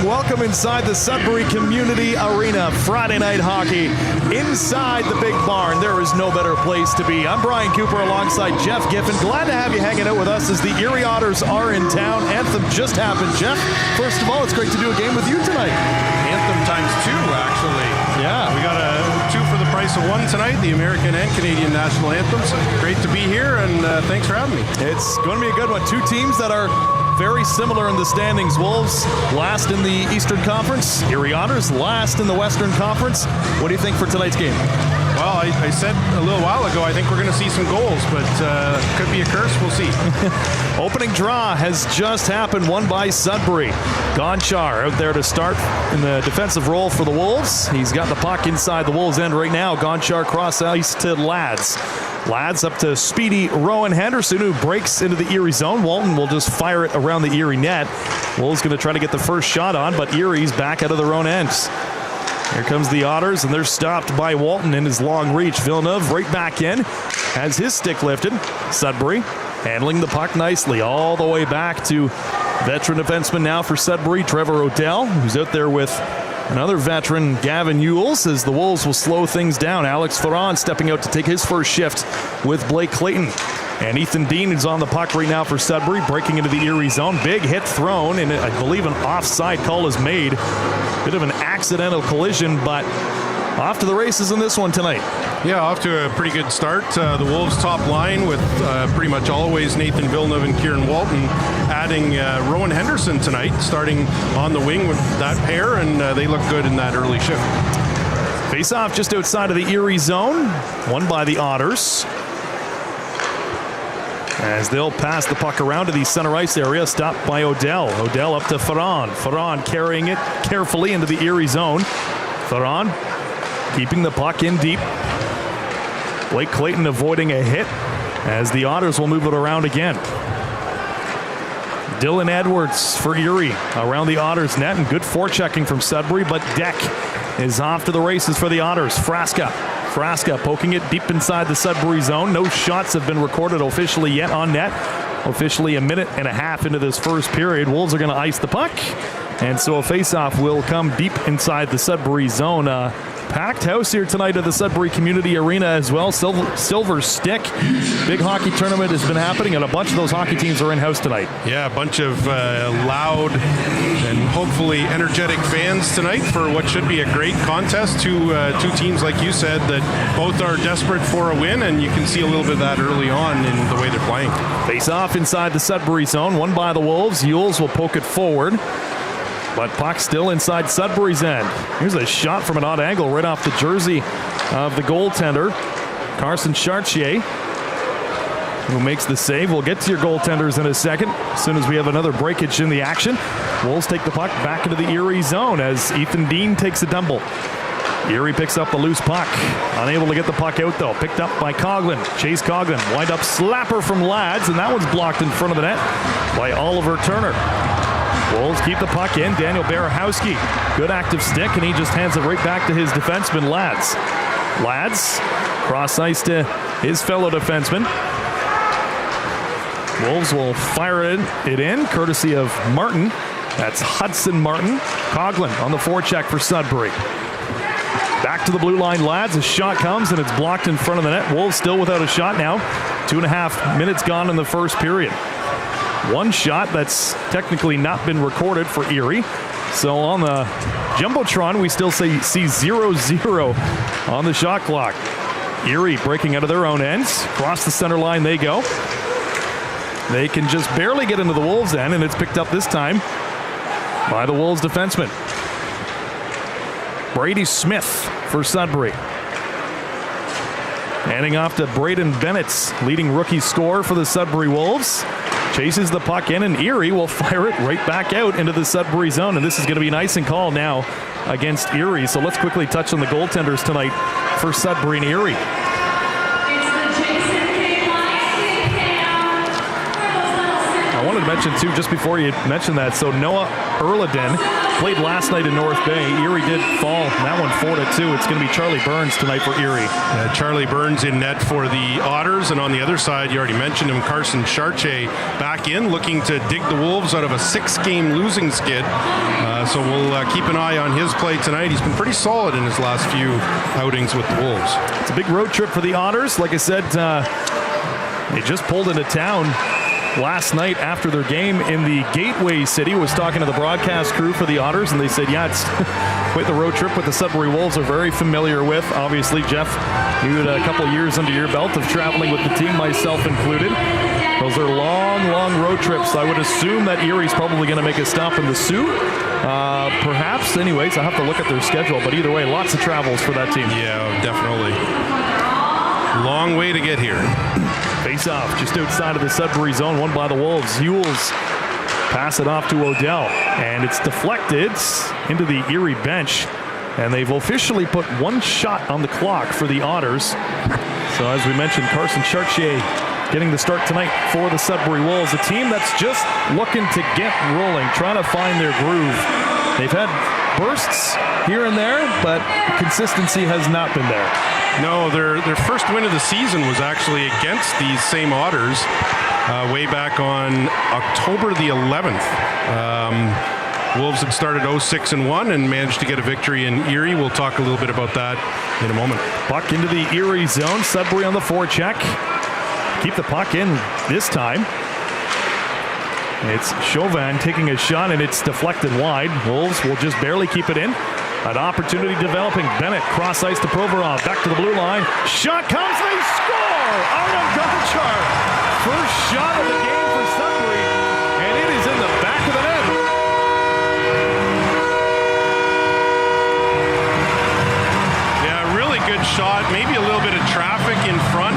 Welcome inside the Sudbury Community Arena. Friday night hockey inside the big barn. There is no better place to be. I'm Brian Cooper alongside Jeff Giffen. Glad to have you hanging out with us as the Erie Otters are in town. Anthem just happened. Jeff, first of all, it's great to do a game with you tonight. Anthem times two, actually. Yeah. We got a two for the price of one tonight, the American and Canadian national anthems. Great to be here, and thanks for having me. It's going to be a good one. Two teams that are very similar in the standings. Wolves last in the Eastern Conference. Erie Otters last in the Western Conference. What do you think for tonight's game? Well, I said a little while ago, I think we're going to see some goals, but could be a curse. We'll see. Opening draw has just happened, won by Sudbury. Gonchar out there to start in the defensive role for the Wolves. He's got the puck inside the Wolves' end right now. Gonchar cross ice to Lads. Lads up to speedy Rowan Henderson, who breaks into the Erie zone. Walton will just fire it around the Erie net. Wolves going to try to get the first shot on, but Erie's back out of their own ends. Here comes the Otters, and they're stopped by Walton in his long reach. Villeneuve right back in, has his stick lifted. Sudbury handling the puck nicely all the way back to veteran defenseman now for Sudbury, Trevor Odell, who's out there with another veteran, Gavin Ewells, as the Wolves will slow things down. Alex Ferron stepping out to take his first shift with Blake Clayton. And Ethan Dean is on the puck right now for Sudbury, breaking into the Erie zone. Big hit thrown, and I believe an offside call is made. Bit of an accidental collision, but off to the races in this one tonight. Yeah, off to a pretty good start. The Wolves' top line with pretty much always Nathan Villeneuve and Kieran Walton, adding Rowan Henderson tonight, starting on the wing with that pair, and they look good in that early shift. Face-off just outside of the Erie zone, won by the Otters. As they'll pass the puck around to the center ice area, stopped by Odell. Odell up to Ferron. Ferron carrying it carefully into the Erie zone. Ferron keeping the puck in deep. Blake Clayton avoiding a hit as the Otters will move it around again. Dylan Edwards for Erie around the Otters net, and good forechecking from Sudbury, but Deck is off to the races for the Otters. Frasca poking it deep inside the Sudbury zone. No shots have been recorded officially yet on net. Officially a minute and a half into this first period. Wolves are going to ice the puck, and so a faceoff will come deep inside the Sudbury zone. Packed house here tonight at the Sudbury Community Arena as well. Silver Stick. Big hockey tournament has been happening, and a bunch of those hockey teams are in-house tonight. Yeah, a bunch of loud and hopefully energetic fans tonight for what should be a great contest. Two teams, like you said, that both are desperate for a win, and you can see a little bit of that early on in the way they're playing. Face off inside the Sudbury zone, won by the Wolves. Ewells will poke it forward, but puck still inside Sudbury's end. Here's a shot from an odd angle right off the jersey of the goaltender, Carson Chartier, who makes the save. We'll get to your goaltenders in a second as soon as we have another breakage in the action. Wolves take the puck back into the Erie zone as Ethan Dean takes a tumble. Erie picks up the loose puck. Unable to get the puck out, though. Picked up by Coughlin. Chase Coughlin. Wind up slapper from Lads, and that one's blocked in front of the net by Oliver Turner. Wolves keep the puck in. Daniel Barahowski. Good active stick, and he just hands it right back to his defenseman, Lads. Lads, cross ice to his fellow defenseman. Wolves will fire it in, courtesy of Martin. That's Hudson Martin. Coughlin on the forecheck for Sudbury. Back to the blue line, Lads. A shot comes, and it's blocked in front of the net. Wolves still without a shot now. 2.5 minutes gone in the first period. One shot that's technically not been recorded for Erie. So on the Jumbotron, we still see 0-0 on the shot clock. Erie breaking out of their own ends. Across the center line they go. They can just barely get into the Wolves' end, and it's picked up this time by the Wolves defenseman. Brady Smith for Sudbury. Handing off to Braden Bennett's leading rookie scorer for the Sudbury Wolves. Chases the puck in, and Erie will fire it right back out into the Sudbury zone. And this is going to be nice and called now against Erie. So let's quickly touch on the goaltenders tonight for Sudbury and Erie. I wanted to mention, too, just before you mentioned that, so Noah Erladen played last night in North Bay. Erie did fall. That one 4-2. It's going to be Charlie Burns tonight for Erie. Charlie Burns in net for the Otters, and on the other side, you already mentioned him, Carson Chartier back in, looking to dig the Wolves out of a 6-game losing skid. So we'll keep an eye on his play tonight. He's been pretty solid in his last few outings with the Wolves. It's a big road trip for the Otters. Like I said, they just pulled into town last night after their game in the Gateway City. Was talking to the broadcast crew for the Otters, and they said, yeah, it's quite the road trip with the Sudbury Wolves are very familiar with. Obviously, Jeff, you had a couple years under your belt of traveling with the team, myself included. Those are long, long road trips. I would assume that Erie's probably going to make a stop in the Sioux. Perhaps. Anyways, I'll have to look at their schedule. But either way, lots of travels for that team. Yeah, definitely. Long way to get here. Face off just outside of the Sudbury zone, won by the Wolves. Ewells pass it off to Odell, and it's deflected into the Erie bench. And they've officially put one shot on the clock for the Otters. So as we mentioned, Carson Chartier getting the start tonight for the Sudbury Wolves, a team that's just looking to get rolling, trying to find their groove. They've had bursts here and there, but consistency has not been there. No, their first win of the season was actually against these same Otters way back on October the 11th. Wolves had started 0-6-1 and managed to get a victory in Erie. We'll talk a little bit about that in a moment. Puck into the Erie zone. Sudbury on the forecheck. Keep the puck in this time. It's Chauvin taking a shot, and it's deflected wide. Wolves will just barely keep it in. An opportunity developing. Bennett cross ice to Provorov. Back to the blue line. Shot comes. They score! Artem Gonchar. First shot of the game for Sudbury, and it is in the back of the net. Yeah, really good shot. Maybe a little bit of traffic in front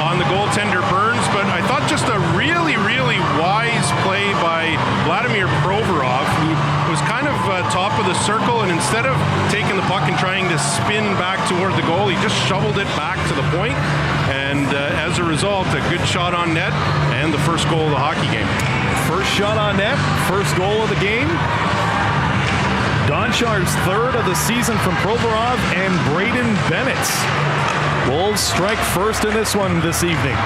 on the goaltender Burns, but I thought just a really, really wise play by Vladimir Provorov, who was kind of top of the circle, and instead of taking the puck and trying to spin back toward the goal, he just shoveled it back to the point, and as a result, a good shot on net and the first goal of the hockey game. First shot on net, first goal of the game. Gonchar's third of the season from Provorov and Braden Bennett. Wolves strike first in this one this evening.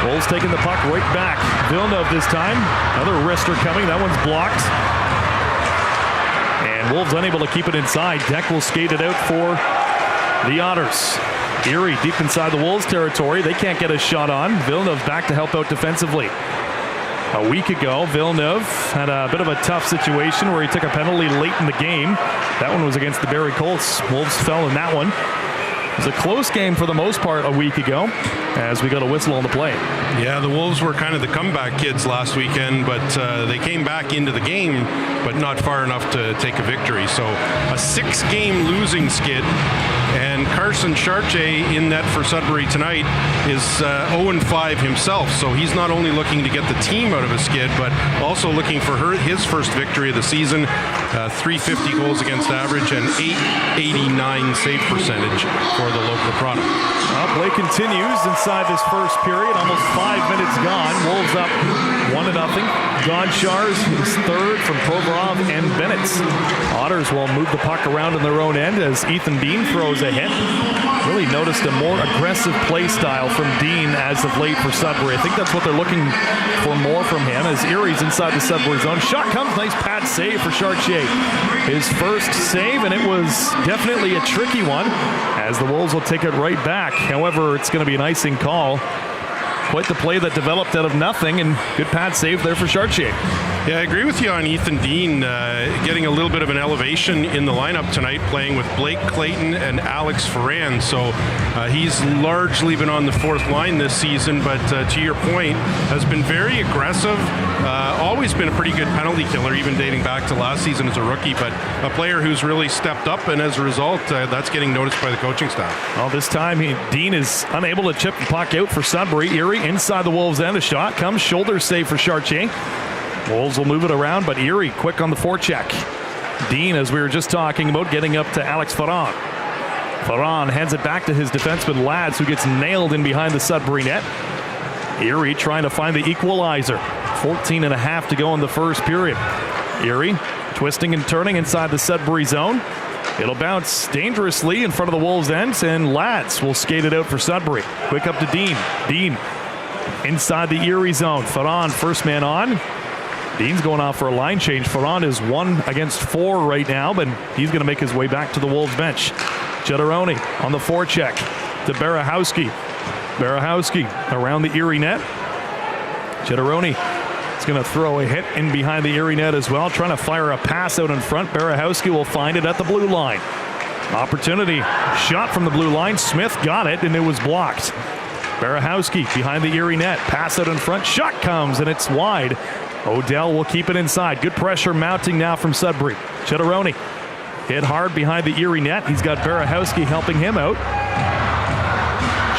Wolves taking the puck right back. Villeneuve this time. Another wrister coming. That one's blocked. And Wolves unable to keep it inside. Deck will skate it out for the Otters. Erie deep inside the Wolves territory. They can't get a shot on. Villeneuve back to help out defensively. A week ago, Villeneuve had a bit of a tough situation where he took a penalty late in the game. That one was against the Barrie Colts. Wolves fell in that one. It was a close game for the most part a week ago as we got a whistle on the play. Yeah, the Wolves were kind of the comeback kids last weekend, but they came back into the game, but not far enough to take a victory. So a 6-game losing skid, and Carson Chartier in net for Sudbury tonight is 0-5 himself. So he's not only looking to get the team out of a skid, but also looking for his first victory of the season. 350 goals against average and 889 save percentage for the local product. Well, play continues inside this first period. Almost 5 minutes gone. Wolves up 1-0. Gonchar's his third from Provorov and Bennett. Otters will move the puck around in their own end as Ethan Dean throws a hit. Really noticed a more aggressive play style from Dean as of late for Sudbury. I think that's what they're looking for more from him as Erie's inside the Sudbury zone. Shot comes, nice pad save for Chartier. His first save, and it was definitely a tricky one as the Wolves will take it right back. However, it's going to be an icing call. Quite the play that developed out of nothing, and good pad save there for Chartier. Yeah, I agree with you on Ethan Dean getting a little bit of an elevation in the lineup tonight, playing with Blake Clayton and Alex Ferran. So he's largely been on the fourth line this season, but to your point, has been very aggressive. Always been a pretty good penalty killer, even dating back to last season as a rookie, but a player who's really stepped up, and as a result, that's getting noticed by the coaching staff. Well, this time Dean is unable to chip the puck out for Sudbury. Erie inside the Wolves end. A shot comes, shoulder save for Chartier. Wolves will move it around, but Erie quick on the forecheck. Dean, as we were just talking about, getting up to Alex Ferran. Ferran hands it back to his defenseman Lads, who gets nailed in behind the Sudbury net. Erie trying to find the equalizer. 14.5 to go in the first period. Erie Twisting and turning inside the Sudbury zone. It'll bounce dangerously in front of the Wolves' ends, and Lads will skate it out for Sudbury. Quick up to Dean. Dean inside the Erie zone. Ferran, first man on. Dean's going off for a line change. Ferran is 1 against 4 right now, but he's going to make his way back to the Wolves bench. Jederoni on the forecheck to Barahowski. Barahowski around the Erie net. Jederoni is going to throw a hit in behind the Erie net as well, trying to fire a pass out in front. Barahowski will find it at the blue line. Opportunity, shot from the blue line. Smith got it, and it was blocked. Barahowski behind the Erie net. Pass out in front. Shot comes, and it's wide. Odell will keep it inside. Good pressure mounting now from Sudbury. Jederoni hit hard behind the Erie net. He's got Barahowski helping him out.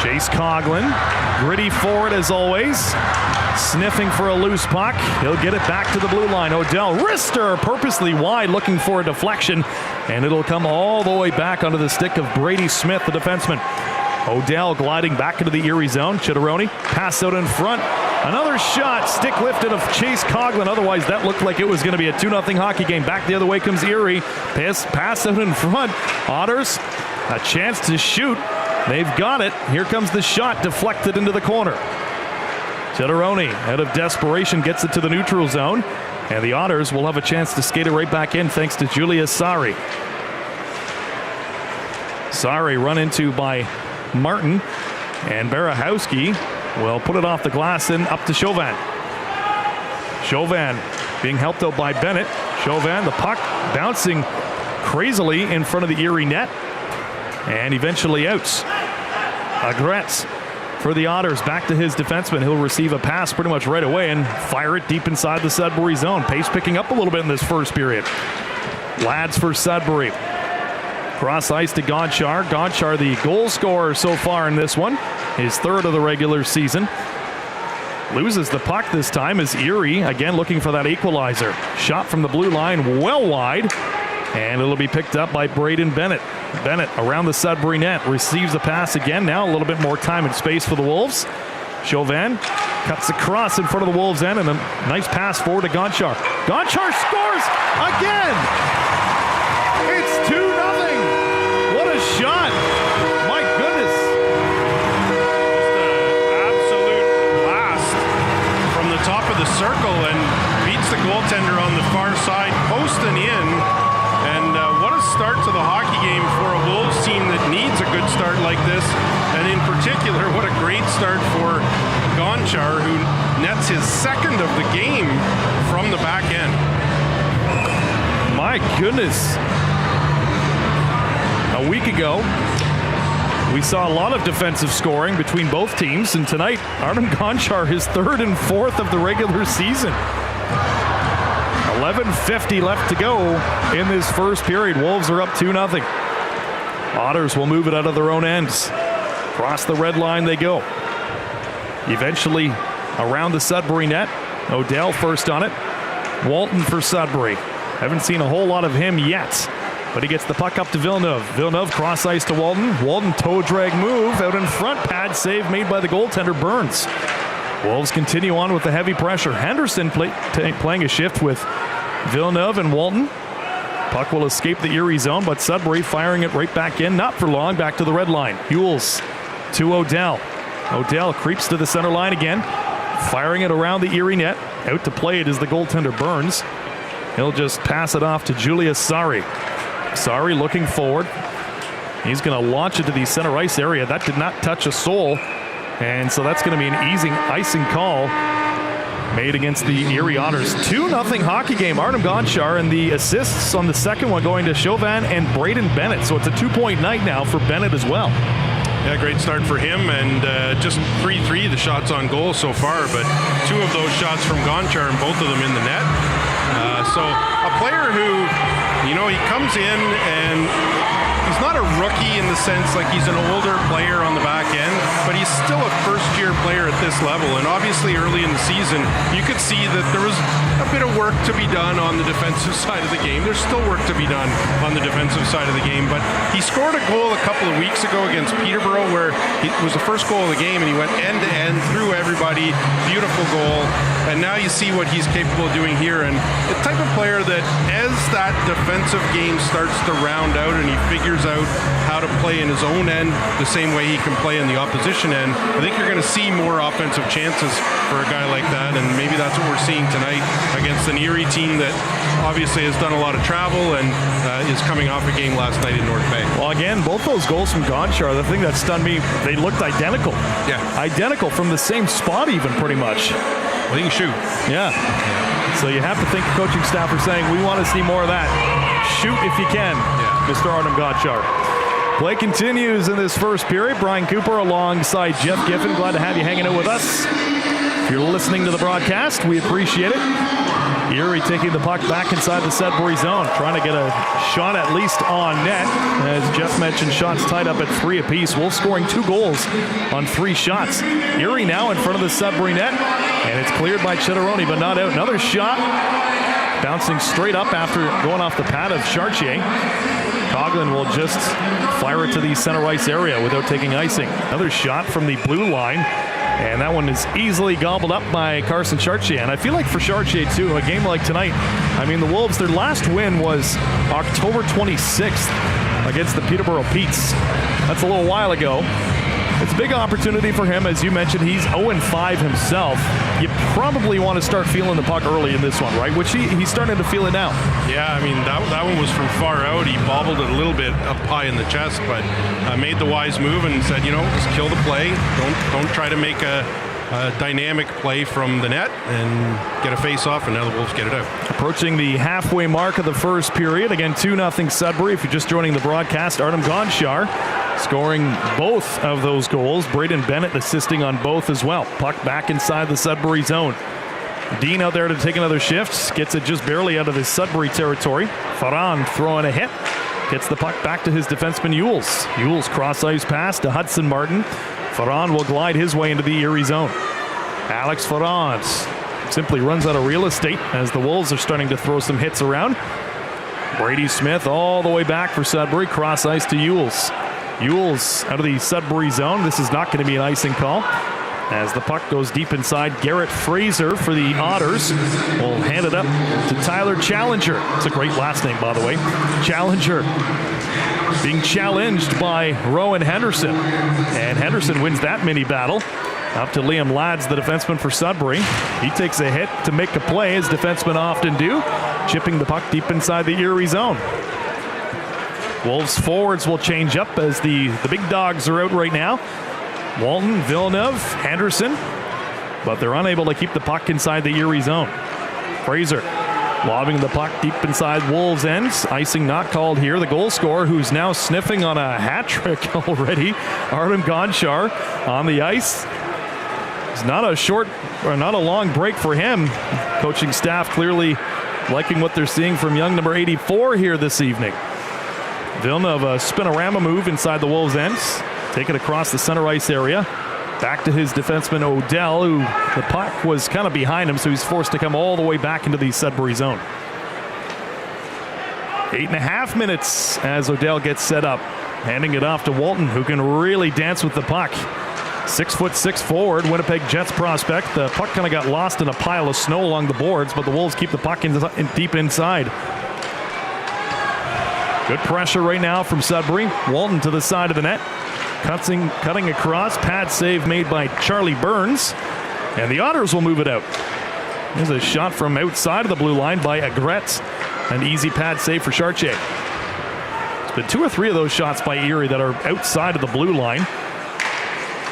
Chase Coughlin, gritty forward as always. Sniffing for a loose puck. He'll get it back to the blue line. Odell, wrister, purposely wide, looking for a deflection. And it'll come all the way back onto the stick of Brady Smith, the defenseman. Odell gliding back into the Erie zone. Chederoni, pass out in front. Another shot, stick lifted of Chase Coughlin. Otherwise, that looked like it was going to be a 2-0 hockey game. Back the other way comes Erie. Pass out in front. Otters, a chance to shoot. They've got it. Here comes the shot, deflected into the corner. Jederoni, out of desperation, gets it to the neutral zone. And the Otters will have a chance to skate it right back in thanks to Julius Sari. Sari run into by Martin. And Barahowski will put it off the glass and up to Chauvin. Chauvin being helped out by Bennett. Chauvin, the puck bouncing crazily in front of the Erie net. And eventually out. Agretz for the Otters, back to his defenseman. He'll receive a pass pretty much right away and fire it deep inside the Sudbury zone. Pace picking up a little bit in this first period. Lads for Sudbury. Cross ice to Gonchar. Gonchar, the goal scorer so far in this one. His third of the regular season. Loses the puck this time as Erie, again looking for that equalizer. Shot from the blue line, well wide. And it'll be picked up by Braden Bennett. Bennett around the Sudbury net. Receives a pass again. Now a little bit more time and space for the Wolves. Chauvin cuts across in front of the Wolves' end, and a nice pass forward to Gonchar. Gonchar scores again! It's 2-0. What a shot! My goodness. Just an absolute blast from the top of the circle and beats the goaltender on the far side, post and in. And what a start to the hockey game for a Wolves team that needs a good start like this. And in particular, what a great start for Gonchar, who nets his second of the game from the back end. My goodness. A week ago, we saw a lot of defensive scoring between both teams. And tonight, Artem Gonchar, his third and fourth of the regular season. 11:50 left to go in this first period. Wolves are up 2-0. Otters will move it out of their own ends. Across the red line they go. Eventually around the Sudbury net. Odell first on it. Walton for Sudbury. Haven't seen a whole lot of him yet, but he gets the puck up to Villeneuve. Villeneuve cross ice to Walton. Walton toe drag move out in front. Pad save made by the goaltender Burns. Wolves continue on with the heavy pressure. Henderson playing a shift with Villeneuve and Walton. Puck will escape the Erie zone, but Sudbury firing it right back in. Not for long, back to the red line. Hewells to Odell. Odell creeps to the center line again. Firing it around the Erie net. Out to play it is the goaltender Burns. He'll just pass it off to Julius Sari. Sari looking forward. He's going to launch it to the center ice area. That did not touch a soul. And so that's going to be an easy icing call made against the Erie Otters. 2-0 hockey game. Artem Gonchar, and the assists on the second one going to Chauvin and Braden Bennett. So it's a 2-point night now for Bennett as well. Yeah, great start for him, and just 3-3 the shots on goal so far, but 2 of those shots from Gonchar and both of them in the net. So a player who You know, he comes in and he's not a rookie in the sense like he's an older player on the back end, but he's still a first-year player at this level. And obviously early in the season, you could see that there was a bit of work to be done on the defensive side of the game. There's still work to be done on the defensive side of the game, but he scored a goal a couple of weeks ago against Peterborough where it was the first goal of the game and he went end-to-end through everybody. Beautiful goal. And now you see what he's capable of doing here. And the type of player that as that defensive game starts to round out and he figures out how to play in his own end the same way he can play in the opposition end, I think you're going to see more offensive chances for a guy like that. And maybe that's what we're seeing tonight against an Erie team that obviously has done a lot of travel and is coming off a game last night in North Bay. Well, again, both those goals from Gonchar, the thing that stunned me, they looked identical. Yeah. Identical from the same spot even, pretty much. Well, he can shoot. Yeah. So you have to think the coaching staff are saying, we want to see more of that. Shoot if you can, Mr. Artem Gonchar. Play continues in this first period. Brian Cooper alongside Jeff Giffen. Glad to have you hanging out with us. If you're listening to the broadcast, we appreciate it. Erie taking the puck back inside the Sudbury zone, trying to get a shot at least on net. As Jeff mentioned, shots tied up at 3 apiece. Wolves scoring 2 goals on 3 shots. Erie now in front of the Sudbury net, and it's cleared by Chitteroni, but not out. Another shot, bouncing straight up after going off the pad of Chartier. Coughlin will just fire it to the center ice area without taking icing. Another shot from the blue line. And that one is easily gobbled up by Carson Chartier. And I feel like for Chartier, too, a game like tonight, I mean, the Wolves, their last win was October 26th against the Peterborough Petes. That's a little while ago. It's a big opportunity for him. As you mentioned, he's 0-5 himself. You probably want to start feeling the puck early in this one, right? Which he's starting to feel it now. Yeah, I mean, that one was from far out. He bobbled it a little bit up high in the chest, but made the wise move and said, you know, just kill the play. Don't try to make a dynamic play from the net and get a face-off, and now the Wolves get it out. Approaching the halfway mark of the first period. Again, 2-0 Sudbury. If you're just joining the broadcast, Artem Gonchar scoring both of those goals. Braden Bennett assisting on both as well. Puck back inside the Sudbury zone. Dean out there to take another shift. Gets it just barely out of his Sudbury territory. Farran throwing a hit. Gets the puck back to his defenseman Yules. Yules cross-ice pass to Hudson Martin. Farran will glide his way into the Erie zone. Alex Farran simply runs out of real estate as the Wolves are starting to throw some hits around. Brady Smith all the way back for Sudbury. Cross-ice to Yules. Yules out of the Sudbury zone. This is not going to be an icing call. As the puck goes deep inside, Garrett Fraser for the Otters will hand it up to Tyler Challenger. It's a great last name, by the way. Challenger being challenged by Rowan Henderson. And Henderson wins that mini battle. Up to Liam Lads, the defenseman for Sudbury. He takes a hit to make a play, as defensemen often do, chipping the puck deep inside the Erie zone. Wolves forwards will change up as the big dogs are out right now. Walton, Villeneuve, Henderson, but they're unable to keep the puck inside the Erie zone. Fraser lobbing the puck deep inside Wolves' ends. Icing not called here. The goal scorer, who's now sniffing on a hat trick already, Artem Gonchar on the ice. It's not a long break for him. Coaching staff clearly liking what they're seeing from young number 84 here this evening. Villeneuve, a spinorama move inside the Wolves' ends. Take it across the center ice area. Back to his defenseman Odell, who the puck was kind of behind him, so he's forced to come all the way back into the Sudbury zone. 8.5 minutes as Odell gets set up. Handing it off to Walton, who can really dance with the puck. 6'6" forward, Winnipeg Jets prospect. The puck kind of got lost in a pile of snow along the boards, but the Wolves keep the puck in deep inside. Good pressure right now from Sudbury. Walton to the side of the net. Cutting across. Pad save made by Charlie Burns. And the Otters will move it out. There's a shot from outside of the blue line by Agrette. An easy pad save for Chartier. It's been 2 or 3 of those shots by Erie that are outside of the blue line.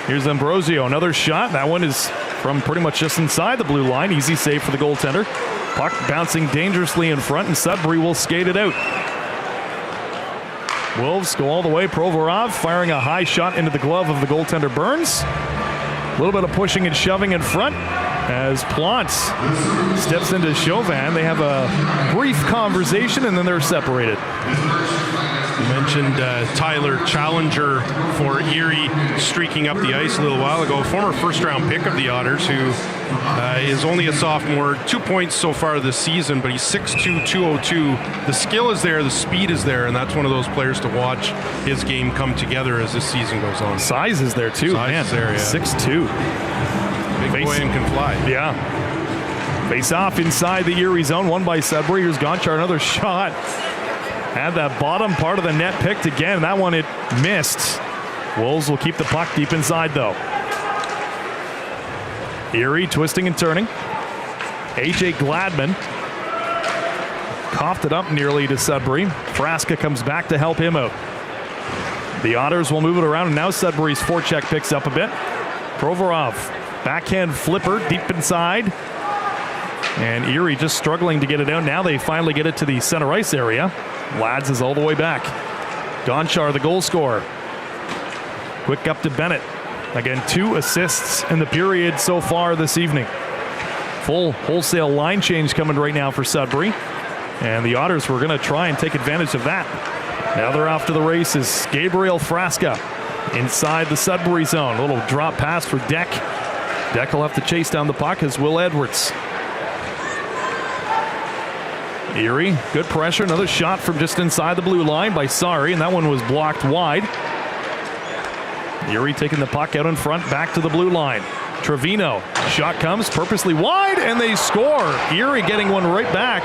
Here's Ambrosio. Another shot. That one is from pretty much just inside the blue line. Easy save for the goaltender. Puck bouncing dangerously in front, and Sudbury will skate it out. Wolves go all the way. Provorov firing a high shot into the glove of the goaltender Burns. A little bit of pushing and shoving in front. as Plant steps into Chauvin. They have a brief conversation and then they're separated. You mentioned Tyler Challenger for Erie streaking up the ice a little while ago. Former first-round pick of the Otters, who is only a sophomore. 2 points so far this season, but he's 6'2", 202. The skill is there, the speed is there, and that's one of those players to watch his game come together as this season goes on. Size is there too. Size is there, yeah. 6'2". Big boy and can fly. Yeah. Face off inside the Erie zone, won by Sudbury. Here's Gonchar, another shot. Had that bottom part of the net picked again. That one it missed. Wolves will keep the puck deep inside though. Erie twisting and turning. AJ Gladman coughed it up nearly to Sudbury. Frasca comes back to help him out. The Otters will move it around, and now Sudbury's forecheck picks up a bit. Provorov, backhand flipper deep inside. And Erie just struggling to get it out. Now they finally get it to the center ice area. Lads is all the way back. Gonchar, the goal scorer. Quick up to Bennett. Again, 2 assists in the period so far this evening. Full wholesale line change coming right now for Sudbury. And the Otters were going to try and take advantage of that. Now they're off to the races. Gabriel Frasca inside the Sudbury zone. A little drop pass for Deck. Deck will have to chase down the puck as Will Edwards. Erie, good pressure. Another shot from just inside the blue line by Sari, and that one was blocked wide. Erie taking the puck out in front, back to the blue line. Trevino, shot comes purposely wide, and they score. Erie getting one right back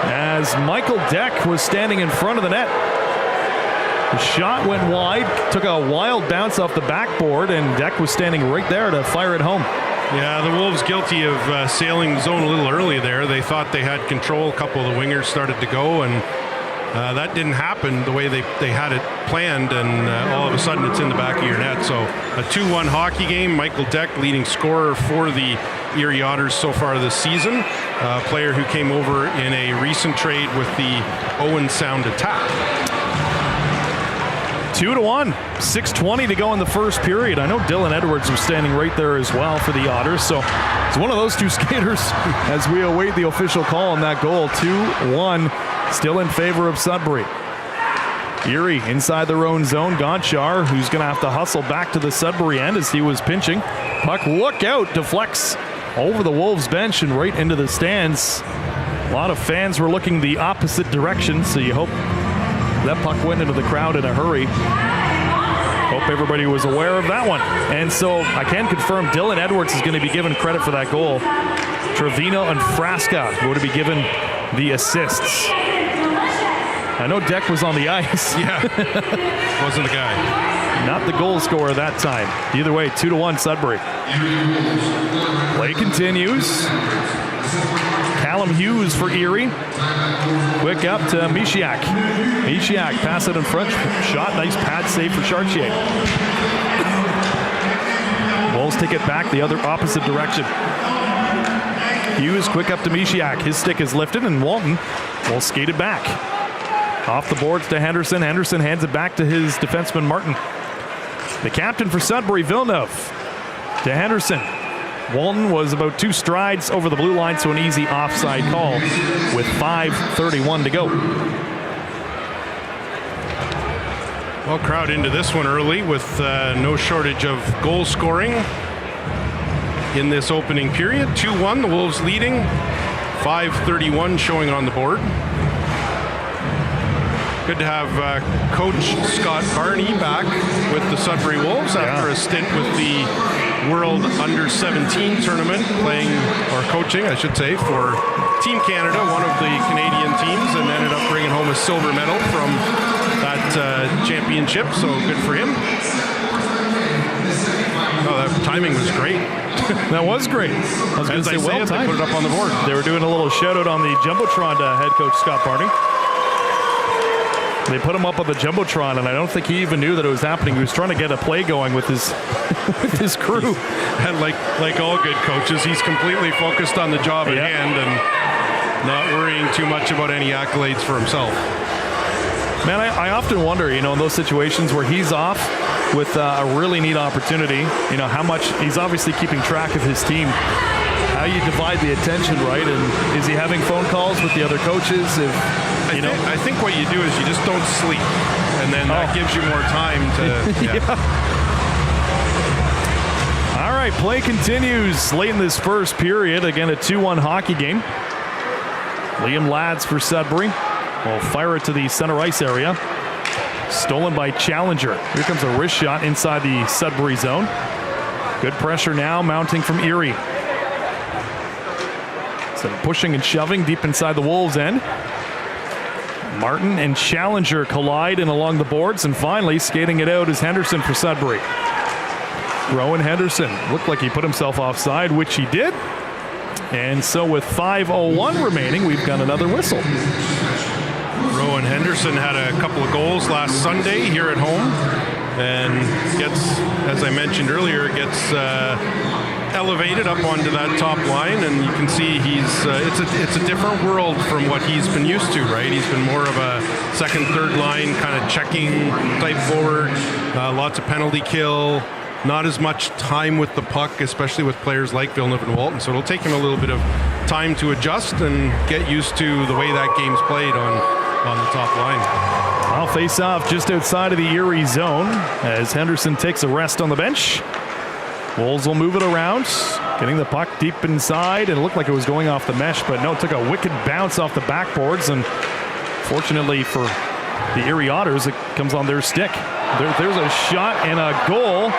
as Michael Deck was standing in front of the net. The shot went wide, took a wild bounce off the backboard, and Deck was standing right there to fire it home. Yeah, the Wolves guilty of sailing the zone a little early there. They thought they had control. A couple of the wingers started to go, and that didn't happen the way they had it planned, and all of a sudden it's in the back of your net. So a 2-1 hockey game. Michael Deck, leading scorer for the Erie Otters so far this season. A player who came over in a recent trade with the Owen Sound Attack. 2-1, 6:20 to go in the first period. I know Dylan Edwards was standing right there as well for the Otters, so it's one of those two skaters as we await the official call on that goal. 2-1, still in favor of Sudbury. Erie inside their own zone. Gonchar, who's going to have to hustle back to the Sudbury end as he was pinching. Puck, look out, deflects over the Wolves bench and right into the stands. A lot of fans were looking the opposite direction, so you hope that puck went into the crowd in a hurry. Hope everybody was aware of that one. And so I can confirm Dylan Edwards is going to be given credit for that goal. Trevino and Frasca would be given the assists. I know Deck was on the ice. Yeah, wasn't the guy. Not the goal scorer that time. Either way, 2-1 Sudbury. Play continues. Callum Hughes for Erie. Quick up to Mishiak. Mishiak, pass it in front. Shot, nice pad save for Chartier. Wolves take it back the other opposite direction. Hughes, quick up to Mishiak. His stick is lifted, and Walton will skate it back. Off the boards to Henderson. Henderson hands it back to his defenseman, Martin. The captain for Sudbury, Villeneuve, to Henderson. Walton was about 2 strides over the blue line, so an easy offside call with 5:31 to go. Well, crowd into this one early with no shortage of goal scoring in this opening period. 2-1, the Wolves leading. 5:31 showing on the board. Good to have Coach Scott Barney back with the Sudbury Wolves after a stint with the World Under-17 tournament, playing, or coaching, I should say, for Team Canada, one of the Canadian teams, and ended up bringing home a silver medal from that championship, so good for him. Oh, that timing was great. That was great. I was going to say, well timed. They put it up on the board. They were doing a little shout-out on the Jumbotron to head coach Scott Barney. They put him up on the Jumbotron, and I don't think he even knew that it was happening. He was trying to get a play going with his with his crew. And like all good coaches, he's completely focused on the job at hand and not worrying too much about any accolades for himself. Man, I often wonder, in those situations where he's off, with a really neat opportunity. You know, how much he's obviously keeping track of his team. How you divide the attention, right? And is he having phone calls with the other coaches? I think what you do is you just don't sleep, and then that gives you more time to. Yeah. All right, play continues late in this first period. Again, a 2-1 hockey game. Liam Lads for Sudbury will fire it to the center ice area. Stolen by Challenger. Here comes a wrist shot inside the Sudbury zone. Good pressure now mounting from Erie. Some pushing and shoving deep inside the Wolves' end. Martin and Challenger collide in along the boards, and finally skating it out is Henderson for Sudbury. Rowan Henderson looked like he put himself offside, which he did. And so with 5:01 remaining, we've got another whistle. Rowan Henderson had a couple of goals last Sunday here at home, and gets, as I mentioned earlier, elevated up onto that top line, and you can see it's a different world from what he's been used to, right? He's been more of a second, third line kind of checking type forward, lots of penalty kill, not as much time with the puck, especially with players like Villeneuve and Walton. So it'll take him a little bit of time to adjust and get used to the way that game's played on the top line. I'll face off just outside of the Erie zone as Henderson takes a rest on the bench. Wolves will move it around, getting the puck deep inside, and it looked like it was going off the mesh, but no, it took a wicked bounce off the backboards, and fortunately for the Erie Otters, it comes on their stick. There's a shot and a goal,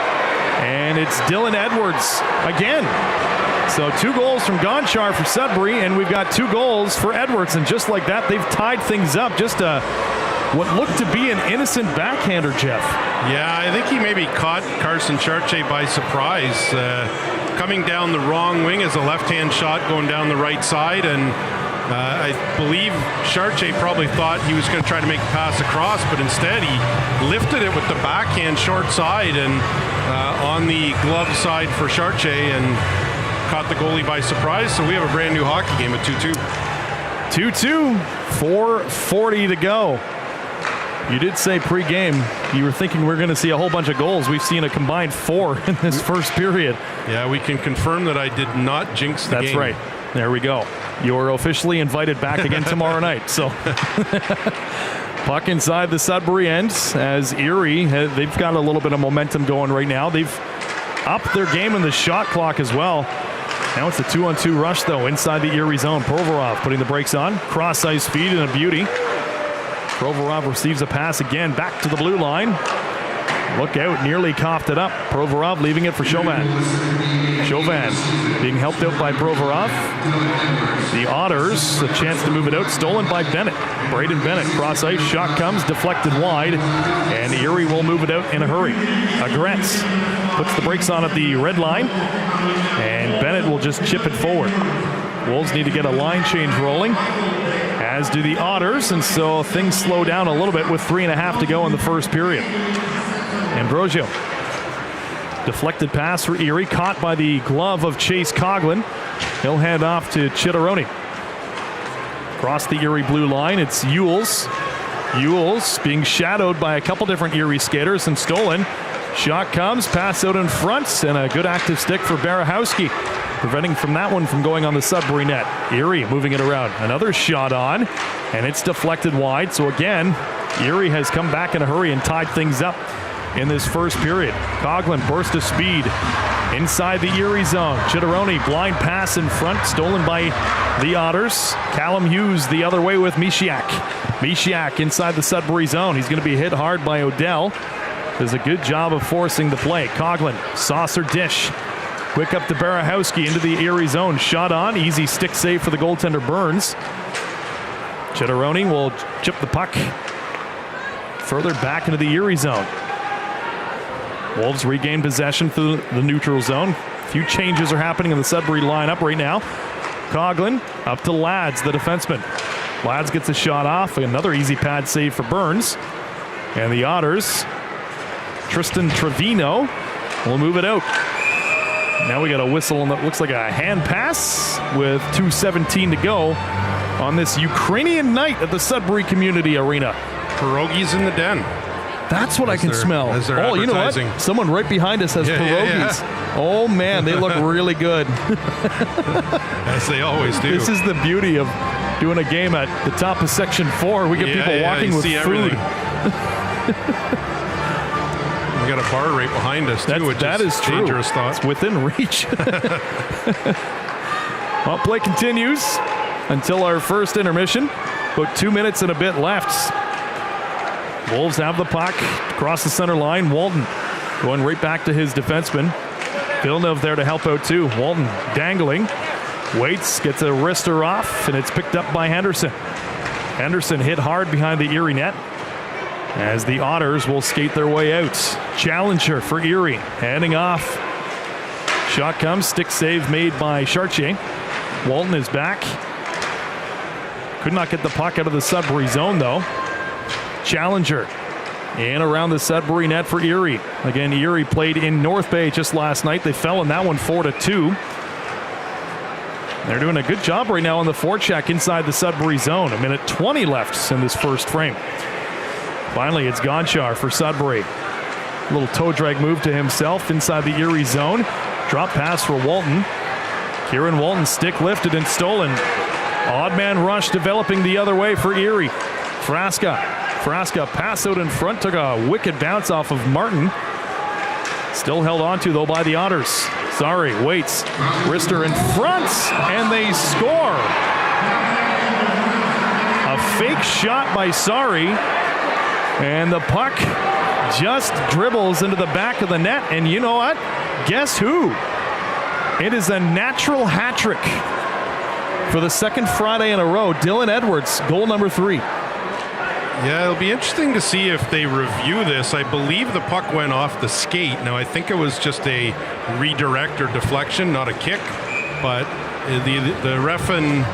and it's Dylan Edwards again. So 2 goals from Gonchar for Sudbury, and we've got 2 goals for Edwards, and just like that, they've tied things up. Just what looked to be an innocent backhander, Jeff. Yeah, I think he maybe caught Carson Chartier by surprise. Coming down the wrong wing as a left-hand shot going down the right side, and I believe Chartier probably thought he was going to try to make the pass across, but instead he lifted it with the backhand short side and on the glove side for Chartier, and caught the goalie by surprise. So we have a brand new hockey game at 2-2. 2-2, 4:40 to go. You did say pre-game you were thinking we're going to see a whole bunch of goals. We've seen a combined 4 in this first period. Yeah, we can confirm that I did not jinx the game. That's right. There we go. You're officially invited back again tomorrow night. So puck inside the Sudbury end as Erie, they've got a little bit of momentum going right now. They've upped their game in the shot clock as well. Now it's a 2-on-2 rush, though, inside the Erie zone. Provorov putting the brakes on. Cross-ice feed and a beauty. Provorov receives a pass again back to the blue line. Look out, nearly coughed it up. Provorov leaving it for Chauvin. Chauvin being helped out by Provorov. The Otters, a chance to move it out, stolen by Bennett. Braden Bennett, cross-ice, shot comes, deflected wide, and Erie will move it out in a hurry. Agretz puts the brakes on at the red line, and Bennett will just chip it forward. Wolves need to get a line change rolling, as do the Otters, and so things slow down a little bit with 3.5 to go in the first period. Ambrosio. Deflected pass for Erie, caught by the glove of Chase Coughlin. He'll hand off to Chitteroni. Across the Erie blue line, it's Ewells. Ewells being shadowed by a couple different Erie skaters and stolen. Shot comes, pass out in front, and a good active stick for Barahowski, preventing from that one from going on the Sudbury net. Erie moving it around. Another shot on, and it's deflected wide. So again, Erie has come back in a hurry and tied things up in this first period. Coughlin burst of speed inside the Erie zone. Chitteroni, blind pass in front, stolen by the Otters. Callum Hughes the other way with Mishiak. Mishiak inside the Sudbury zone. He's going to be hit hard by Odell. Does a good job of forcing the play. Coughlin, saucer dish. Quick up to Barahowski into the Erie zone. Shot on, easy stick save for the goaltender Burns. Chitteroni will chip the puck further back into the Erie zone. Wolves regain possession through the neutral zone. A few changes are happening in the Sudbury lineup right now. Coughlin up to Lads, the defenseman. Lads gets a shot off. Another easy pad save for Burns. And the Otters, Tristan Trevino will move it out. Now we got a whistle, and that looks like a hand pass with 2:17 to go on this Ukrainian night at the Sudbury Community Arena. Pierogies in the den. That's what I can smell. As they're you know what? advertising. Someone right behind us has pierogies. Oh, man, they look really good. As they always do. This is the beauty of doing a game at the top of Section 4. We get people walking with food. We got a bar right behind us, too, which is true. Dangerous thought. It's within reach. Well, play continues until our first intermission. About 2 minutes and a bit left. Wolves have the puck across the center line. Walton going right back to his defenseman. Villeneuve there to help out too. Walton dangling. Waits, gets a wrister off, and it's picked up by Henderson. Henderson hit hard behind the Erie net as the Otters will skate their way out. Challenger for Erie, handing off. Shot comes, stick save made by Chartier. Walton is back. Could not get the puck out of the Sudbury zone though. Challenger in around the Sudbury net for Erie. Again, Erie played in North Bay just last night. They fell in that one 4-2. They're doing a good job right now on the forecheck inside the Sudbury zone. 1:20 left in this first frame. Finally, it's Gonchar for Sudbury. A little toe drag move to himself inside the Erie zone. Drop pass for Walton. Kieran Walton stick lifted and stolen. Odd man rush developing the other way for Erie. Frasca pass out in front, took a wicked bounce off of Martin. Still held on to though by the Otters. Sorry, waits. Wrister in front, and they score. A fake shot by Sari, and the puck just dribbles into the back of the net, and you know what? Guess who? It is a natural hat trick for the second Friday in a row. Dylan Edwards, goal number 3. Yeah, it'll be interesting to see if they review this. I believe the puck went off the skate. Now, I think it was just a redirect or deflection, not a kick. But the ref and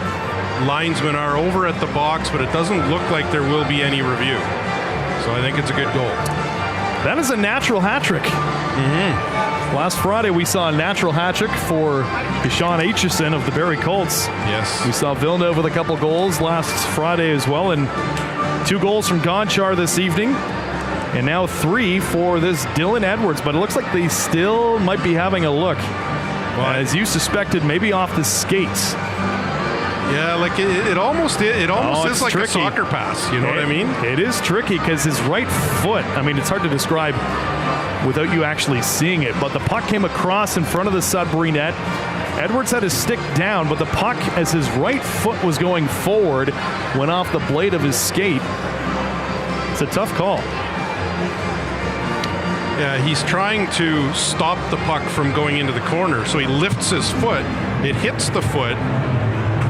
linesmen are over at the box, but it doesn't look like there will be any review. So I think it's a good goal. That is a natural hat trick. Last Friday, we saw a natural hat trick for Deshaun Aitchison of the Barrie Colts. Yes. We saw Villeneuve with a couple goals last Friday as well, and 2 goals from Gonchar this evening, and now 3 for this Dylan Edwards. But it looks like they still might be having a look. Well, as you suspected, maybe off the skates. Yeah, like it almost is like tricky. A soccer pass. You know what I mean? It is tricky because his right foot, it's hard to describe without you actually seeing it, but the puck came across in front of the Sudbury net. Edwards had his stick down, but the puck, as his right foot was going forward, went off the blade of his skate. It's a tough call. Yeah, he's trying to stop the puck from going into the corner, so he lifts his foot. It hits the foot.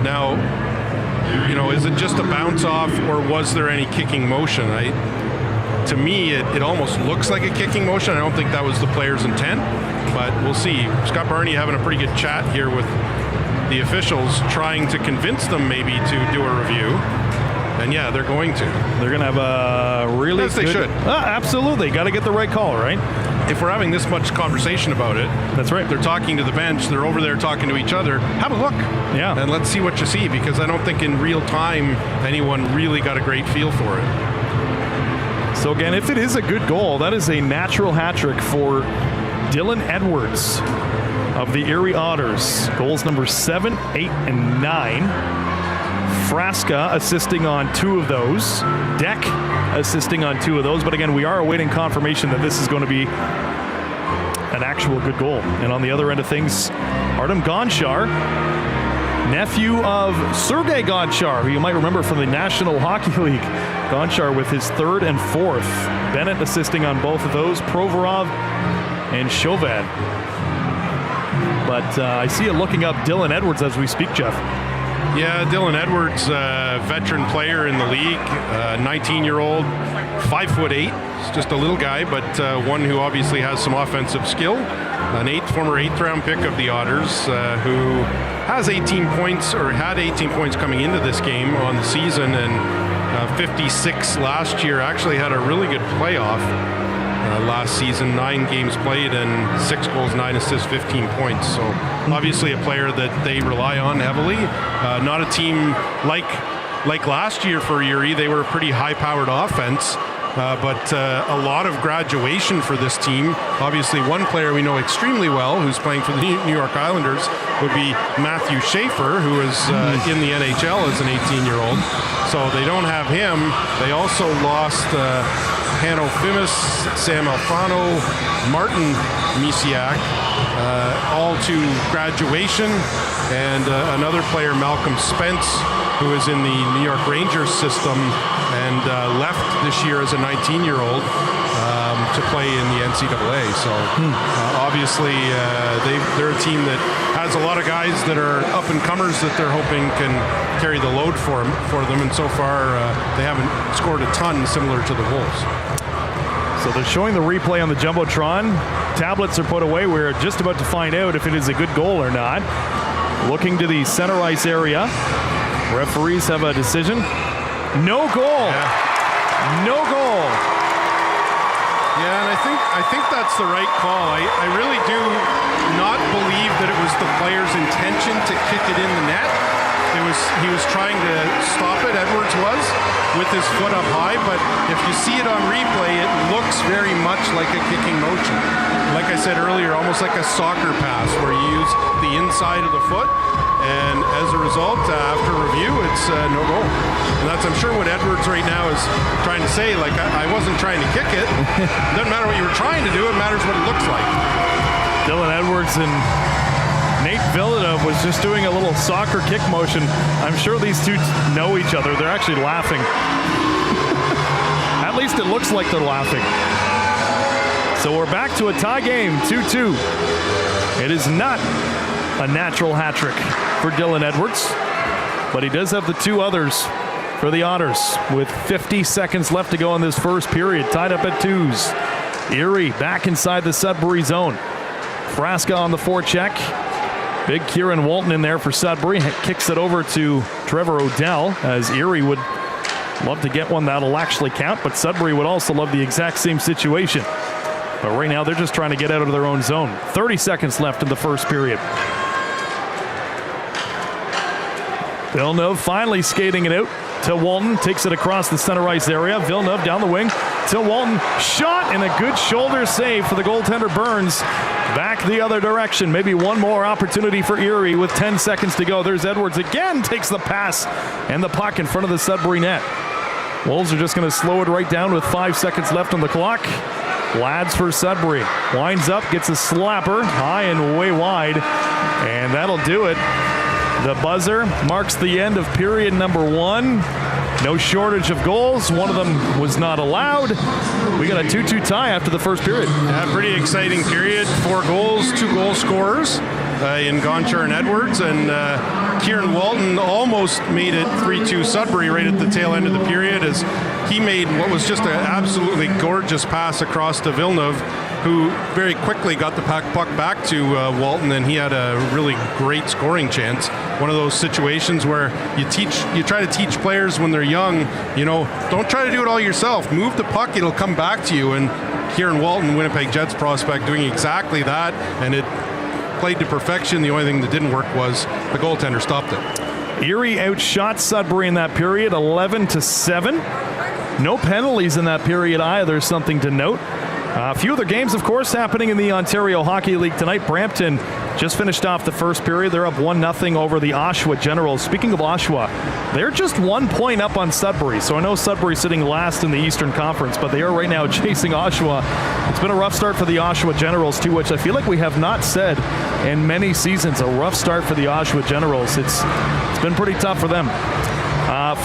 Now, is it just a bounce off, or was there any kicking motion? To me, it almost looks like a kicking motion. I don't think that was the player's intent, but we'll see. Scott Barney having a pretty good chat here with the officials, trying to convince them maybe to do a review. And yeah, they're going to. They're going to have a really good... They should. Absolutely. Got to get the right call, right? If we're having this much conversation about it, that's right. They're talking to the bench. They're over there talking to each other. Have a look. Yeah. And let's see what you see, because I don't think in real time anyone really got a great feel for it. So again, if it is a good goal, that is a natural hat trick for Dylan Edwards of the Erie Otters. Goals number 7, 8, and 9. Frasca assisting on 2 of those. Deck assisting on 2 of those. But again, we are awaiting confirmation that this is going to be an actual good goal. And on the other end of things, Artem Gonchar, nephew of Sergei Gonchar, who you might remember from the National Hockey League. Gonchar with his 3rd and 4th. Bennett assisting on both of those. Provorov and Chauvin. But I see you looking up Dylan Edwards as we speak, Jeff. Yeah, Dylan Edwards, veteran player in the league, 19-year-old, 5'8". He's just a little guy, but one who obviously has some offensive skill. An former 8th-round pick of the Otters, who has 18 points, or had 18 points coming into this game on the season, and 56 last year. Actually had a really good playoff last season, 9 games played and 6 goals, 9 assists, 15 points. So obviously a player that they rely on heavily. Not a team like last year for Erie. They were a pretty high-powered offense. but a lot of graduation for this team. Obviously, one player we know extremely well who's playing for the New York Islanders would be Matthew Schaefer, who is in the NHL as an 18-year-old. So they don't have him. They also lost Hanno Fimis, Sam Alfano, Martin Misiak, all to graduation, and another player, Malcolm Spence, who is in the New York Rangers system and left this year as a 19-year-old to play in the NCAA. So obviously they're a team that has a lot of guys that are up-and-comers that they're hoping can carry the load for them, and so far they haven't scored a ton similar to the Wolves. So they're showing the replay on the Jumbotron. Tablets are put away. We're just about to find out if it is a good goal or not. Looking to the center ice area. Referees have a decision. No goal. Yeah. No goal. Yeah, and I think that's the right call. I really do not believe that it was the player's intention to kick it in the net. He was trying to stop it, Edwards was, with his foot up high, but if you see it on replay, it looks very much like a kicking motion. Like I said earlier, almost like a soccer pass where you use the inside of the foot, and as a result, after review, it's no goal. And that's, I'm sure, what Edwards right now is trying to say, like, I wasn't trying to kick it. It doesn't matter what you were trying to do, it matters what it looks like. Dylan Edwards and Nate Villeneuve was just doing a little soccer kick motion. I'm sure these two know each other. They're actually laughing. At least it looks like they're laughing. So we're back to a tie game, 2-2. It is not a natural hat trick for Dylan Edwards, but he does have the two others for the Otters with 50 seconds left to go in this first period. Tied up at 2s. Erie back inside the Sudbury zone. Frasca on the forecheck. Big Kieran Walton in there for Sudbury. Kicks it over to Trevor O'Dell, as Erie would love to get one that'll actually count, but Sudbury would also love the exact same situation. But right now they're just trying to get out of their own zone. 30 seconds left in the first period. Villeneuve finally skating it out to Walton. Takes it across the center ice area. Villeneuve down the wing to Walton. Shot, and a good shoulder save for the goaltender Burns. Back the other direction. Maybe one more opportunity for Erie with 10 seconds to go. There's Edwards again. Takes the pass and the puck in front of the Sudbury net. Wolves are just going to slow it right down with 5 seconds left on the clock. Lads for Sudbury. Winds up, gets a slapper high and way wide. And that'll do it. The buzzer marks the end of period number 1. No shortage of goals. One of them was not allowed. We got a 2-2 tie after the first period. Yeah, pretty exciting period. 4 goals, 2 goal scorers in Gonchar and Edwards. And Kieran Walton almost made it 3-2 Sudbury right at the tail end of the period, as he made what was just an absolutely gorgeous pass across to Villeneuve, who very quickly got the puck back to Walton, and he had a really great scoring chance. One of those situations where you try to teach players when they're young, don't try to do it all yourself. Move the puck, it'll come back to you. And Kieran Walton, Winnipeg Jets prospect, doing exactly that, and it played to perfection. The only thing that didn't work was the goaltender stopped it. Erie outshot Sudbury in that period, 11-7. No penalties in that period either, something to note. A few other games, of course, happening in the Ontario Hockey League tonight. Brampton just finished off the first period. They're up 1-0 over the Oshawa Generals. Speaking of Oshawa, they're just 1 point up on Sudbury. So I know Sudbury's sitting last in the Eastern Conference, but they are right now chasing Oshawa. It's been a rough start for the Oshawa Generals, too, which I feel like we have not said in many seasons. A rough start for the Oshawa Generals. It's been pretty tough for them.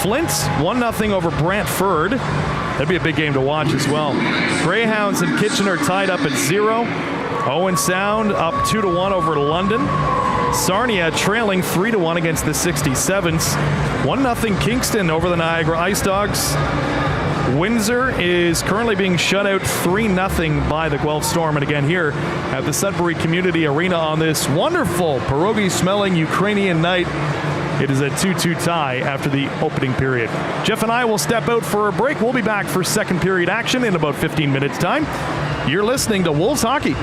Flint, 1-0 over Brantford. That'd be a big game to watch as well. Greyhounds and Kitchener tied up at 0. Owen Sound up 2-1 over London. Sarnia trailing 3-1 against the 67s. 1-0 Kingston over the Niagara Ice Dogs. Windsor is currently being shut out 3-0 by the Guelph Storm. And again here at the Sudbury Community Arena on this wonderful pierogi-smelling Ukrainian night, it is a 2-2 tie after the opening period. Jeff and I will step out for a break. We'll be back for second period action in about 15 minutes' time. You're listening to Wolves Hockey.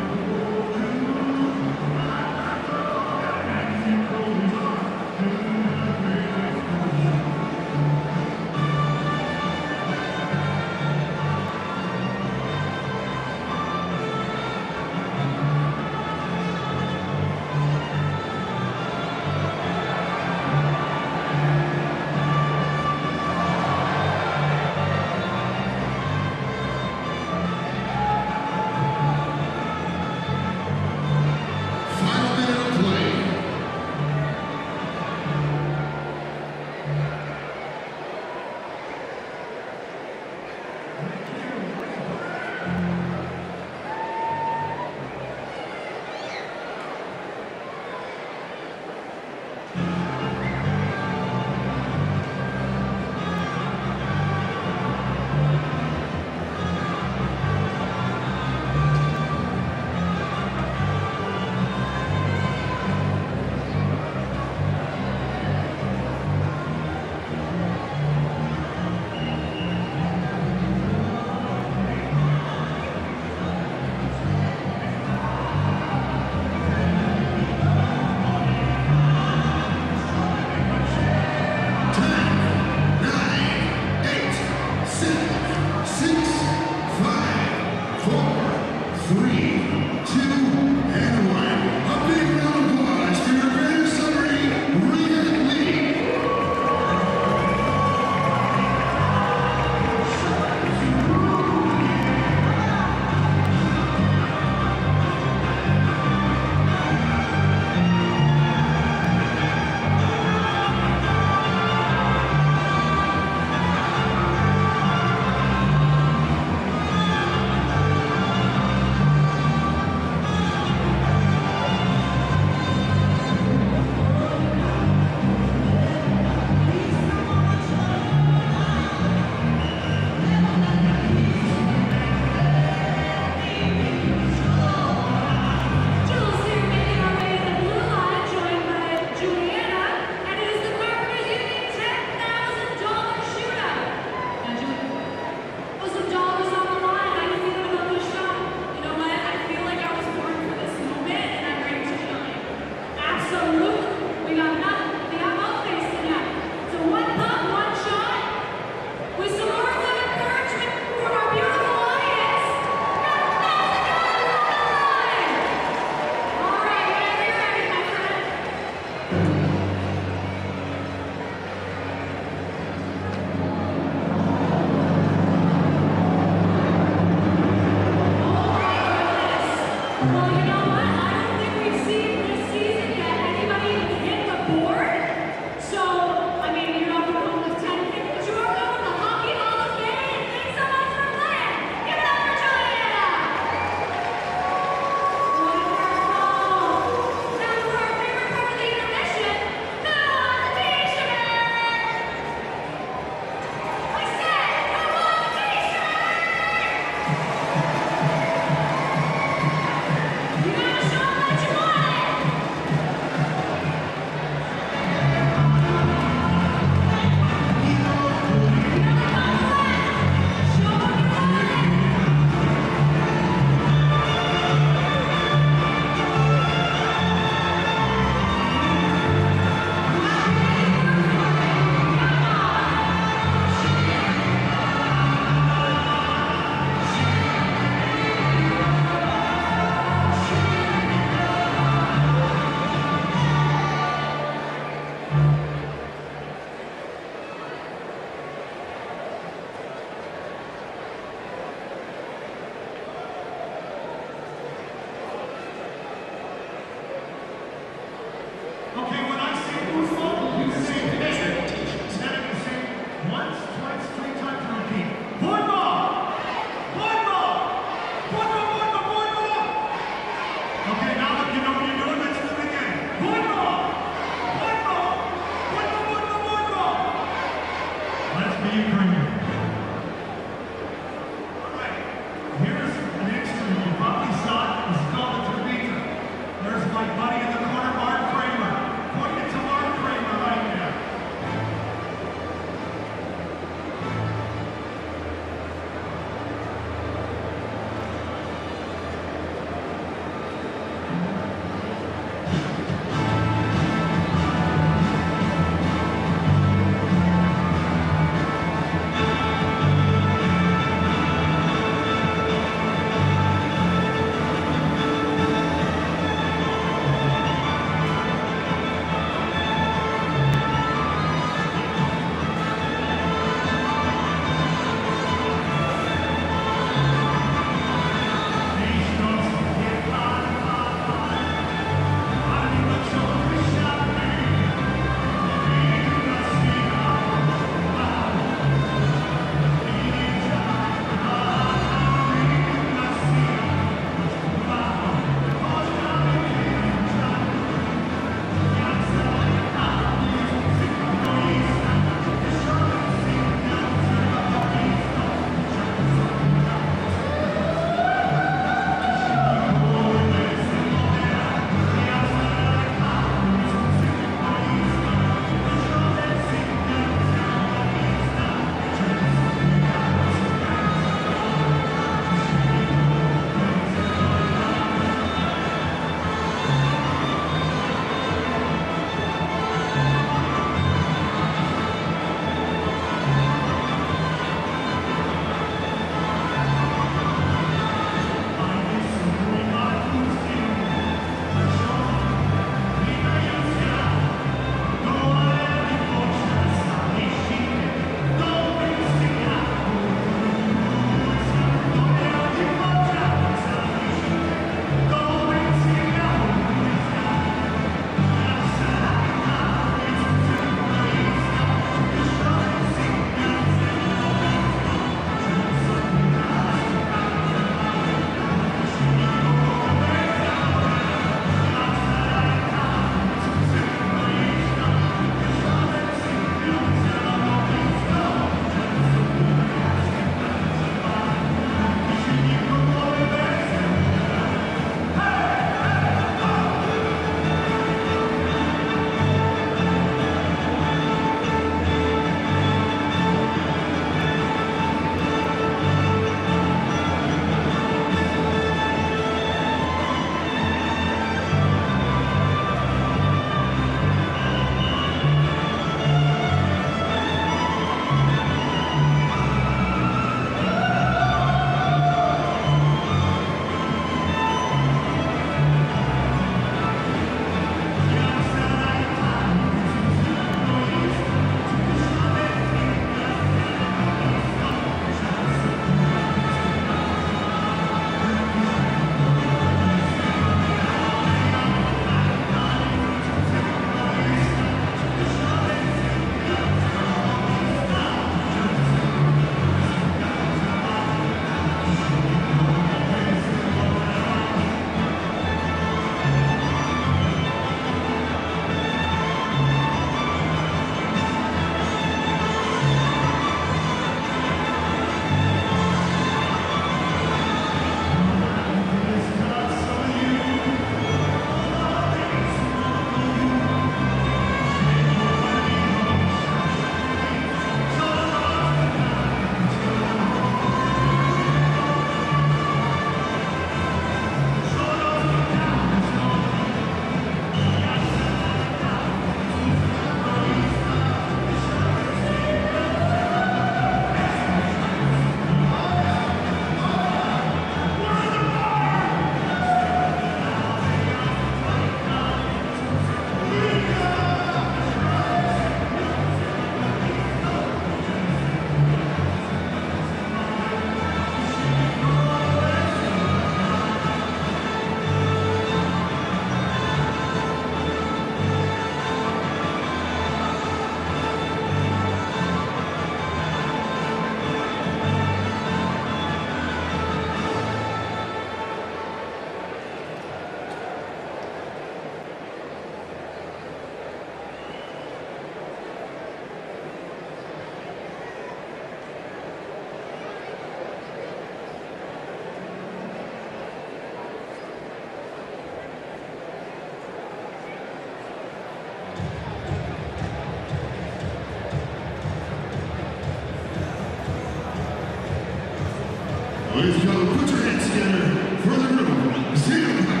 Ladies and gentlemen, put your hands together for the room. Stand up.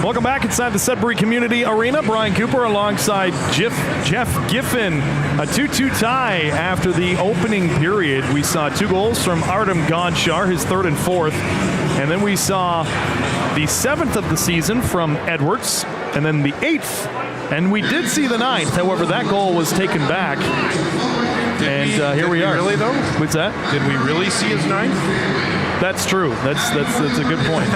Welcome back inside the Sudbury Community Arena. Brian Cooper alongside Jeff Giffen. A 2-2 tie after the opening period. We saw 2 goals from Artem Gonchar, his 3rd and 4th. And then we saw the 7th of the season from Edwards, and then the 8th. And we did see the 9th. However, that goal was taken back. Here we are. Really, though? What's that? Did we really see his 9th? That's true. That's a good point.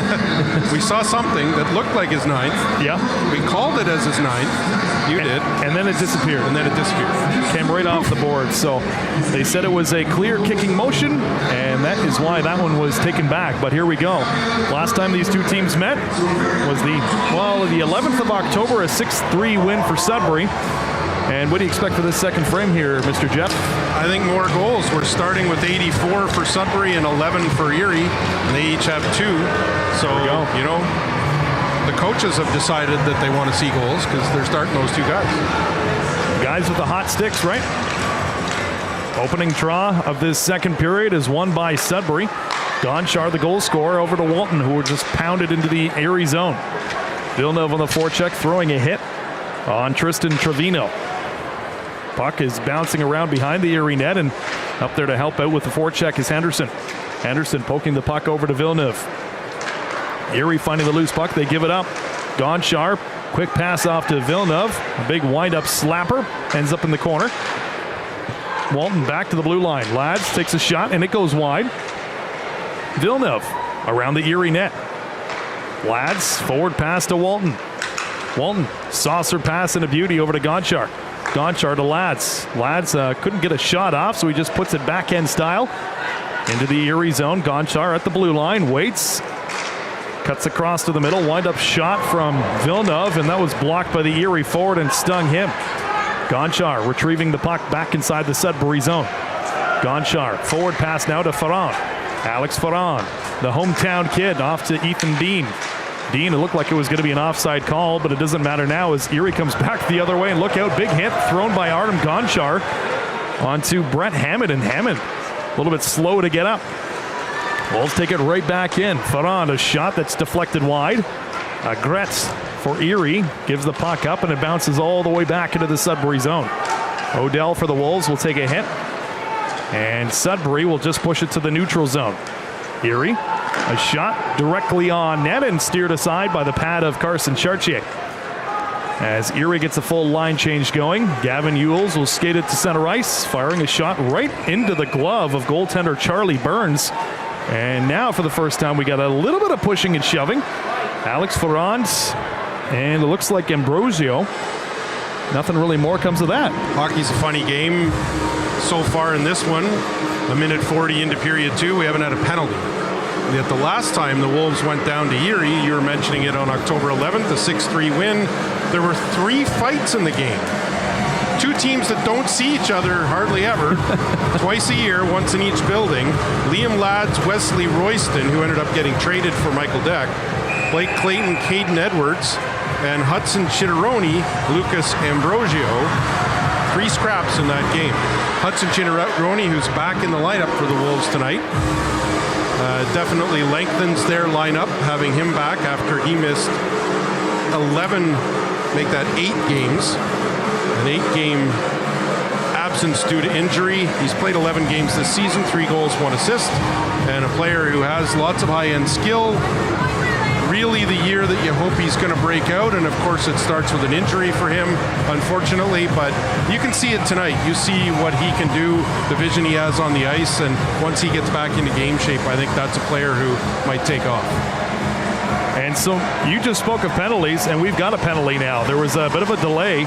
We saw something that looked like his 9th. Yeah. We called it as his 9th. You did. And then it disappeared. Came right off the board. So they said it was a clear kicking motion, and that is why that one was taken back. But here we go. Last time these two teams met was the 11th of October, a 6-3 win for Sudbury. And what do you expect for this second frame here, Mr. Jeff? I think more goals. We're starting with 84 for Sudbury and 11 for Erie, and they each have 2. So, you know, the coaches have decided that they want to see goals because they're starting those 2 guys. Guys with the hot sticks, right? Opening draw of this second period is won by Sudbury. Gonchar, the goal scorer, over to Walton, who were just pounded into the Erie zone. Villeneuve on the forecheck, throwing a hit on Tristan Trevino. Puck is bouncing around behind the Erie net, and up there to help out with the forecheck is Henderson. Henderson poking the puck over to Villeneuve. Erie finding the loose puck. They give it up. Gonchar, quick pass off to Villeneuve. A big wind-up slapper. Ends up in the corner. Walton back to the blue line. Lads takes a shot, and it goes wide. Villeneuve around the Erie net. Lads, forward pass to Walton. Walton, saucer pass and a beauty over to Gonchar. Gonchar to Lads. Lads couldn't get a shot off, so he just puts it backhand style into the Erie zone. Gonchar at the blue line, waits. Cuts across to the middle, wind-up shot from Villeneuve, and that was blocked by the Erie forward and stung him. Gonchar retrieving the puck back inside the Sudbury zone. Gonchar, forward pass now to Ferrand. Alex Ferrand, the hometown kid, off to Ethan Dean. Dean, it looked like it was going to be an offside call, but it doesn't matter now as Erie comes back the other way, and look out, big hit thrown by Artem Gonchar onto Brett Hammond, and Hammond a little bit slow to get up. Wolves take it right back in. Ferrand, a shot that's deflected wide. Gretz for Erie gives the puck up, and it bounces all the way back into the Sudbury zone. Odell for the Wolves will take a hit, and Sudbury will just push it to the neutral zone. Erie, a shot directly on net and steered aside by the pad of Carson Chartier. As Erie gets a full line change going, Gavin Ewells will skate it to center ice, firing a shot right into the glove of goaltender Charlie Burns. And now for the first time we got a little bit of pushing and shoving. Alex Ferrand, and it looks like Ambrosio. Nothing really more comes of that. Hockey's a funny game so far in this one. A minute 40 into period 2, we haven't had a penalty. Yet the last time the Wolves went down to Erie, you were mentioning it on October 11th, a 6-3 win, there were 3 fights in the game. 2 teams that don't see each other hardly ever, twice a year, once in each building. Liam Lads, Wesley Royston, who ended up getting traded for Michael Deck, Blake Clayton, Caden Edwards, and Hudson Chitteroni, Lucas Ambrosio. 3 scraps in that game. Hudson Chitteroni, who's back in the lineup for the Wolves tonight, definitely lengthens their lineup, having him back after he missed 11, make that 8 games. An 8-game absence due to injury. He's played 11 games this season, 3 goals, 1 assist, and a player who has lots of high-end skill. Really the year that you hope he's going to break out, and of course it starts with an injury for him, unfortunately, but you can see it tonight. You see what he can do, the vision he has on the ice, and once he gets back into game shape, I think that's a player who might take off. And so you just spoke of penalties, and we've got a penalty now. There was a bit of a delay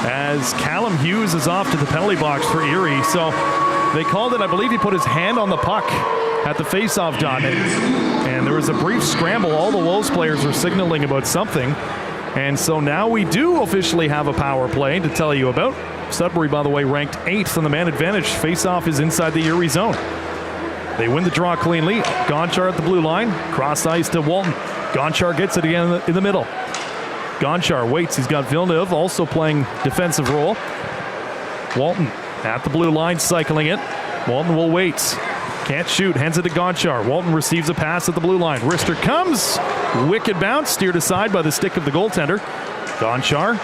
as Callum Hughes is off to the penalty box for Erie. So they called it, I believe he put his hand on the puck at the face-off dot. And there was a brief scramble. All the Wolves players were signaling about something. And so now we do officially have a power play to tell you about. Sudbury, by the way, ranked 8th on the man advantage. Face-off is inside the Erie zone. They win the draw cleanly. Gonchar at the blue line. Cross ice to Walton. Gonchar gets it again in the middle. Gonchar waits. He's got Villeneuve also playing defensive role. Walton at the blue line, cycling it. Walton will wait. Can't shoot. Hands it to Gonchar. Walton receives a pass at the blue line. Wrister comes. Wicked bounce. Steered aside by the stick of the goaltender. Gonchar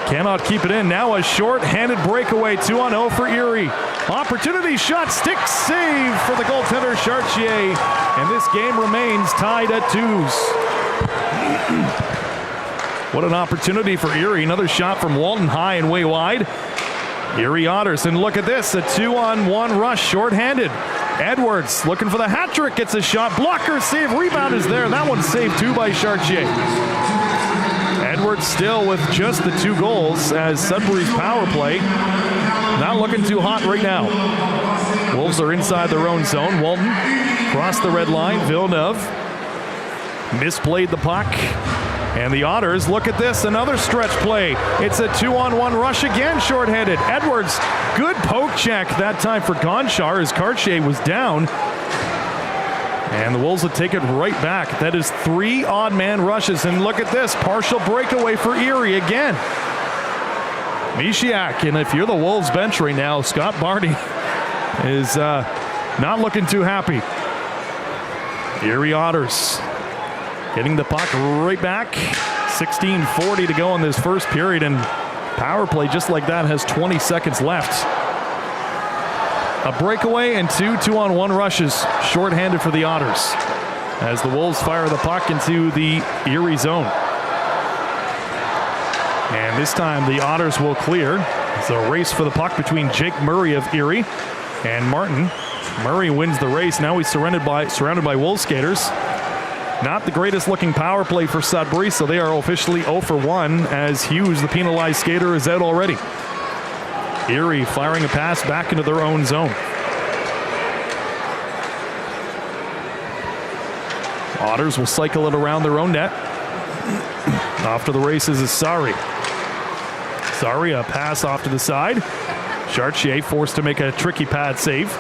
cannot keep it in. Now a short-handed breakaway. 2-0 for Erie. Opportunity shot. Stick save for the goaltender Chartier. And this game remains tied at 2s. What an opportunity for Erie. Another shot from Walton, high and way wide. Erie Otters, and look at this, a 2-on-1 rush, short-handed. Edwards looking for the hat trick, gets a shot, blocker save, rebound is there. That one's saved too by Chartier. Edwards still with just the 2 goals as Sudbury's power play not looking too hot right now. Wolves are inside their own zone. Walton crossed the red line. Villeneuve misplayed the puck. And the Otters, look at this, another stretch play. It's a 2-on-1 rush again, shorthanded. Edwards, good poke check that time for Gonchar as Cartier was down. And the Wolves will take it right back. That is 3 odd-man rushes. And look at this, partial breakaway for Erie again. Mishiak, and if you're the Wolves bench right now, Scott Barney is not looking too happy. Erie Otters getting the puck right back. 16:40 to go in this first period, and Power play just like that has 20 seconds left. A breakaway and two 2-on-1 rushes, shorthanded for the Otters, as the Wolves fire the puck into the Erie zone. And this time the Otters will clear. It's a race for the puck between Jake Murray of Erie and Martin. Murray wins the race. Now he's surrounded by Wolves skaters. Not the greatest looking power play for Sudbury, so they are officially 0 for 1 as Hughes, the penalized skater, is out already. Erie firing a pass back into their own zone. Otters will cycle it around their own net. Off to the races is Sari. Sari, a pass off to the side. Chartier forced to make a tricky pad save.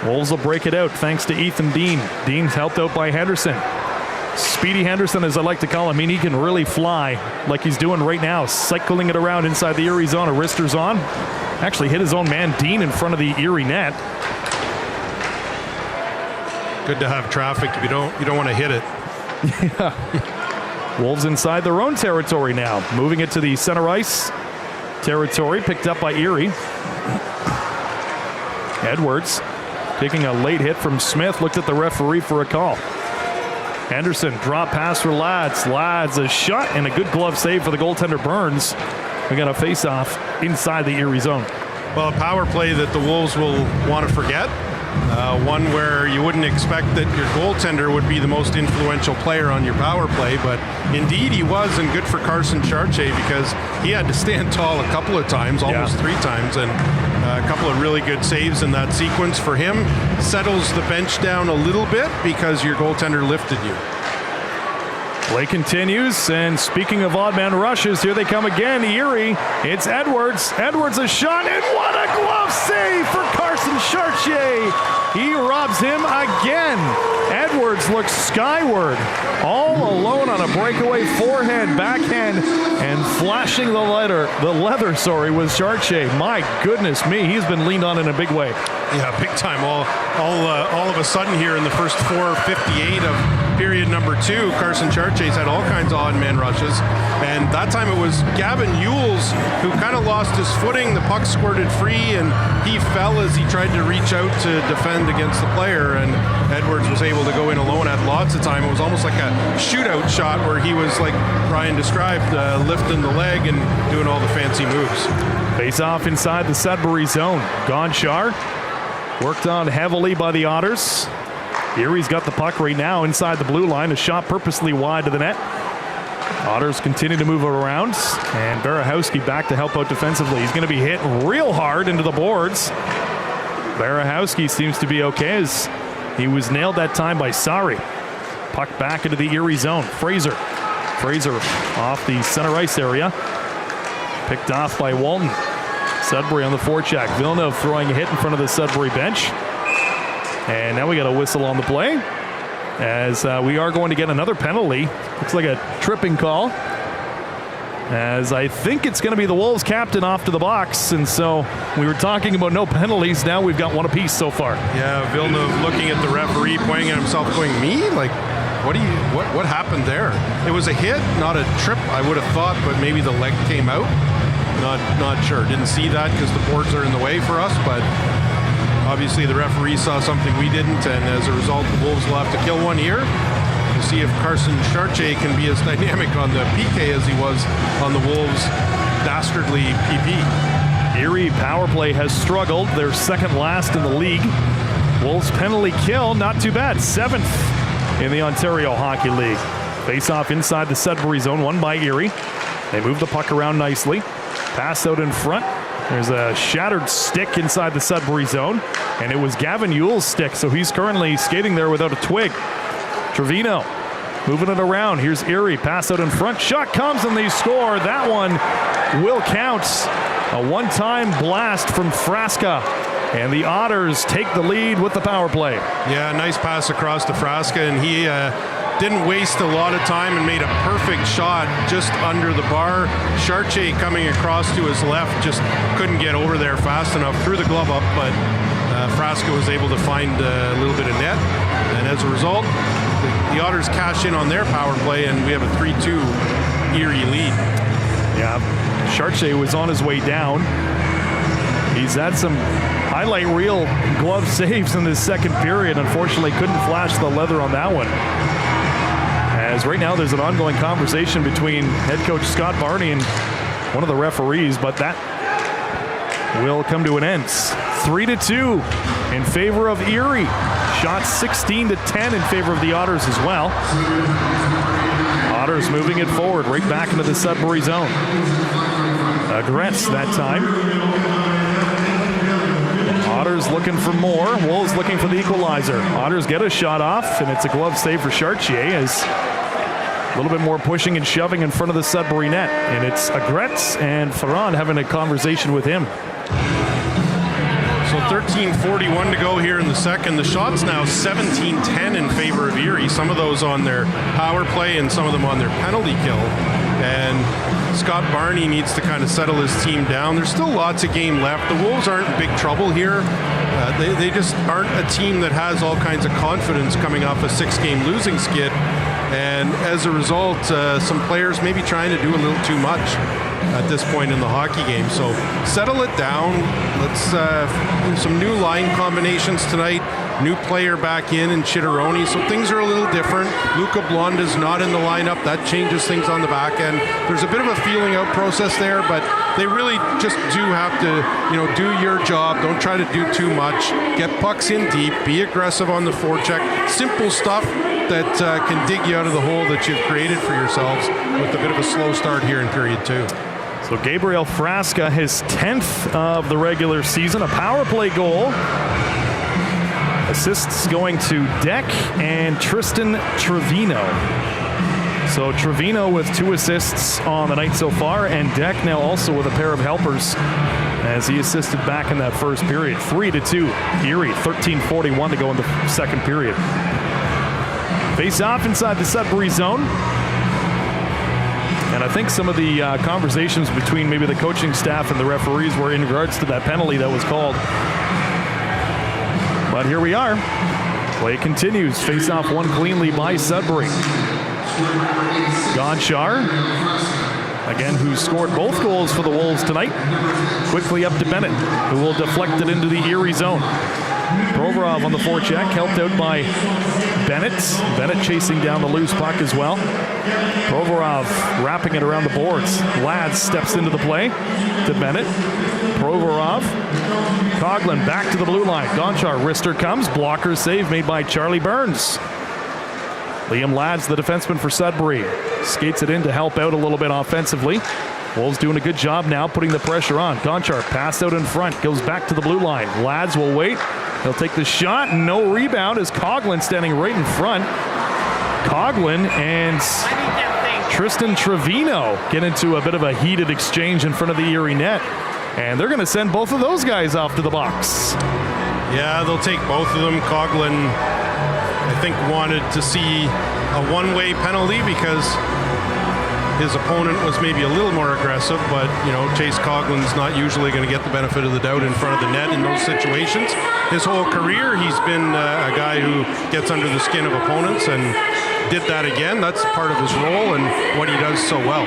Wolves will break it out thanks to Ethan Dean. Dean's helped out by Henderson. Speedy Henderson, as I like to call him. I mean, he can really fly like he's doing right now, cycling it around inside the Erie zone. A wrister's on. Actually hit his own man, Dean, in front of the Erie net. Good to have traffic. If you don't want to hit it. Yeah. Wolves inside their own territory now. Moving it to the center ice territory, picked up by Erie. Edwards taking a late hit from Smith, looked at the referee for a call. Henderson, drop pass for Lads. Lads, a shot and a good glove save for the goaltender Burns. We got a face-off inside the Erie zone. Well, a power play that the Wolves will want to forget. One where you wouldn't expect that your goaltender would be the most influential player on your power play, but indeed he was, and good for Carson Chartier because he had to stand tall a couple of times, almost 3 times, and a couple of really good saves in that sequence for him. Settles the bench down a little bit because your goaltender lifted you. Play continues, and speaking of odd man rushes, here they come again. Erie, it's Edwards. Edwards a shot, and what a glove save for Carson Chartier. He robs him again. Edwards looks skyward, all alone on a breakaway forehand, backhand, and flashing the leather with Chartier. My goodness me, he's been leaned on in a big way. Yeah, big time. All of a sudden here in the first 4:58 of period number 2, Carson Chartier's had all kinds of odd man rushes, and that time it was Gavin Yules who kind of lost his footing. The puck squirted free, and he fell as he tried to reach out to defend against the player, and Edwards was able to go in alone. Had lots of time. It was almost like a shootout shot where he was, like Brian described, lifting the leg and doing all the fancy moves. Face off inside the Sudbury zone. Gonchar worked on heavily by the Otters. Erie's got the puck right now inside the blue line. A shot purposely wide to the net. Otters continue to move around, and Barahowski back to help out defensively. He's going to be hit real hard into the boards. Barahowski seems to be okay as he was nailed that time by Sari. Puck back into the Erie zone. Fraser off the center ice area. Picked off by Walton. Sudbury on the forecheck. Villeneuve throwing a hit in front of the Sudbury bench. And now we got a whistle on the play as we are going to get another penalty. Looks like a tripping call, as I think it's going to be the Wolves captain off to the box. And so we were talking about no penalties. Now we've got one apiece so far. Yeah, Villeneuve looking at the referee, pointing at himself, going, me? Like, what happened there? It was a hit, not a trip, I would have thought, but maybe the leg came out. Not sure. Didn't see that because the boards are in the way for us, but obviously the referee saw something we didn't, and as a result, the Wolves will have to kill one here to see if Carson Chartier can be as dynamic on the PK as he was on the Wolves' dastardly PP. Erie power play has struggled. They're second last in the league. Wolves penalty kill, not too bad. 7th in the Ontario Hockey League. Face off inside the Sudbury zone, won by Erie. They move the puck around nicely. Pass out in front. There's a shattered stick inside the Sudbury zone, and it was Gavin Yule's stick, so he's currently skating there without a twig. Trevino moving it around. Here's Erie. Pass out in front. Shot comes, and they score. That one will count. A one-time blast from Frasca, and the Otters take the lead with the power play. Yeah, nice pass across to Frasca, and he didn't waste a lot of time and made a perfect shot just under the bar. Chartier coming across to his left just couldn't get over there fast enough. Threw the glove up, but Frasca was able to find a little bit of net. And as a result, the Otters cash in on their power play, and we have a 3-2 Erie lead. Yeah, Chartier was on his way down. He's had some highlight reel glove saves in this second period. Unfortunately, couldn't flash the leather on that one. As right now there's an ongoing conversation between head coach Scott Barney and one of the referees, but that will come to an end. 3-2 in favor of Erie. Shots 16-10 in favor of the Otters as well. Otters moving it forward right back into the Sudbury zone. Gretz that time. Otters looking for more. Wolves looking for the equalizer. Otters get a shot off, and it's a glove save for Chartier as a little bit more pushing and shoving in front of the Sudbury net. And it's Gretz and Ferrand having a conversation with him. So 13:41 to go here in the second. The shots now 17-10 in favor of Erie. Some of those on their power play and some of them on their penalty kill. And Scott Barney needs to kind of settle his team down. There's still lots of game left. The Wolves aren't in big trouble here. They just aren't a team that has all kinds of confidence coming off a 6-game losing skid. And as a result, some players may be trying to do a little too much at this point in the hockey game. So settle it down. Let's do some new line combinations tonight. New player back in Chitteroni, so things are a little different. Luca Blonda's not in the lineup. That changes things on the back end. There's a bit of a feeling out process there, but they really just do have to, do your job. Don't try to do too much. Get pucks in deep. Be aggressive on the forecheck. Simple stuff that can dig you out of the hole that you've created for yourselves with a bit of a slow start here in period 2. So Gabriel Frasca, his 10th of the regular season, a power play goal. Assists going to Deck and Tristan Trevino. So Trevino with 2 assists on the night so far, and Deck now also with a pair of helpers as he assisted back in that first period. 3-2 Erie, 13:41 to go in the second period. Face off inside the Sudbury zone. And I think some of the conversations between maybe the coaching staff and the referees were in regards to that penalty that was called. But here we are. Play continues. Face-off won cleanly by Sudbury. Gonchar, again, who scored both goals for the Wolves tonight. Quickly up to Bennett, who will deflect it into the Erie zone. Provorov on the forecheck, helped out by Bennett. Bennett chasing down the loose puck as well. Provorov wrapping it around the boards. Ladd steps into the play to Bennett. Provorov. Coughlin back to the blue line. Gonchar, wrister comes. Blocker save made by Charlie Burns. Liam Ladd's the defenseman for Sudbury. Skates it in to help out a little bit offensively. Wolves doing a good job now putting the pressure on. Gonchar passed out in front. Goes back to the blue line. Lads will wait. He'll take the shot. No rebound as Coughlin standing right in front. Coughlin and Tristan Trevino get into a bit of a heated exchange in front of the Erie net. And they're going to send both of those guys off to the box. Yeah, they'll take both of them. Coughlin, I think, wanted to see a one-way penalty because his opponent was maybe a little more aggressive, but, Chase Coughlin's not usually going to get the benefit of the doubt in front of the net in those situations. His whole career, he's been a guy who gets under the skin of opponents and did that again. That's part of his role and what he does so well.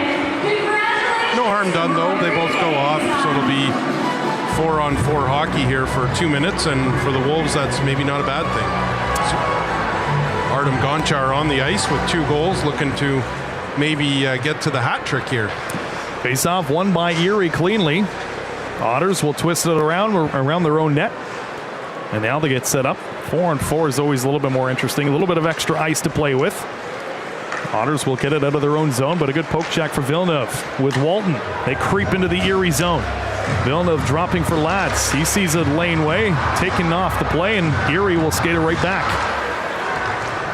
No harm done, though. They both go off, so it'll be 4-on-4 hockey here for 2 minutes, and for the Wolves, that's maybe not a bad thing. So Artem Gonchar on the ice with 2 goals, looking to maybe get to the hat trick here. Face-off won by Erie cleanly. Otters will twist it around their own net. And now they get set up. 4-on-4 is always a little bit more interesting. A little bit of extra ice to play with. Otters will get it out of their own zone, but a good poke check for Villeneuve with Walton. They creep into the Erie zone. Villeneuve dropping for Lads. He sees a laneway, taking off the play, and Erie will skate it right back.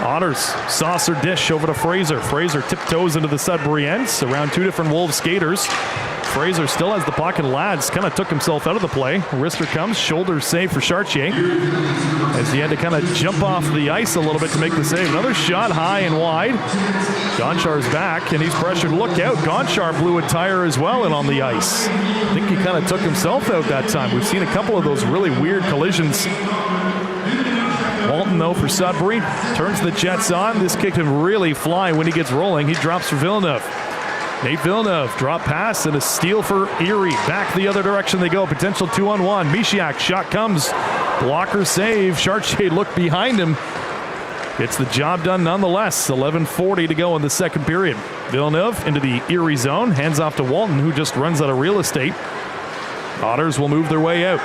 Otters saucer dish over to Fraser. Fraser tiptoes into the Sudbury ends around 2 different Wolves skaters. Fraser still has the puck, and Lads kind of took himself out of the play. Wrister comes, shoulder save for Chartier as he had to kind of jump off the ice a little bit to make the save. Another shot high and wide. Gonchar's back, and he's pressured. Look out. Gonchar blew a tire as well and on the ice. I think he kind of took himself out that time. We've seen a couple of those really weird collisions. Walton, though, for Sudbury, turns the Jets on. This kick can really fly when he gets rolling. He drops for Villeneuve. Nate Villeneuve, drop pass and a steal for Erie. Back the other direction they go. Potential 2-on-1. Mishiak, shot comes. Blocker save. Chartier looked behind him. Gets the job done nonetheless. 11:40 to go in the second period. Villeneuve into the Erie zone. Hands off to Walton, who just runs out of real estate. Otters will move their way out.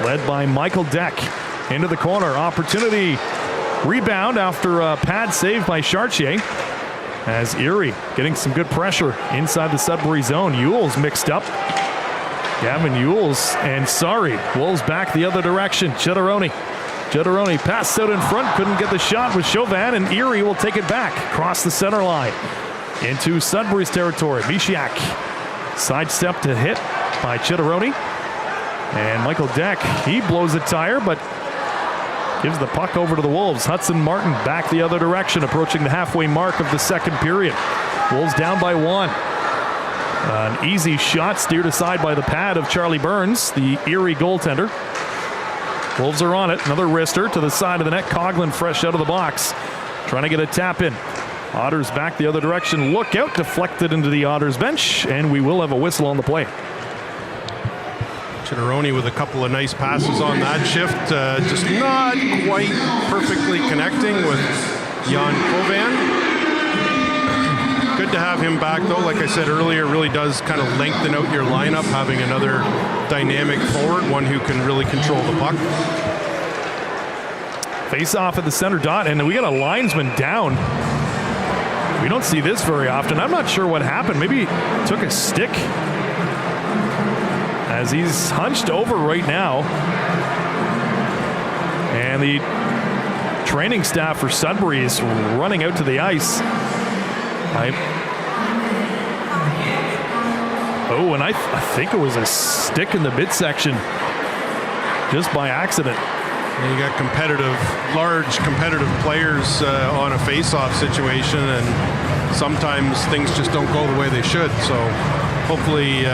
Led by Michael Deck. Into the corner. Opportunity. Rebound after a pad save by Chartier. As Erie getting some good pressure inside the Sudbury zone. Ewell's mixed up. Gavin Ewell's and Wolves back the other direction. Chitteroni passed out in front, couldn't get the shot with Chauvin, and Erie will take it back across the center line into Sudbury's territory. Mishiak sidestep to hit by Chitteroni. And Michael Deck, he blows a tire, but gives the puck over to the Wolves. Hudson Martin back the other direction, approaching the halfway mark of the second period. Wolves down by 1. An easy shot steered aside by the pad of Charlie Burns, the Erie goaltender. Wolves are on it. Another wrister to the side of the net. Coughlin fresh out of the box, trying to get a tap in. Otters back the other direction. Look out, deflected into the Otters bench, and we will have a whistle on the play. Chitteroni with a couple of nice passes on that shift. Just not quite perfectly connecting with Jan Kovan. Good to have him back, though. Like I said earlier, really does kind of lengthen out your lineup, having another dynamic forward, one who can really control the puck. Face off at the center dot, and we got a linesman down. We don't see this very often. I'm not sure what happened. Maybe he took a stick, as he's hunched over right now. And the training staff for Sudbury is running out to the ice. And I think it was a stick in the midsection just by accident. And you got large competitive players on a face-off situation, and sometimes things just don't go the way they should. So hopefully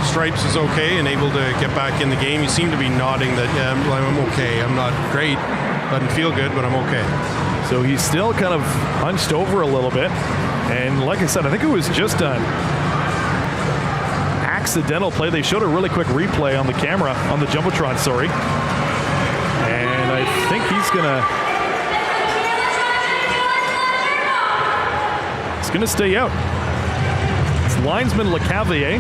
Stripes is okay and able to get back in the game. You seem to be nodding that, yeah, I'm okay. I'm not great. Doesn't feel good, but I'm okay. So he's still kind of hunched over a little bit. And like I said, I think it was just an accidental play. They showed a really quick replay on the camera, on the Jumbotron, sorry. And I think he's gonna stay out. It's linesman LeCavier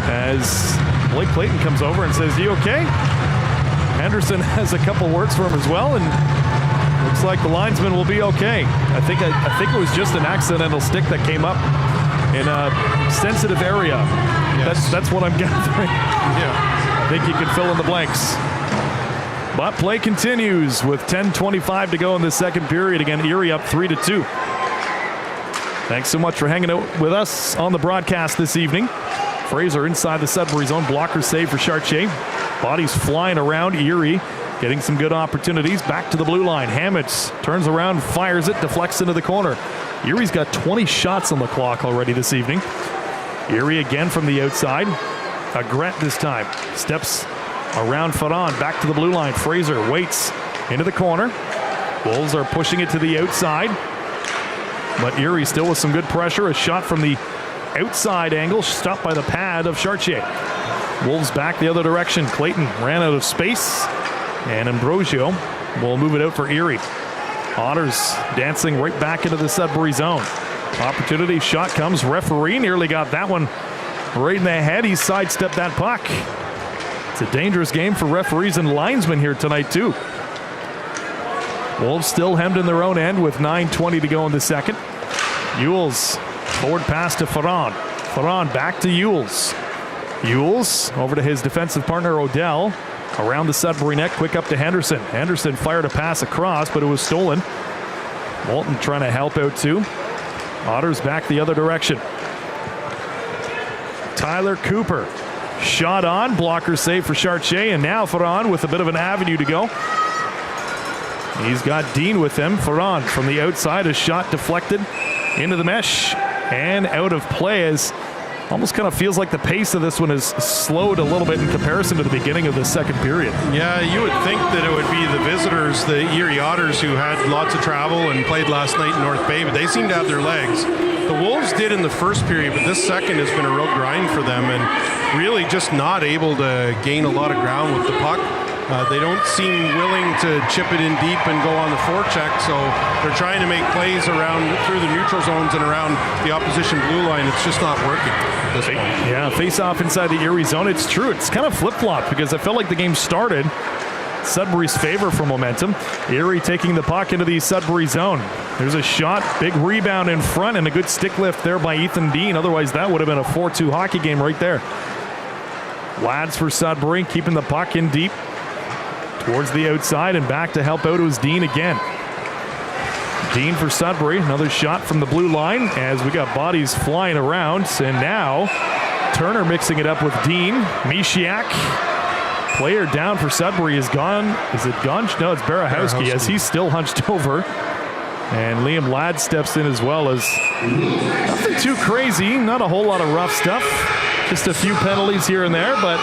as Blake Clayton comes over and says, "You okay?" Henderson has a couple words for him as well, and looks like the linesman will be okay. I think it was just an accidental stick that came up in a sensitive area. Yes. That's what I'm gathering. Yeah. I think you can fill in the blanks. But play continues with 10:25 to go in the second period. Again, Erie up 3-2. Thanks so much for hanging out with us on the broadcast this evening. Fraser inside the Sudbury zone. Blocker save for Chartier. Bodies flying around. Erie getting some good opportunities. Back to the blue line. Hammonds turns around, fires it, deflects into the corner. Erie's got 20 shots on the clock already this evening. Erie again from the outside. Agret this time. Steps around Ferran. Back to the blue line. Fraser waits into the corner. Wolves are pushing it to the outside. But Erie still with some good pressure. A shot from the outside angle, stopped by the pad of Chartier. Wolves back the other direction. Clayton ran out of space, and Ambrosio will move it out for Erie. Otters dancing right back into the Sudbury zone. Opportunity, shot comes. Referee nearly got that one right in the head. He sidestepped that puck. It's a dangerous game for referees and linesmen here tonight, too. Wolves still hemmed in their own end with 9:20 to go in the second. Ewell's forward pass to Ferran. Ferran back to Ewell's. Ewell's over to his defensive partner Odell. Around the Sudbury net, quick up to Henderson. Henderson fired a pass across, but it was stolen. Walton trying to help out too. Otters back the other direction. Tyler Cooper. Shot on, blocker save for Chartier, and now Ferran with a bit of an avenue to go. He's got Dean with him. Ferran from the outside, a shot deflected into the mesh and out of play as Almost kind of feels like the pace of this one has slowed a little bit in comparison to the beginning of the second period. Yeah, you would think that it would be the visitors, the Erie Otters, who had lots of travel and played last night in North Bay, but they seem to have their legs. The Wolves did in the first period, but this second has been a real grind for them and really just not able to gain a lot of ground with the puck. They don't seem willing to chip it in deep and go on the forecheck, so they're trying to make plays around through the neutral zones and around the opposition blue line. It's just not working at this point. Yeah, face off inside the Erie zone. It's true. It's kind of flip-flopped because I felt like the game started Sudbury's favor for momentum. Erie taking the puck into the Sudbury zone. There's a shot, big rebound in front, and a good stick lift there by Ethan Dean. Otherwise, that would have been a 4-2 hockey game right there. Lads for Sudbury, keeping the puck in deep towards the outside, and back to help out was Dean again. Dean for Sudbury, another shot from the blue line as we got bodies flying around, and now Turner mixing it up with Dean. Mishiak, player down for Sudbury, is gone. Is it gone? No, it's Barahowski, as he's still hunched over. And Liam Ladd steps in as well, as nothing too crazy, not a whole lot of rough stuff. Just a few penalties here and there, but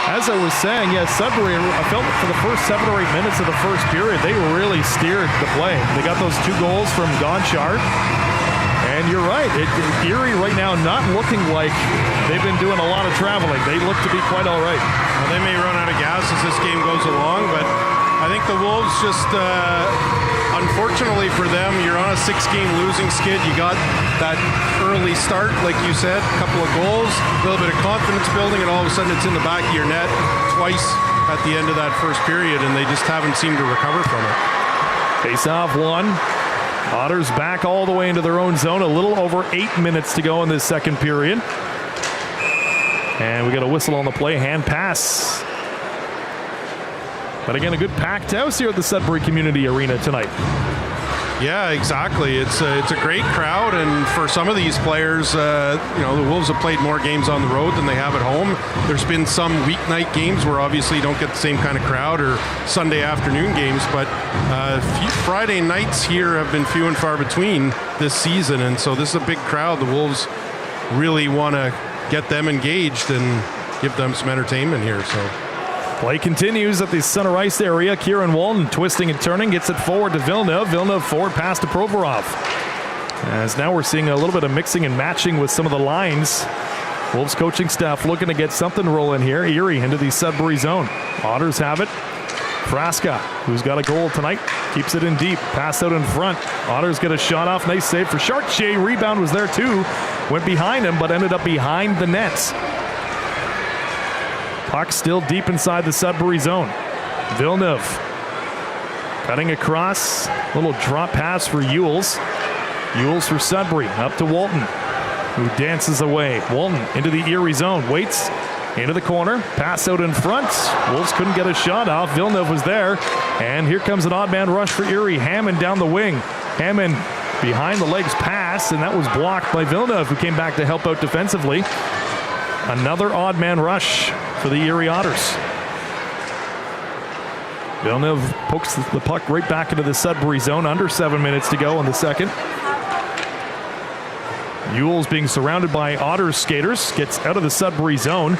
as I was saying, yes, Sudbury, I felt for the first 7 or 8 minutes of the first period, they really steered the play. They got those 2 goals from Gonchar. And you're right, Erie right now not looking like they've been doing a lot of traveling. They look to be quite all right. Well, they may run out of gas as this game goes along, but I think the Wolves just, unfortunately for them, you're on a 6-game losing skid. You got that early start, like you said, a couple of goals, a little bit of confidence building, and all of a sudden it's in the back of your net twice at the end of that first period, and they just haven't seemed to recover from it. Face off one. Otters back all the way into their own zone. A little over 8 minutes to go in this second period. And we got a whistle on the play. Hand pass. But again, a good packed house here at the Sudbury Community Arena tonight. Yeah, exactly. It's a great crowd, and for some of these players, the Wolves have played more games on the road than they have at home. There's been some weeknight games where obviously you don't get the same kind of crowd, or Sunday afternoon games, but Friday nights here have been few and far between this season, and so this is a big crowd. The Wolves really want to get them engaged and give them some entertainment here. So play continues at the center ice area. Kieran Walton twisting and turning, gets it forward to Villeneuve. Villeneuve forward pass to Provorov. As now we're seeing a little bit of mixing and matching with some of the lines. Wolves coaching staff looking to get something rolling here. Erie into the Sudbury zone. Otters have it. Frasca, who's got a goal tonight, keeps it in deep. Pass out in front. Otters get a shot off. Nice save for Chartier. Rebound was there too. Went behind him, but ended up behind the nets. Puck still deep inside the Sudbury zone. Villeneuve cutting across. Little drop pass for Ewells. Ewells for Sudbury. Up to Walton, who dances away. Walton into the Erie zone. Waits into the corner. Pass out in front. Wolves couldn't get a shot off. Villeneuve was there. And here comes an odd man rush for Erie. Hammond down the wing. Hammond behind the legs pass, and that was blocked by Villeneuve, who came back to help out defensively. Another odd man rush for the Erie Otters. Villeneuve pokes the puck right back into the Sudbury zone. Under 7 minutes to go in the second. Ewells being surrounded by Otters skaters. Gets out of the Sudbury zone.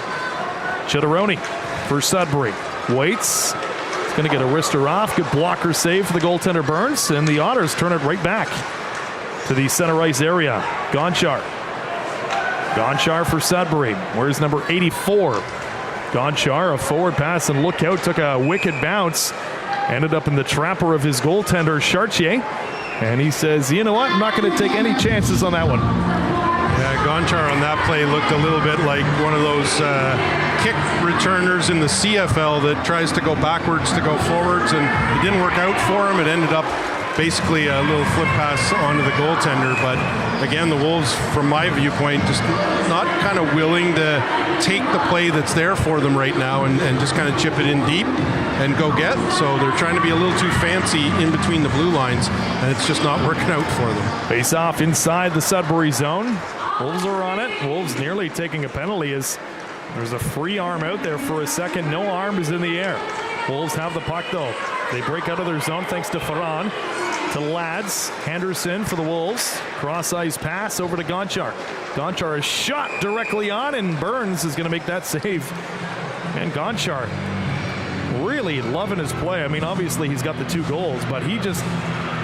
Chitteroni for Sudbury. Waits. He's going to get a wrister off. Good blocker save for the goaltender Burns. And the Otters turn it right back to the center ice area. Gonchar. Gonchar for Sudbury. Where's number 84? Gonchar, a forward pass and look out, took a wicked bounce. Ended up in the trapper of his goaltender, Chartier. And he says, you know what, I'm not going to take any chances on that one. Yeah, Gonchar on that play looked a little bit like one of those kick returners in the CFL that tries to go backwards to go forwards, and it didn't work out for him. It ended up basically a little flip pass onto the goaltender. But again, the Wolves, from my viewpoint, just not kind of willing to take the play that's there for them right now and just kind of chip it in deep and go get. So they're trying to be a little too fancy in between the blue lines, and it's just not working out for them. Face off inside the Sudbury zone. Wolves are on it. Wolves nearly taking a penalty as there's a free arm out there for a second. No arm is in the air. Wolves have the puck though. They break out of their zone thanks to Ferran. to Lads. Henderson for the Wolves. Cross ice pass over to Gonchar. Gonchar is shot directly on, and Burns is going to make that save. And Gonchar really loving his play. I mean, obviously he's got the 2 goals, but he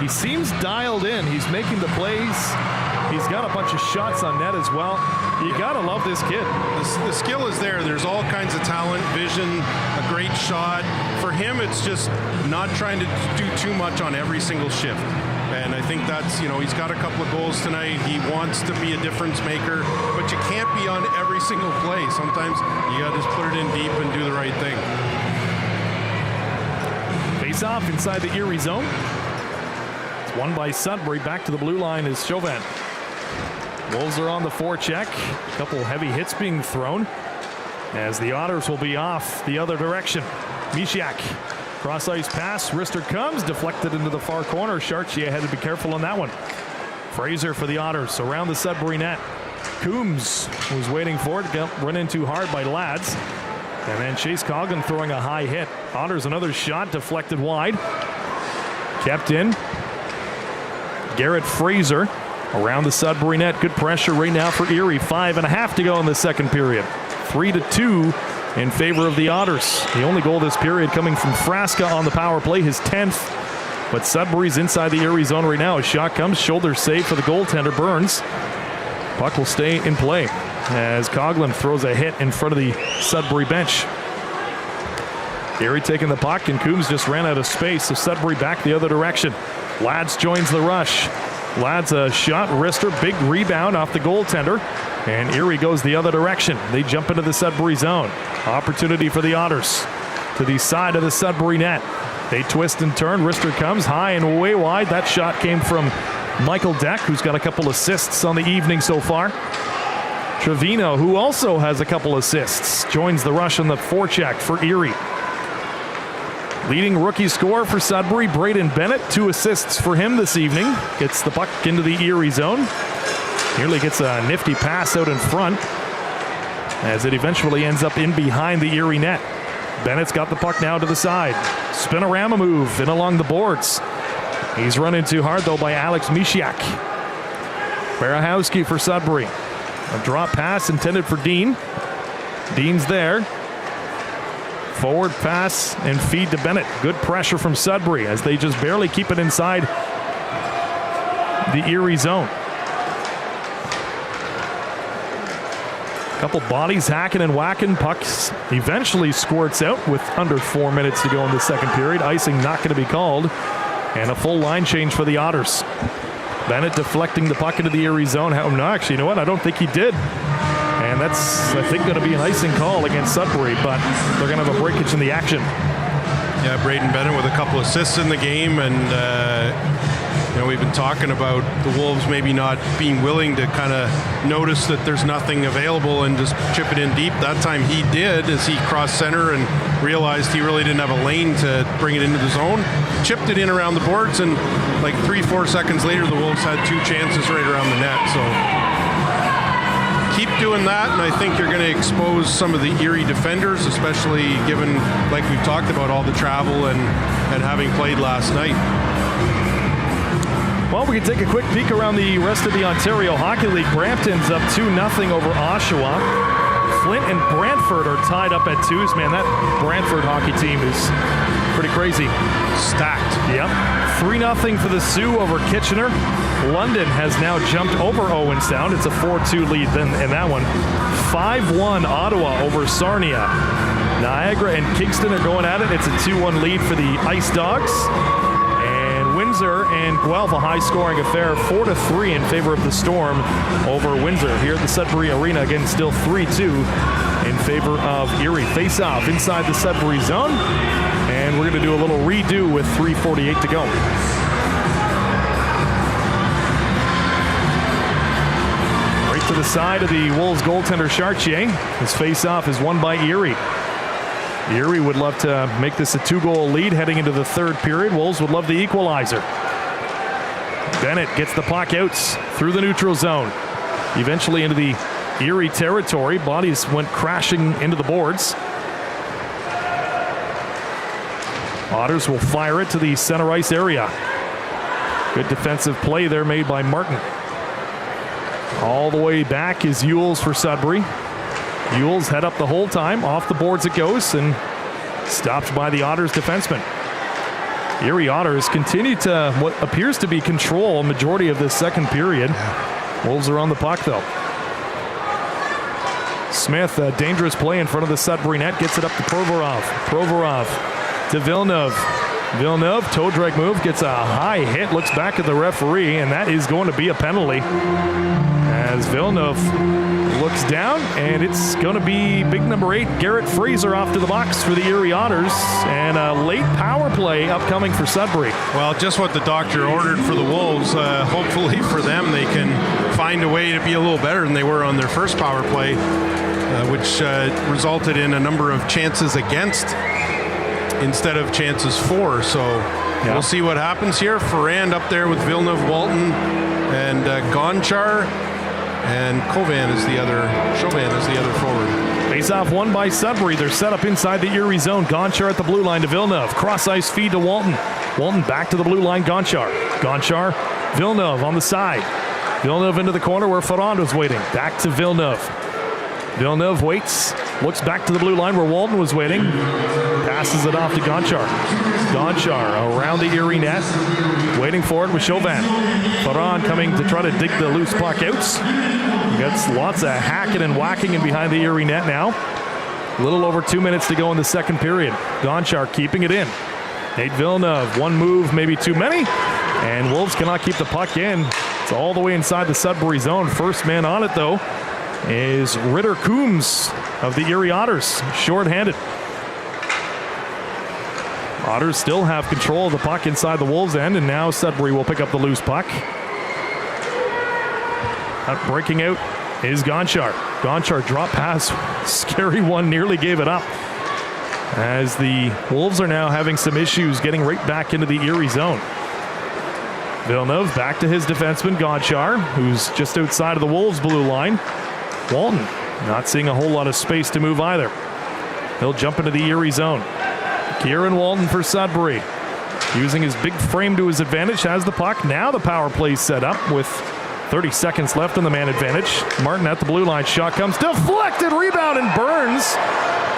seems dialed in. He's making the plays. He's got a bunch of shots on net as well. You got to love this kid. The skill is there. There's all kinds of talent, vision, a great shot. For him, it's just not trying to do too much on every single shift. And I think that's, he's got a couple of goals tonight. He wants to be a difference maker, but you can't be on every single play. Sometimes you got to just put it in deep and do the right thing. Face off inside the Erie zone. It's won by Sudbury. Back to the blue line is Chauvin. Wolves are on the forecheck. A couple heavy hits being thrown as the Otters will be off the other direction. Mishiak. Cross ice pass. Rister comes. Deflected into the far corner. Chartier had to be careful on that one. Fraser for the Otters around the Sudbury net. Coombs was waiting for it. Got run in too hard by Lads. And then Chase Coughlin throwing a high hit. Otters another shot. Deflected wide. Kept in. Garrett Fraser around the Sudbury net. Good pressure right now for Erie. 5.5 to go in the second period. 3-2 in favor of the Otters. The only goal this period coming from Frasca on the power play, his 10th. But Sudbury's inside the Erie zone right now. A shot comes, shoulder save for the goaltender Burns. Puck will stay in play as Coughlin throws a hit in front of the Sudbury bench. Erie taking the puck, and Coombs just ran out of space, so Sudbury back the other direction. Lads joins the rush. Lads a shot, wrister, big rebound off the goaltender, and Erie goes the other direction. They jump into the Sudbury zone. Opportunity for the Otters to the side of the Sudbury net. They twist and turn. Wrister comes high and way wide. That shot came from Michael Deck, who's got a couple assists on the evening so far. Trevino, who also has a couple assists, joins the rush on the forecheck for Erie. Leading rookie scorer for Sudbury, Braden Bennett, 2 assists for him this evening. Gets the puck into the Erie zone. Nearly gets a nifty pass out in front as it eventually ends up in behind the Erie net. Bennett's got the puck now to the side. Spinorama move in along the boards. He's run in too hard though by Alex Mishiak. Barahowski for Sudbury. A drop pass intended for Dean. Dean's there. Forward pass and feed to Bennett. Good pressure from Sudbury as they just barely keep it inside the Erie zone. Couple bodies hacking and whacking. Pucks eventually squirts out with under 4 minutes to go in the second period. Icing not going to be called. And a full line change for the Otters. Bennett deflecting the puck into the Erie zone. No, actually, you know what? I don't think he did. And that's, I think, going to be an icing call against Sudbury, but they're going to have a breakage in the action. Yeah, Braden Bennett with a couple assists in the game, and we've been talking about the Wolves maybe not being willing to kind of notice that there's nothing available and just chip it in deep. That time he did as he crossed center and realized he really didn't have a lane to bring it into the zone. Chipped it in around the boards, and like 3-4 seconds later, the Wolves had 2 chances right around the net. So keep doing that, and I think you're going to expose some of the Erie defenders, especially given, like we've talked about, all the travel and having played last night. Well, we can take a quick peek around the rest of the Ontario Hockey League. Brampton's up 2-0 over Oshawa. Flint and Brantford are tied up at 2s. Man, that Brantford hockey team is pretty crazy. Stacked. Yep. 3-0 for the Sioux over Kitchener. London has now jumped over Owensound. It's a 4-2 lead then in that one. 5-1 Ottawa over Sarnia. Niagara and Kingston are going at it. It's a 2-1 lead for the Ice Dogs. Windsor and Guelph, a high-scoring affair, 4-3 in favor of the Storm over Windsor. Here at the Sudbury Arena, again, still 3-2 in favor of Erie. Face-off inside the Sudbury zone, and we're going to do a little redo with 3:48 to go. Right to the side of the Wolves goaltender Chartier. His face-off is won by Erie. Erie would love to make this a 2-goal lead heading into the third period. Wolves would love the equalizer. Bennett gets the puck out through the neutral zone. Eventually into the Erie territory. Bodies went crashing into the boards. Otters will fire it to the center ice area. Good defensive play there made by Martin. All the way back is Ewells for Sudbury. Ewells head up the whole time. Off the boards it goes and stopped by the Otters defenseman. Erie Otters continue to what appears to be control majority of this second period. Wolves are on the puck though. Smith, a dangerous play in front of the Sudbury net, gets it up to Provorov. Provorov to Villeneuve. Villeneuve, toe drag move, gets a high hit, looks back at the referee, and that is going to be a penalty. As Villeneuve looks down, and it's going to be big number 8, Garrett Fraser, off to the box for the Erie Otters, and a late power play upcoming for Sudbury. Well, just what the doctor ordered for the Wolves. Hopefully for them, they can find a way to be a little better than they were on their first power play, which resulted in a number of chances against instead of chances for. So we'll see what happens here. Ferrand up there with Villeneuve, Walton, and Gonchar, and Chauvin is the other forward. Face-off won by Sudbury. They're set up inside the Erie zone. Gonchar at the blue line to Villeneuve. Cross-ice feed to Walton. Walton back to the blue line, Gonchar. Gonchar, Villeneuve on the side. Villeneuve into the corner where Ferrand was waiting. Back to Villeneuve. Villeneuve waits, looks back to the blue line where Walton was waiting. Passes it off to Gonchar. Gonchar around the Erie net, waiting for it with Chauvin. Ferrand coming to try to dig the loose puck out. Gets lots of hacking and whacking in behind the Erie net now. A little over 2 minutes to go in the second period. Gonchar keeping it in. Nate Villeneuve, one move, maybe too many. And Wolves cannot keep the puck in. It's all the way inside the Sudbury zone. First man on it, though, is Ritter Coombs of the Erie Otters, short-handed. Otters still have control of the puck inside the Wolves' end, and now Sudbury will pick up the loose puck. Breaking out is Gonchar. Gonchar drop pass, scary one, nearly gave it up. As the Wolves are now having some issues getting right back into the Erie zone. Villeneuve back to his defenseman, Gonchar, who's just outside of the Wolves' blue line. Walton not seeing a whole lot of space to move either. He'll jump into the Erie zone. Kieran Walton for Sudbury, using his big frame to his advantage, has the puck. Now the power play set up with 30 seconds left on the man advantage. Martin at the blue line, shot comes, deflected, rebound, and Burns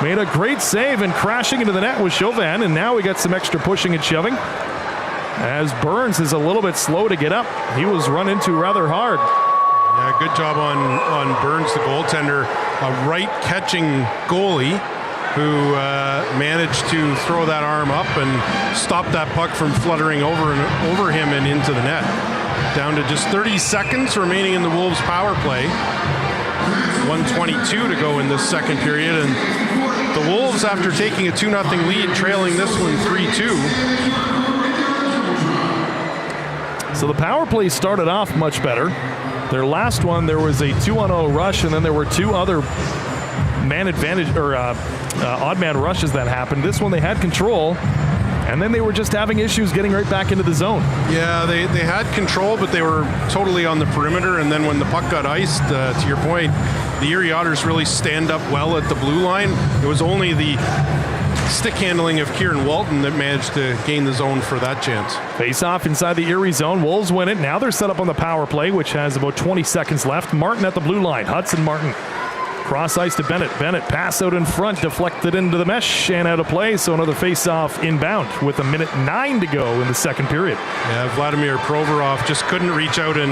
made a great save, and crashing into the net was Chauvin, and now we got some extra pushing and shoving as Burns is a little bit slow to get up. He was run into rather hard. Yeah, good job on Burns, the goaltender, a right-catching goalie who managed to throw that arm up and stop that puck from fluttering over him and into the net. Down to just 30 seconds remaining in the Wolves' power play. 1:22 to go in this second period, and the Wolves, after taking a 2-0 lead, trailing this one 3-2. So the power play started off much better. Their last one, there was a 2-on-0 rush, and then there were two other man advantage or odd man rushes that happened. This one they had control, and then they were just having issues getting right back into the zone. Yeah, they had control, but they were totally on the perimeter, and then when the puck got iced, to your point, the Erie Otters really stand up well at the blue line. It was only the stick handling of Kieran Walton that managed to gain the zone for that chance. Face off inside the Erie zone. Wolves win it. Now they're set up on the power play, which has about 20 seconds left. Martin at the blue line. Hudson Martin. Cross ice to Bennett. Bennett pass out in front, deflected into the mesh and out of play. So another face off inbound with 1:09 to go in the second period. Yeah, Vladimir Provorov just couldn't reach out and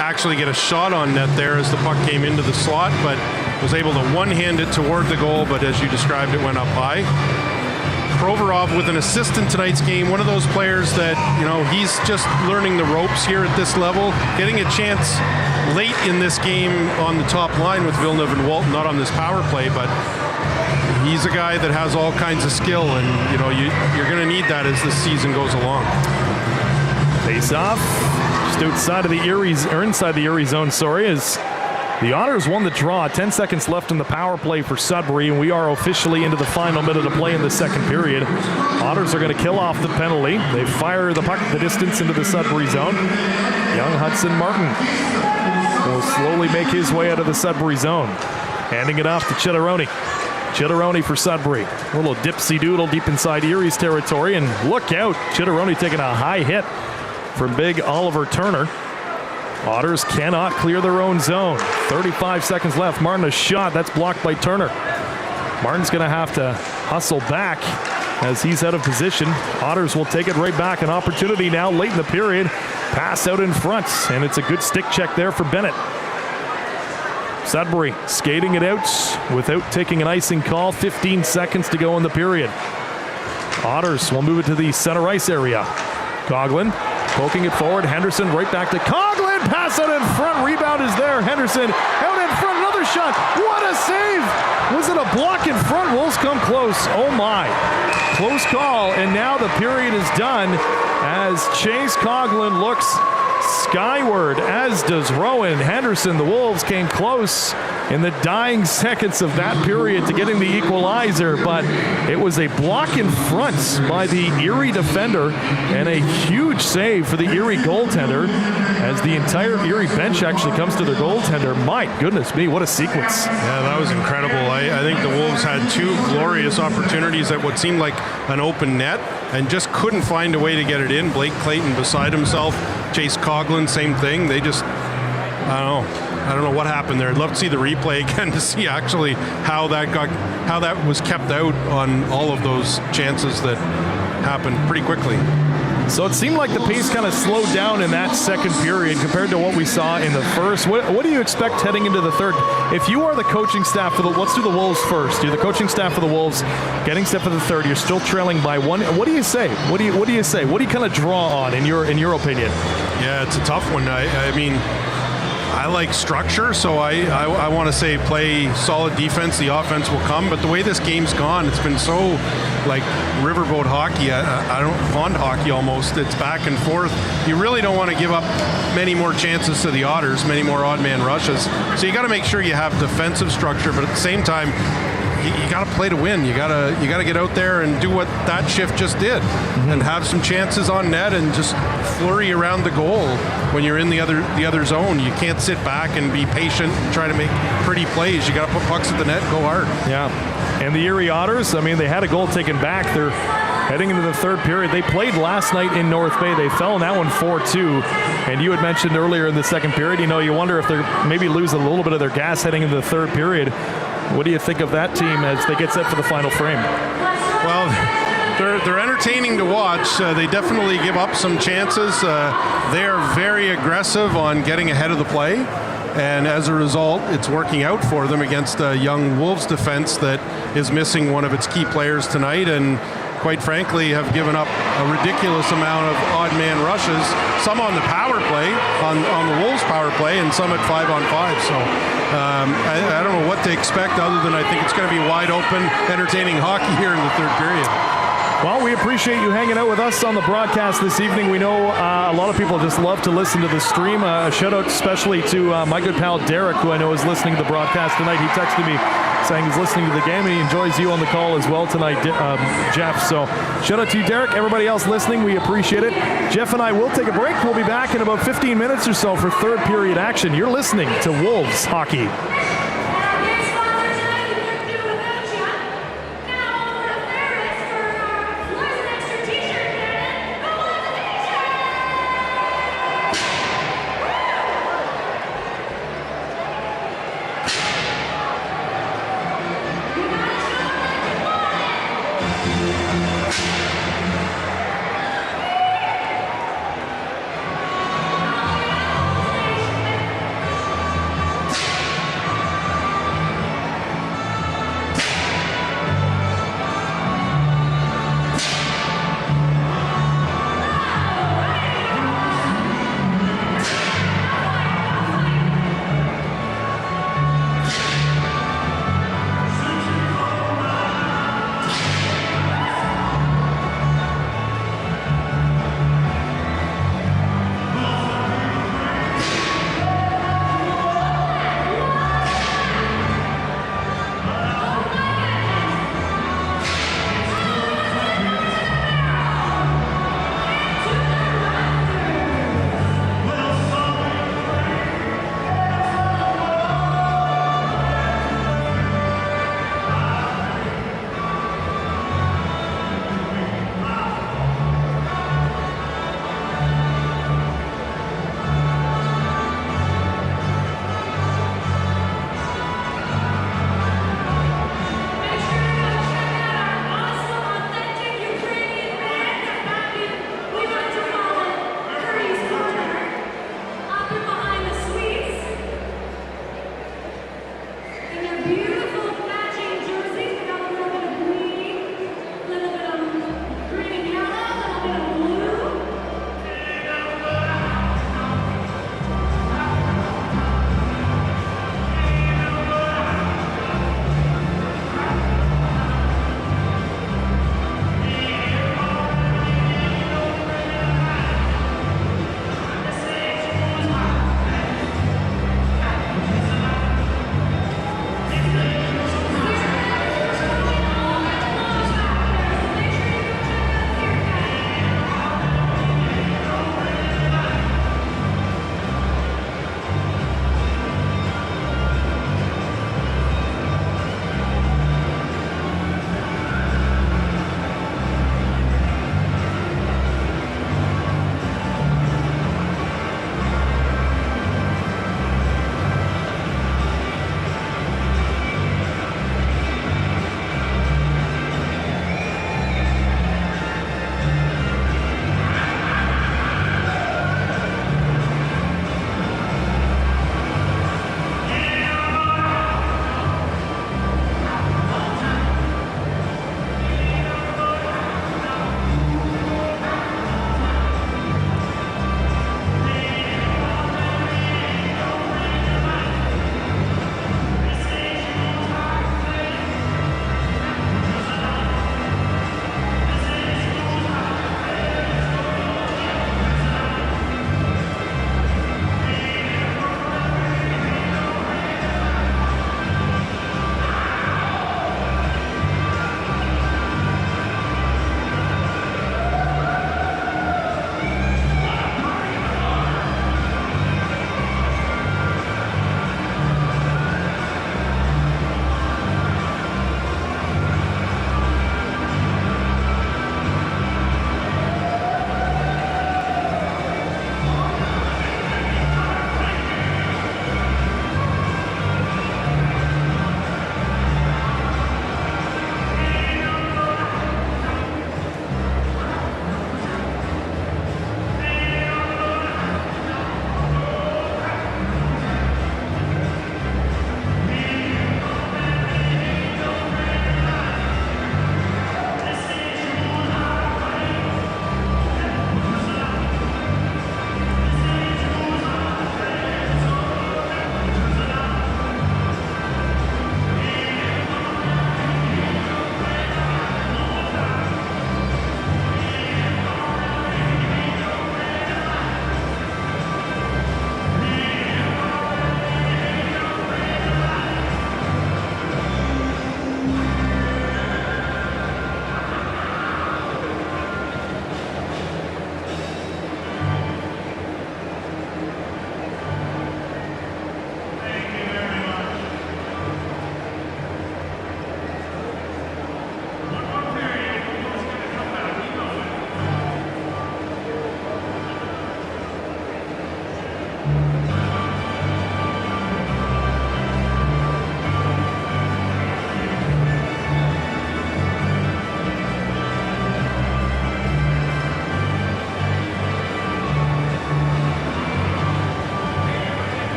actually get a shot on net there as the puck came into the slot, but was able to one-hand it toward the goal, but as you described, it went up high. Provorov with an assist in tonight's game, one of those players that, you know, he's just learning the ropes here at this level, getting a chance late in this game on the top line with Villeneuve and Walton, not on this power play, but he's a guy that has all kinds of skill, and, you know, you're going to need that as this season goes along. Face off, just outside of the Erie's, or inside the Erie zone, as the Otters won the draw. 10 seconds left in the power play for Sudbury, and we are officially into the final minute of play in the second period. Otters are going to kill off the penalty. They fire the puck the distance into the Sudbury zone. Young Hudson Martin will slowly make his way out of the Sudbury zone, handing it off to Chitteroni. Chitteroni for Sudbury. A little dipsy doodle deep inside Erie's territory, and look out, Chitteroni taking a high hit. from big Oliver Turner. Otters cannot clear their own zone. 35 seconds left. Martin, a shot. That's blocked by Turner. Martin's going to have to hustle back as he's out of position. Otters will take it right back. An opportunity now late in the period. Pass out in front, and it's a good stick check there for Bennett. Sudbury skating it out without taking an icing call. 15 seconds to go in the period. Otters will move it to the center ice area. Coughlin poking it forward. Henderson right back to Coughlin. Pass out in front. Rebound is there. Henderson out in front. Another shot. What a save. Was it a block in front? Wolves come close. Oh my. Close call. And now the period is done as Chase Coughlin looks skyward, as does Rowan Henderson. The Wolves came close in the dying seconds of that period to getting the equalizer, but it was a block in front by the Erie defender and a huge save for the Erie goaltender as the entire Erie bench actually comes to their goaltender. My goodness me, what a sequence. Yeah, that was incredible. I think the Wolves had two glorious opportunities at what seemed like an open net and just couldn't find a way to get it in. Blake Clayton beside himself. Chase Coughlin, same thing. They just, I don't know what happened there. I'd love to see the replay again to see actually how that was kept out on all of those chances that happened pretty quickly. So it seemed like the pace kind of slowed down in that second period compared to what we saw in the first. What do you expect heading into the third? If you are the coaching staff for let's do the Wolves first. You're the coaching staff for the Wolves, getting set for the third. You're still trailing by one. What do you say? What do you say? What do you kind of draw on in your opinion? Yeah, it's a tough one. I mean, I like structure, so I want to say play solid defense. The offense will come, but the way this game's gone, it's been so like riverboat hockey. I don't pond hockey almost. It's back and forth. You really don't want to give up many more chances to the Otters, many more odd man rushes. So you got to make sure you have defensive structure, but at the same time, you got to play to win. You got to get out there and do what that shift just did, and have some chances on net and just flurry around the goal when you're in the other zone. You can't sit back and be patient and try to make pretty plays. You got to put pucks at the net, go hard. Yeah, and the Erie Otters, I mean, they had a goal taken back. They're heading into the third period. They played last night in North Bay. They fell in that one 4-2. And you had mentioned earlier in the second period, you wonder if they're maybe losing a little bit of their gas heading into the third period. What do you think of that team as they get set for the final frame? Well, they're entertaining to watch. They definitely give up some chances. They are very aggressive on getting ahead of the play, and as a result, it's working out for them against a young Wolves defense that is missing one of its key players tonight, and quite frankly have given up a ridiculous amount of odd man rushes, some on the power play, on the Wolves power play, and some at 5-on-5. So I don't know what to expect other than I think it's going to be wide open, entertaining hockey here in the third period. Well, we appreciate you hanging out with us on the broadcast this evening. We know a lot of people just love to listen to the stream. A shout out especially to my good pal Derek, who I know is listening to the broadcast tonight. He texted me saying he's listening to the game and he enjoys you on the call as well tonight, Jeff. So shout out to you, Derek. Everybody else listening, we appreciate it. Jeff and I will take a break. We'll be back in about 15 minutes or so for third period action. You're listening to Wolves Hockey.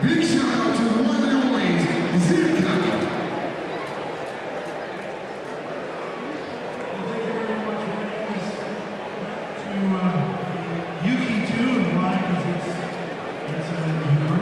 Big shout out to the one and only Dencast. Yuki too, and why? Because it's humor.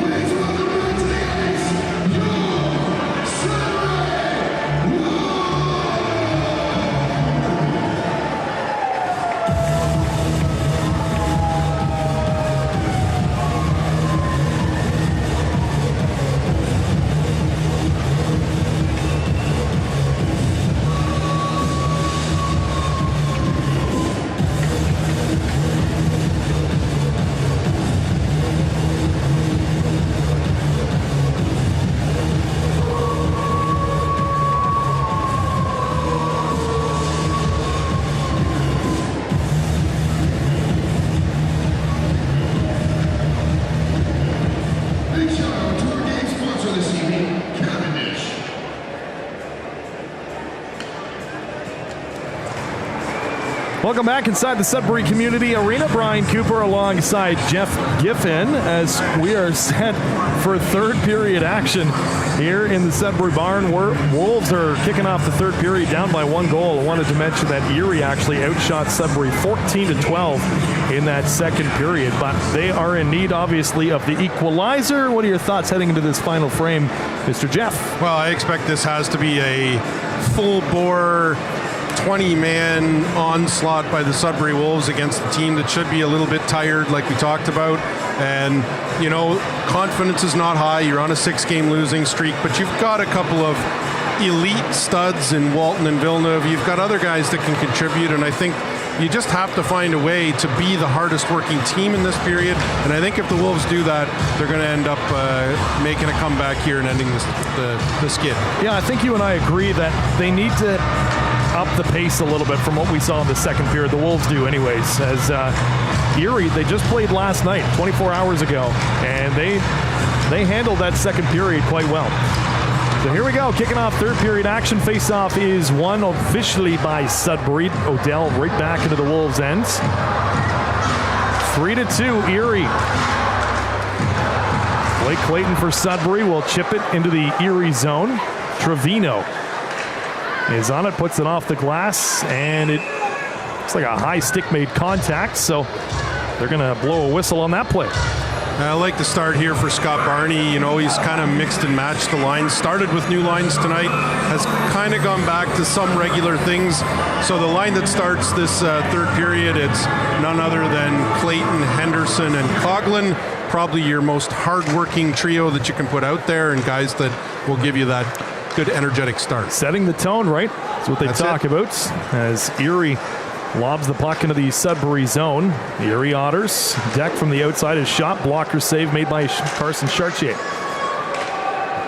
Please welcome back to the ice, your Saturday Big shout out to our game sponsor this evening, Cavendish. Welcome back inside the Sudbury Community Arena. Brian Cooper alongside Jeff Giffen as we are set for third period action here in the Sudbury Barn. Wolves are kicking off the third period down by 1 goal. I wanted to mention that Erie actually outshot Sudbury 14-12 in that second period, but they are in need, obviously, of the equalizer. What are your thoughts heading into this final frame, Mr. Jeff? Well, I expect this has to be a full-bore 20-man onslaught by the Sudbury Wolves against a team that should be a little bit tired, like we talked about. And, confidence is not high. You're on a 6-game losing streak, but you've got a couple of elite studs in Walton and Villeneuve. You've got other guys that can contribute, and I think you just have to find a way to be the hardest working team in this period. And I think if the Wolves do that, they're going to end up making a comeback here and ending the skid. Yeah, I think you and I agree that they need to up the pace a little bit from what we saw in the second period. The Wolves do anyways. As Erie, they just played last night, 24 hours ago, and they handled that second period quite well. So here we go, kicking off third period action. Face-off is won officially by Sudbury. Odell right back into the Wolves' end. 3-2, Erie. Blake Clayton for Sudbury will chip it into the Erie zone. Trevino is on it, puts it off the glass, and it looks like a high stick made contact, so they're going to blow a whistle on that play. I like the start here for Scott Barney. He's kind of mixed and matched the lines. Started with new lines tonight, has kind of gone back to some regular things. So the line that starts this third period, it's none other than Clayton, Henderson, and Coughlin. Probably your most hard-working trio that you can put out there, and guys that will give you that good energetic start. Setting the tone, right? That's what they talk about. As Erie lobs the puck into the Sudbury zone. The Erie Otters, deck from the outside, is shot. Blocker save made by Carson Chartier.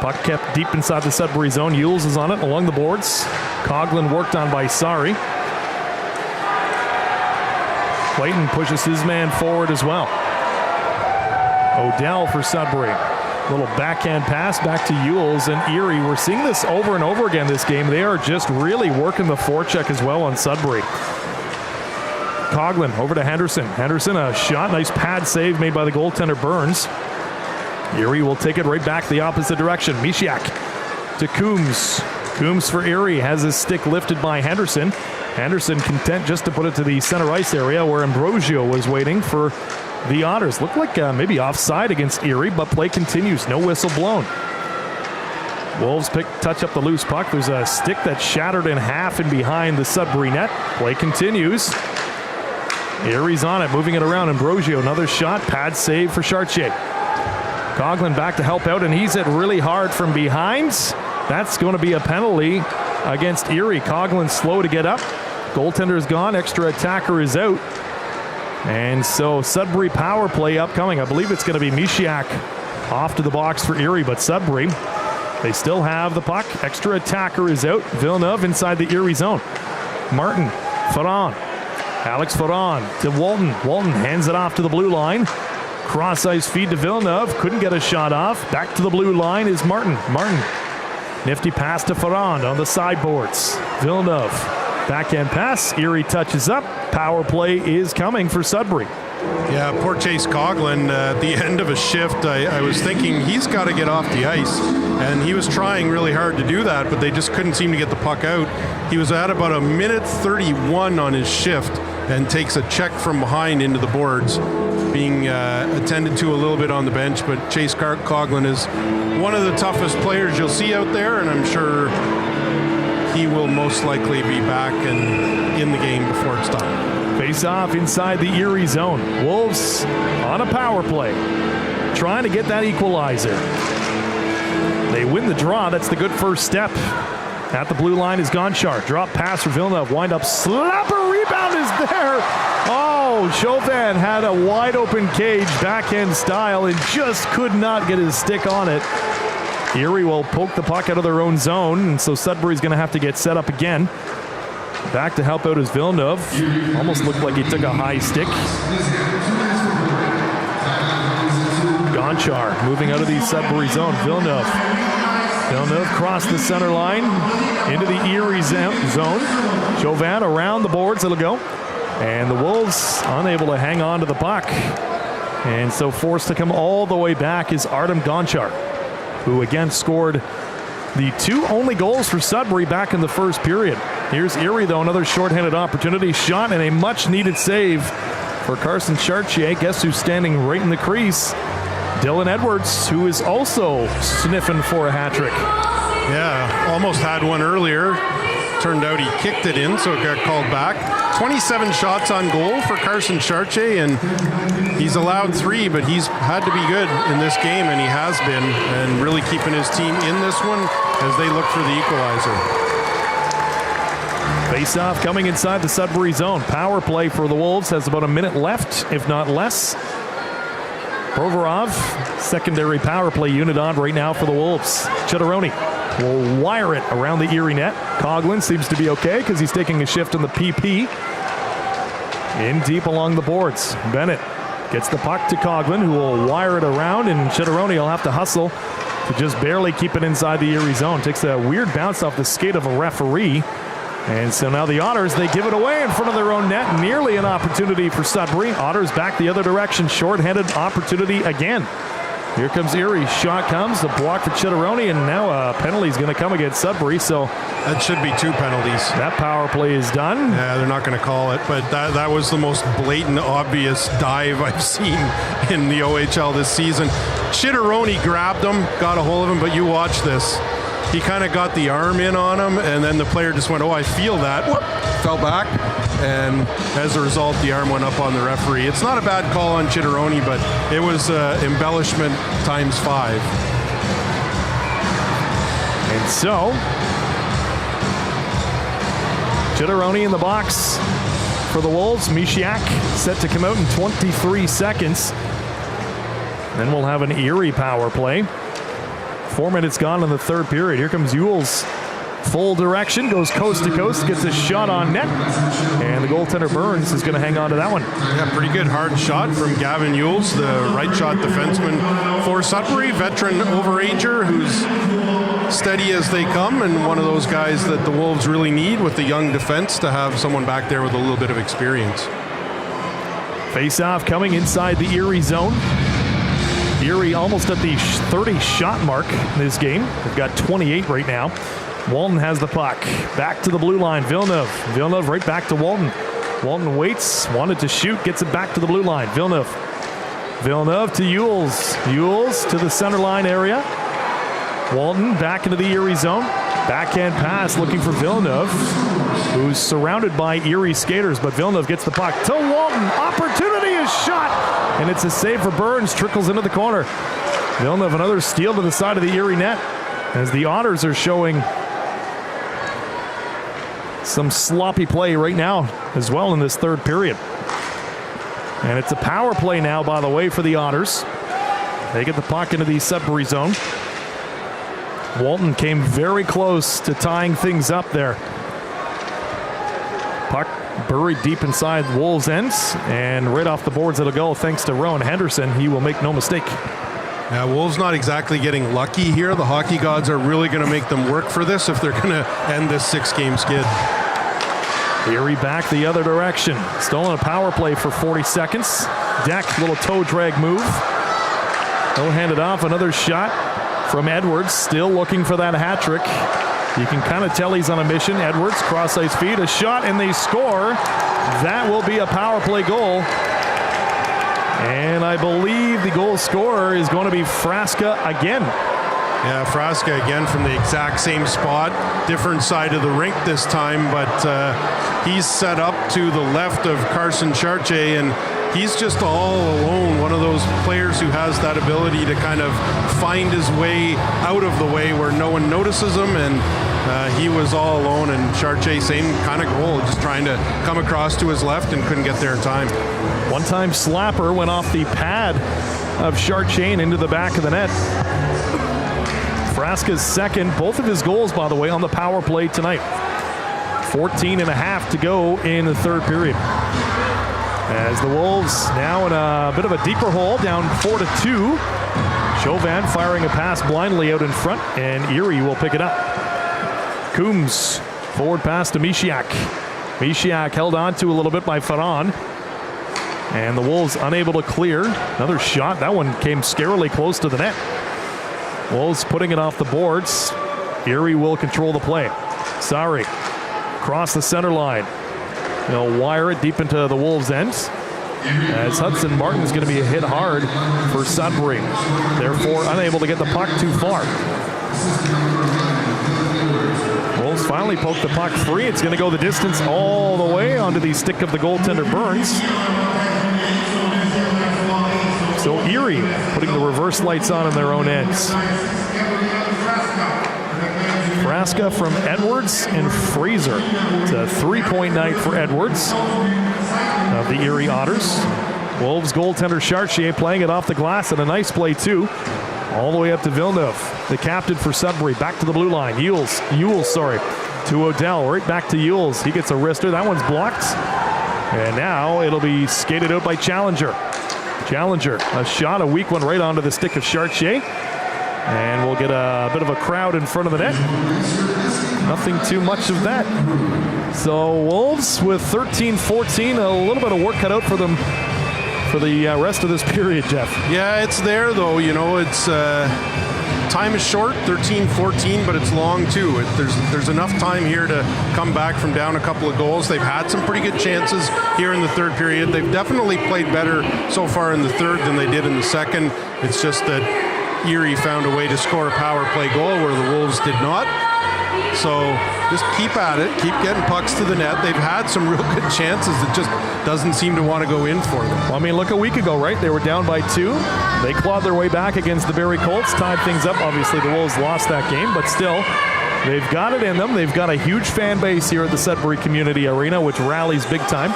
Puck kept deep inside the Sudbury zone. Yules is on it along the boards. Coughlin worked on by Sari. Clayton pushes his man forward as well. Odell for Sudbury. Little backhand pass back to Yules and Erie. We're seeing this over and over again this game. They are just really working the forecheck as well on Sudbury. Coughlin over to Henderson. Henderson, a shot. Nice pad save made by the goaltender Burns. Erie will take it right back the opposite direction. Mishiak to Coombs. Coombs for Erie has his stick lifted by Henderson. Henderson content just to put it to the center ice area where Ambrosio was waiting for the Otters. Looked like maybe offside against Erie, but play continues. No whistle blown. Wolves touch up the loose puck. There's a stick that shattered in half and behind the Sudbury net. Play continues. Erie's on it, moving it around. Ambrosio, another shot. Pad save for Chartier. Coughlin back to help out, and he's hit really hard from behind. That's going to be a penalty against Erie. Coughlin slow to get up. Goaltender is gone. Extra attacker is out. And so Sudbury power play upcoming. I believe it's going to be Mishiak off to the box for Erie, but Sudbury, they still have the puck. Extra attacker is out. Villeneuve inside the Erie zone. Martin, Ferran. Alex Ferran to Walton. Walton hands it off to the blue line. Cross-ice feed to Villeneuve. Couldn't get a shot off. Back to the blue line is Martin. Martin. Nifty pass to Ferran on the sideboards. Villeneuve. Backhand pass. Erie touches up. Power play is coming for Sudbury. Yeah, poor Chase Coughlin at the end of a shift. I was thinking he's got to get off the ice, and he was trying really hard to do that, but they just couldn't seem to get the puck out. He was at about a minute 31 on his shift and takes a check from behind into the boards, being attended to a little bit on the bench, but Chase Coughlin is one of the toughest players you'll see out there, and I'm sure he will most likely be back and in the game before it's done. Face off inside the Erie zone. Wolves on a power play, trying to get that equalizer. They win the draw. That's the good first step. At the blue line is Gonchar. Drop pass for Villeneuve. Wind up slapper. Rebound is there. Oh, Chauvin had a wide open cage, backhand style, and just could not get his stick on it. Erie will poke the puck out of their own zone, and so Sudbury's going to have to get set up again. Back to help out is Villeneuve. Almost looked like he took a high stick. Gonchar moving out of the Sudbury zone. Villeneuve crossed the center line into the Erie zone. Chauvin around the boards. It'll go. And the Wolves unable to hang on to the puck. And so forced to come all the way back is Artem Gonchar, who again scored the two only goals for Sudbury back in the first period. Here's Erie, though, another shorthanded opportunity. Shot and a much-needed save for Carson Chartier. Guess who's standing right in the crease? Dylan Edwards, who is also sniffing for a hat trick. Yeah, almost had one earlier. turned out he kicked it in, so it got called back. 27 shots on goal for Carson Chartier, and he's allowed 3, but he's had to be good in this game, and he has been, and really keeping his team in this one as they look for the equalizer. Face-off coming inside the Sudbury zone. Power play for the Wolves has about a minute left, if not less. Provorov, secondary power play unit on right now for the Wolves. Chitteroni will wire it around the Erie net. Coughlin seems to be okay because he's taking a shift in the PP. In deep along the boards. Bennett gets the puck to Coughlin, who will wire it around, and Chitteroni will have to hustle to just barely keep it inside the Erie zone. Takes a weird bounce off the skate of a referee. And so now the Otters, they give it away in front of their own net. Nearly an opportunity for Sudbury. Otters back the other direction. Short-handed opportunity again. Here comes Erie. Shot comes. The block for Chitteroni. And now a penalty is going to come against Sudbury. So that should be 2 penalties. That power play is done. Yeah, they're not going to call it. But that was the most blatant, obvious dive I've seen in the OHL this season. Chitteroni grabbed him, got a hold of him. But you watch this. He kind of got the arm in on him, and then the player just went, oh, I feel that. Whoop, fell back, and as a result, the arm went up on the referee. It's not a bad call on Chitteroni, but it was embellishment times 5. And so, Chitteroni in the box for the Wolves. Mishiak set to come out in 23 seconds. Then we'll have an Erie power play. 4 minutes gone in the third period. Here comes Ewell's full direction, goes coast to coast, gets a shot on net, and the goaltender Burns is going to hang on to that one. Yeah, pretty good hard shot from Gavin Ewells, the right shot defenseman for Sudbury, veteran overager who's steady as they come, and one of those guys that the Wolves really need with the young defense to have someone back there with a little bit of experience. Face-off coming inside the Erie zone. Erie almost at the 30-shot mark in this game. They've got 28 right now. Walton has the puck. Back to the blue line. Villeneuve. Villeneuve right back to Walton. Walton waits. Wanted to shoot. Gets it back to the blue line. Villeneuve. Villeneuve to Ewells. Ewells to the center line area. Walton back into the Erie zone. Backhand pass looking for Villeneuve, who's surrounded by Erie skaters, but Villeneuve gets the puck to Walton. Opportunity is shot, and it's a save for Burns. Trickles into the corner. Villeneuve, another steal to the side of the Erie net, as the Otters are showing some sloppy play right now as well in this third period. And it's a power play now, by the way, for the Otters. They get the puck into the Sudbury zone. Walton came very close to tying things up there. Puck buried deep inside Wolves' ends, and right off the boards it'll go thanks to Rowan Henderson. He will make no mistake. Yeah, Wolves not exactly getting lucky here. The hockey gods are really going to make them work for this if they're going to end this 6-game skid. Erie back the other direction. Stolen a power play for 40 seconds. Deck, little toe drag move. He'll hand it off. Another shot from Edwards, still looking for that hat trick. You can kind of tell he's on a mission. Edwards, cross ice feed, a shot, and they score. That will be a power play goal. And I believe the goal scorer is going to be Frasca again. Yeah, Frasca again from the exact same spot. Different side of the rink this time, but he's set up to the left of Carson Chartier, and he's just all alone, one of those players who has that ability to kind of find his way out of the way where no one notices him, and he was all alone, and Chartier, same kind of goal, just trying to come across to his left and couldn't get there in time. One-time slapper went off the pad of Chartier into the back of the net. Frasca's second, both of his goals, by the way, on the power play tonight. 14 and a half to go in the third period. As the Wolves now in a bit of a deeper hole, down 4-2. Chauvin firing a pass blindly out in front, and Erie will pick it up. Coombs, forward pass to Mishiak. Mishiak held on to a little bit by Ferran. And the Wolves unable to clear. Another shot. That one came scarily close to the net. Wolves putting it off the boards. Erie will control the play. Sari across the center line. They'll wire it deep into the Wolves' ends. As Hudson Martin's going to be hit hard for Sudbury. Therefore, unable to get the puck too far. Wolves Wolves finally poke the puck free. It's going to go the distance all the way onto the stick of the goaltender Burns. So Erie putting the reverse lights on in their own ends. Frasca from Edwards and Fraser. It's a 3-point night for Edwards of the Erie Otters. Wolves goaltender Chartier playing it off the glass, and a nice play too. All the way up to Villeneuve, the captain for Sudbury, back to the blue line. Ewells, to Odell, right back to Ewells. He gets a wrister, that one's blocked. And now it'll be skated out by Challenger. Challenger, a shot, a weak one right onto the stick of Chartier. And we'll get a bit of a crowd in front of the net. Nothing too much of that. So Wolves with 13-14, a little bit of work cut out for them for the rest of this period, Jeff. Yeah, it's there though. You know, it's time is short, 13-14, but it's long too. There's enough time here to come back from down a couple of goals. They've had some pretty good chances here in the third period. They've definitely played better so far in the third than they did in the second. It's just that Erie found a way to score a power play goal where the Wolves did not. So just keep at it, keep getting pucks to the net. They've had some real good chances. It just doesn't seem to want to go in for them. Well, I mean, look, a week ago, right? They were down by 2. They clawed their way back against the Barrie Colts, tied things up. Obviously, the Wolves lost that game, but still, they've got it in them. They've got a huge fan base here at the Sudbury Community Arena, which rallies big time.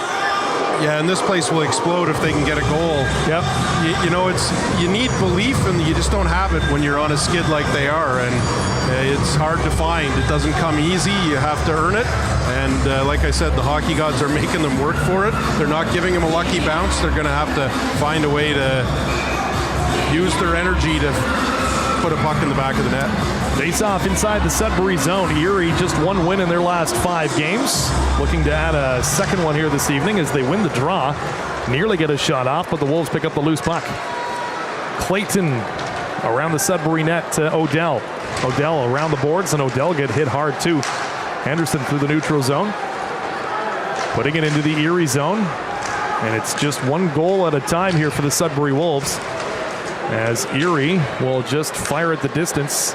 Yeah, and this place will explode if they can get a goal. Yep. You know, you need belief, and you just don't have it when you're on a skid like they are, and it's hard to find. It doesn't come easy. You have to earn it, and like I said, the hockey gods are making them work for it. They're not giving them a lucky bounce. They're going to have to find a way to use their energy to put a puck in the back of the net. Face off inside the Sudbury zone. Erie just 1 win in their last 5 games. Looking to add a second one here this evening as they win the draw. Nearly get a shot off, but the Wolves pick up the loose puck. Clayton around the Sudbury net to Odell. Odell around the boards, and Odell get hit hard too. Henderson through the neutral zone. Putting it into the Erie zone. And it's just 1 goal at a time here for the Sudbury Wolves, as Erie will just fire at the distance.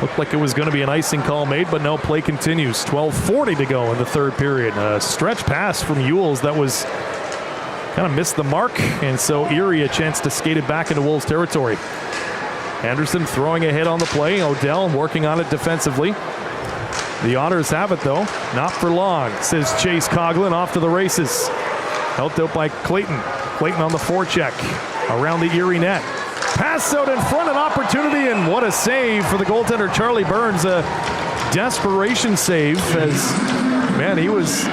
Looked like it was going to be an icing call made, but no, play continues. 12:40 to go in the third period. A stretch pass from Ewells that was kind of missed the mark, and so Erie a chance to skate it back into Wolves territory. Anderson throwing a hit on the play. Odell working on it defensively. The Otters have it though. Not for long, says Chase Coughlin, off to the races. Helped out by Clayton. Clayton on the forecheck around the Erie net. Pass out in front, an opportunity, and what a save for the goaltender Charlie Burns. A desperation save, as, man, he was...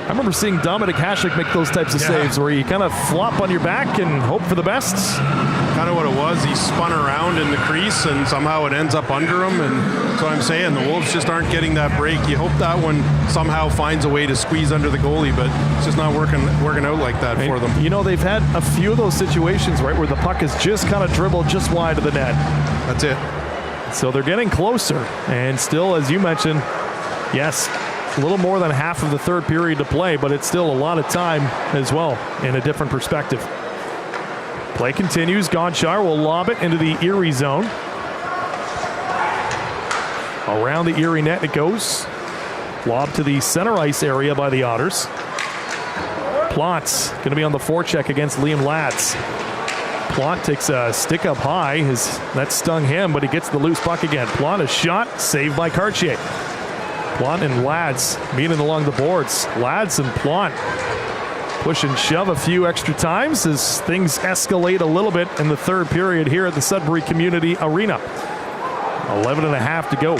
I remember seeing Dominic Hasek make those types of saves where you kind of flop on your back and hope for the best. Kind of what it was. He spun around in the crease and somehow it ends up under him, and that's what I'm saying. The Wolves just aren't getting that break. You hope that one somehow finds a way to squeeze under the goalie, but it's just not working out like that for them. You know, they've had a few of those situations, right, where the puck is just kind of dribbled just wide of the net. That's it. So they're getting closer, and still, as you mentioned, yes, a little more than half of the third period to play, but it's still a lot of time as well in a different perspective. Play continues. Gonchar will lob it into the Erie zone. Around the Erie net it goes. Lob to the center ice area by the Otters. Plott's going to be on the forecheck against Liam Lads. Plott takes a stick up high. That stung him, but he gets the loose puck again. Plott, a shot, saved by Cartier. Plott and Lads meeting along the boards. Lads and Plott push and shove a few extra times as things escalate a little bit in the third period here at the Sudbury Community Arena. 11.5 to go.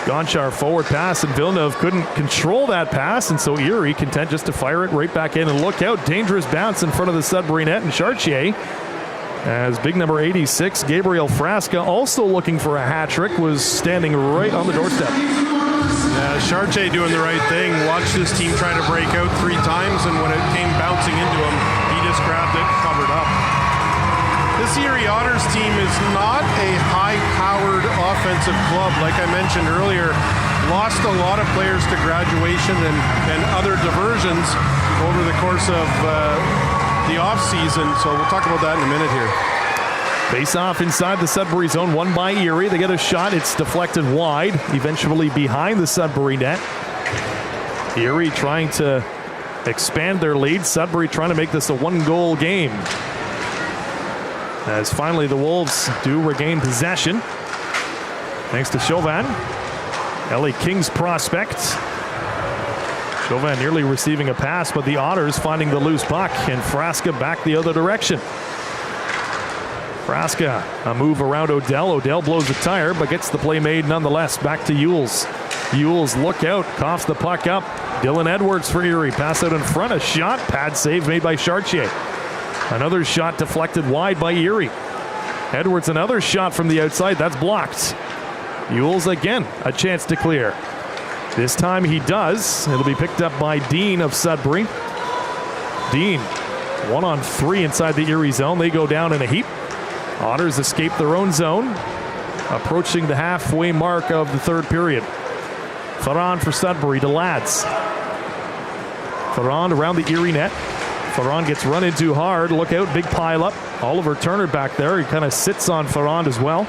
Gonchar forward pass, and Villeneuve couldn't control that pass, and so Erie content just to fire it right back in. And look out, dangerous bounce in front of the Sudbury net, and Chartier, as big number 86, Gabriel Frasca, also looking for a hat trick, was standing right on the doorstep. Yeah, Chartier doing the right thing. Watched this team try to break out 3 times, and when it came bouncing into him, he just grabbed it and covered up. This Erie Otters team is not a high-powered offensive club. Like I mentioned earlier, lost a lot of players to graduation and other diversions over the course of the offseason, so we'll talk about that in a minute here. Face off inside the Sudbury zone, won by Erie. They get a shot. It's deflected wide, eventually behind the Sudbury net. Erie trying to expand their lead. Sudbury trying to make this a one-goal game. As finally the Wolves do regain possession. Thanks to Chauvin. LA Kings prospect. Chauvin nearly receiving a pass, but the Otters finding the loose puck, and Frasca back the other direction. Frasca, a move around Odell. Odell blows a tire, but gets the play made nonetheless. Back to Yules. Yules, look out, coughs the puck up. Dylan Edwards for Erie. Pass out in front, a shot. Pad save made by Chartier. Another shot deflected wide by Erie. Edwards, another shot from the outside. That's blocked. Yules again, a chance to clear. This time he does. It'll be picked up by Dean of Sudbury. Dean, 1-on-3 inside the Erie zone. They go down in a heap. Otters escape their own zone, approaching the halfway mark of the third period. Ferrand for Sudbury to Lads. Ferrand around the Erie net. Ferrand gets run into hard. Look out, big pile up. Oliver Turner back there. He kind of sits on Ferrand as well.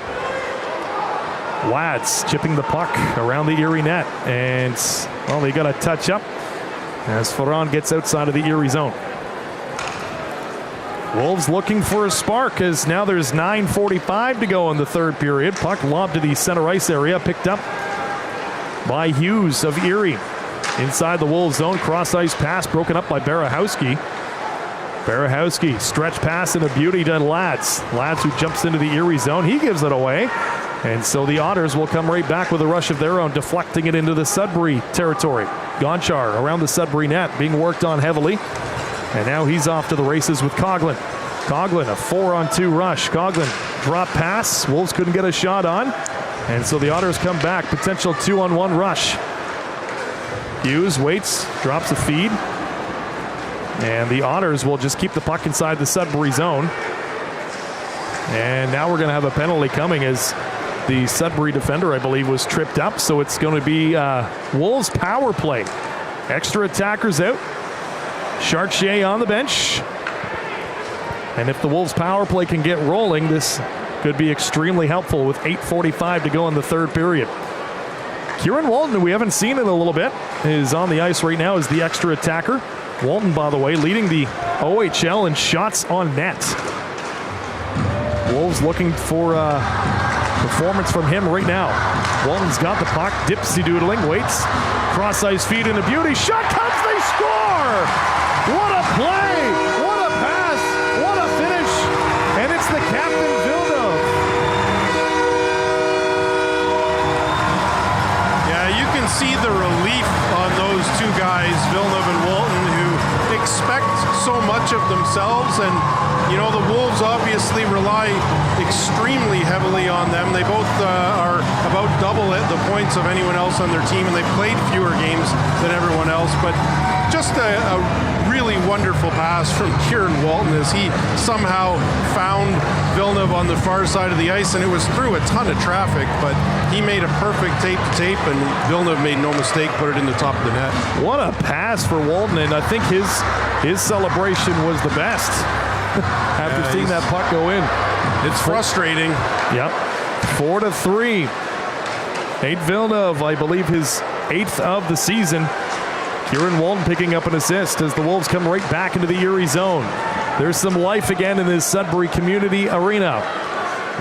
Lads chipping the puck around the Erie net. And, well, they got a touch up as Ferrand gets outside of the Erie zone. Wolves looking for a spark as now there's 9:45 to go in the third period. Puck lobbed to the center ice area, picked up by Hughes of Erie. Inside the Wolves zone, cross ice pass broken up by Barahowski. Barahowski, stretch pass and a beauty to Lads. Lads who jumps into the Erie zone, he gives it away. And so the Otters will come right back with a rush of their own, deflecting it into the Sudbury territory. Gonchar around the Sudbury net, being worked on heavily. And now he's off to the races with Coughlin. Coughlin, a 4-on-2 rush. Coughlin, drop pass. Wolves couldn't get a shot on. And so the Otters come back. Potential 2-on-1 rush. Hughes waits, drops a feed. And the Otters will just keep the puck inside the Sudbury zone. And now we're going to have a penalty coming as the Sudbury defender, I believe, was tripped up. So it's going to be Wolves power play. Extra attackers out. Chartier on the bench. And if the Wolves power play can get rolling, this could be extremely helpful with 8:45 to go in the third period. Kieran Walton, who we haven't seen in a little bit, is on the ice right now as the extra attacker. Walton, by the way, leading the OHL in shots on net. Wolves looking for performance from him right now. Walton's got the puck, dipsy-doodling, waits. Cross-ice feed and a beauty. Shot comes, they score! What a play! What a pass! What a finish! And it's the captain, Villeneuve. Yeah, you can see the relief on those two guys, Villeneuve and Walton, who expect so much of themselves. And, you know, the Wolves obviously rely extremely heavily on them. They both are about double the points of anyone else on their team, and they played fewer games than everyone else. But just a really wonderful pass from Kieran Walton as he somehow found Villeneuve on the far side of the ice, and it was through a ton of traffic, but he made a perfect tape-to-tape, and Villeneuve made no mistake, put it in the top of the net. What a pass for Walton, and I think his celebration was the best after seeing that puck go in. It's frustrating. Yep. 4-3. Nate Villeneuve, I believe his 8th of the season. Kieran Walton picking up an assist as the Wolves come right back into the Erie zone. There's some life again in this Sudbury Community Arena.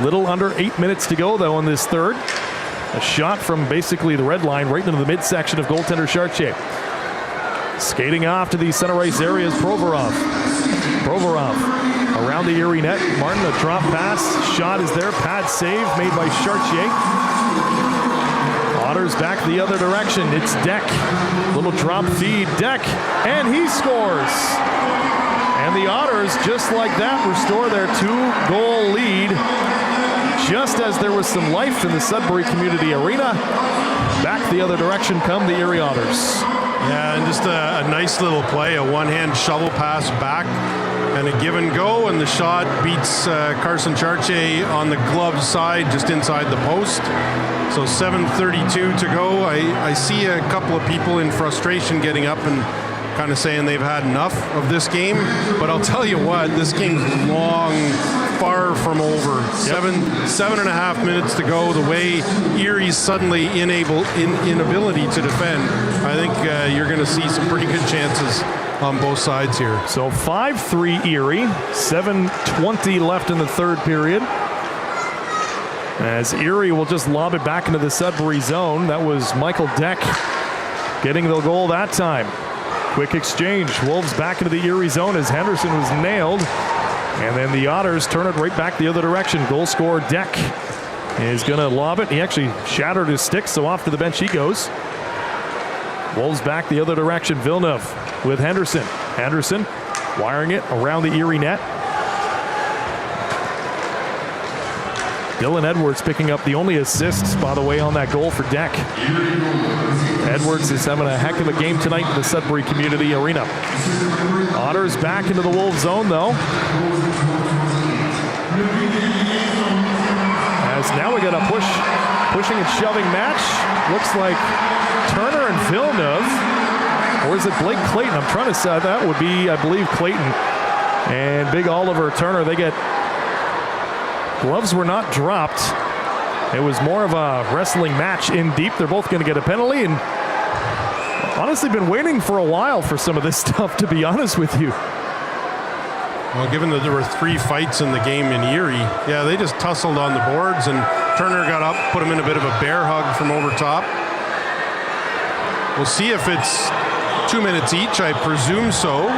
Little under 8 minutes to go, though, in this third. A shot from basically the red line right into the midsection of goaltender Chartier. Skating off to the center ice area is Provorov. Provorov around the Erie net. Martin, a drop pass. Shot is there. Pad save made by Chartier. Otters back the other direction. It's Deck. Little drop feed. Deck. And he scores. And the Otters, just like that, restore their 2-goal lead. Just as there was some life in the Sudbury Community Arena. Back the other direction come the Erie Otters. Yeah, and just a nice little play. A one-hand shovel pass back. And a give and go, and the shot beats Carson Chartier on the glove side, just inside the post. So 7:32 to go. I see a couple of people in frustration getting up and kind of saying they've had enough of this game. But I'll tell you what, this game's long far from over. Seven and a half minutes to go. The way Erie's suddenly inability to defend, I think you're going to see some pretty good chances on both sides here. So 5-3 Erie, 7:20 left in the third period. As Erie will just lob it back into the Sudbury zone. That was Michael Deck getting the goal that time. Quick exchange. Wolves back into the Erie zone as Henderson was nailed. And then the Otters turn it right back the other direction. Goal scorer Deck is going to lob it. He actually shattered his stick, so off to the bench he goes. Wolves back the other direction. Villeneuve with Henderson. Henderson wiring it around the Erie net. Dylan Edwards picking up the only assist, by the way, on that goal for Deck. Edwards is having a heck of a game tonight in the Sudbury Community Arena. Otters back into the Wolves zone, though. As now we got a pushing and shoving match. Looks like Turner and Villeneuve. Or is it Blake Clayton? I'm trying to say that would be, I believe, Clayton. And big Oliver Turner, they get... Gloves were not dropped. It was more of a wrestling match in deep. They're both going to get a penalty, and honestly been waiting for a while for some of this stuff, to be honest with you. Well, given that there were 3 fights in the game in Erie, yeah, they just tussled on the boards, and Turner got up, put him in a bit of a bear hug from over top. We'll see if it's 2 minutes each. I presume so.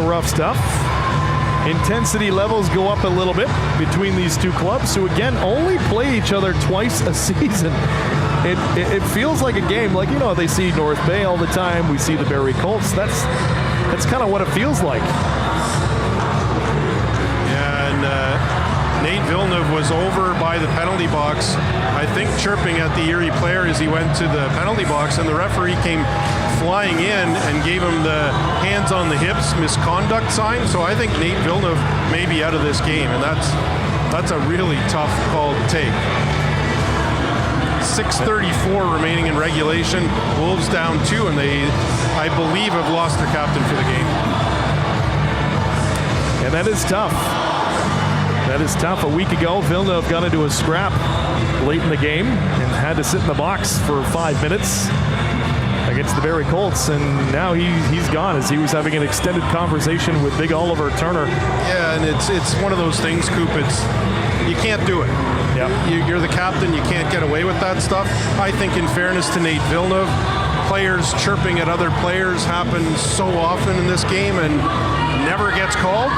Rough stuff. Intensity levels go up a little bit between these two clubs, who again only play each other twice a season. It feels like a game, like, you know, they see North Bay all the time. We see the Barrie Colts. That's kind of what it feels like. Yeah, and Nate Villeneuve was over by the penalty box, I think chirping at the Erie player as he went to the penalty box, and the referee came flying in and gave him the hands on the hips misconduct sign. So I think Nate Villeneuve may be out of this game, and that's a really tough call to take. 6:34 remaining in regulation. Wolves down 2, and they, I believe, have lost their captain for the game. And that is tough. That is tough. A week ago, Villeneuve got into a scrap late in the game and had to sit in the box for 5 minutes against the Barrie Colts, and now he's gone as he was having an extended conversation with big Oliver Turner. Yeah, and it's one of those things, Coop, you can't do it. Yep. You're the captain, you can't get away with that stuff. I think in fairness to Nate Villeneuve, players chirping at other players happens so often in this game and never gets called.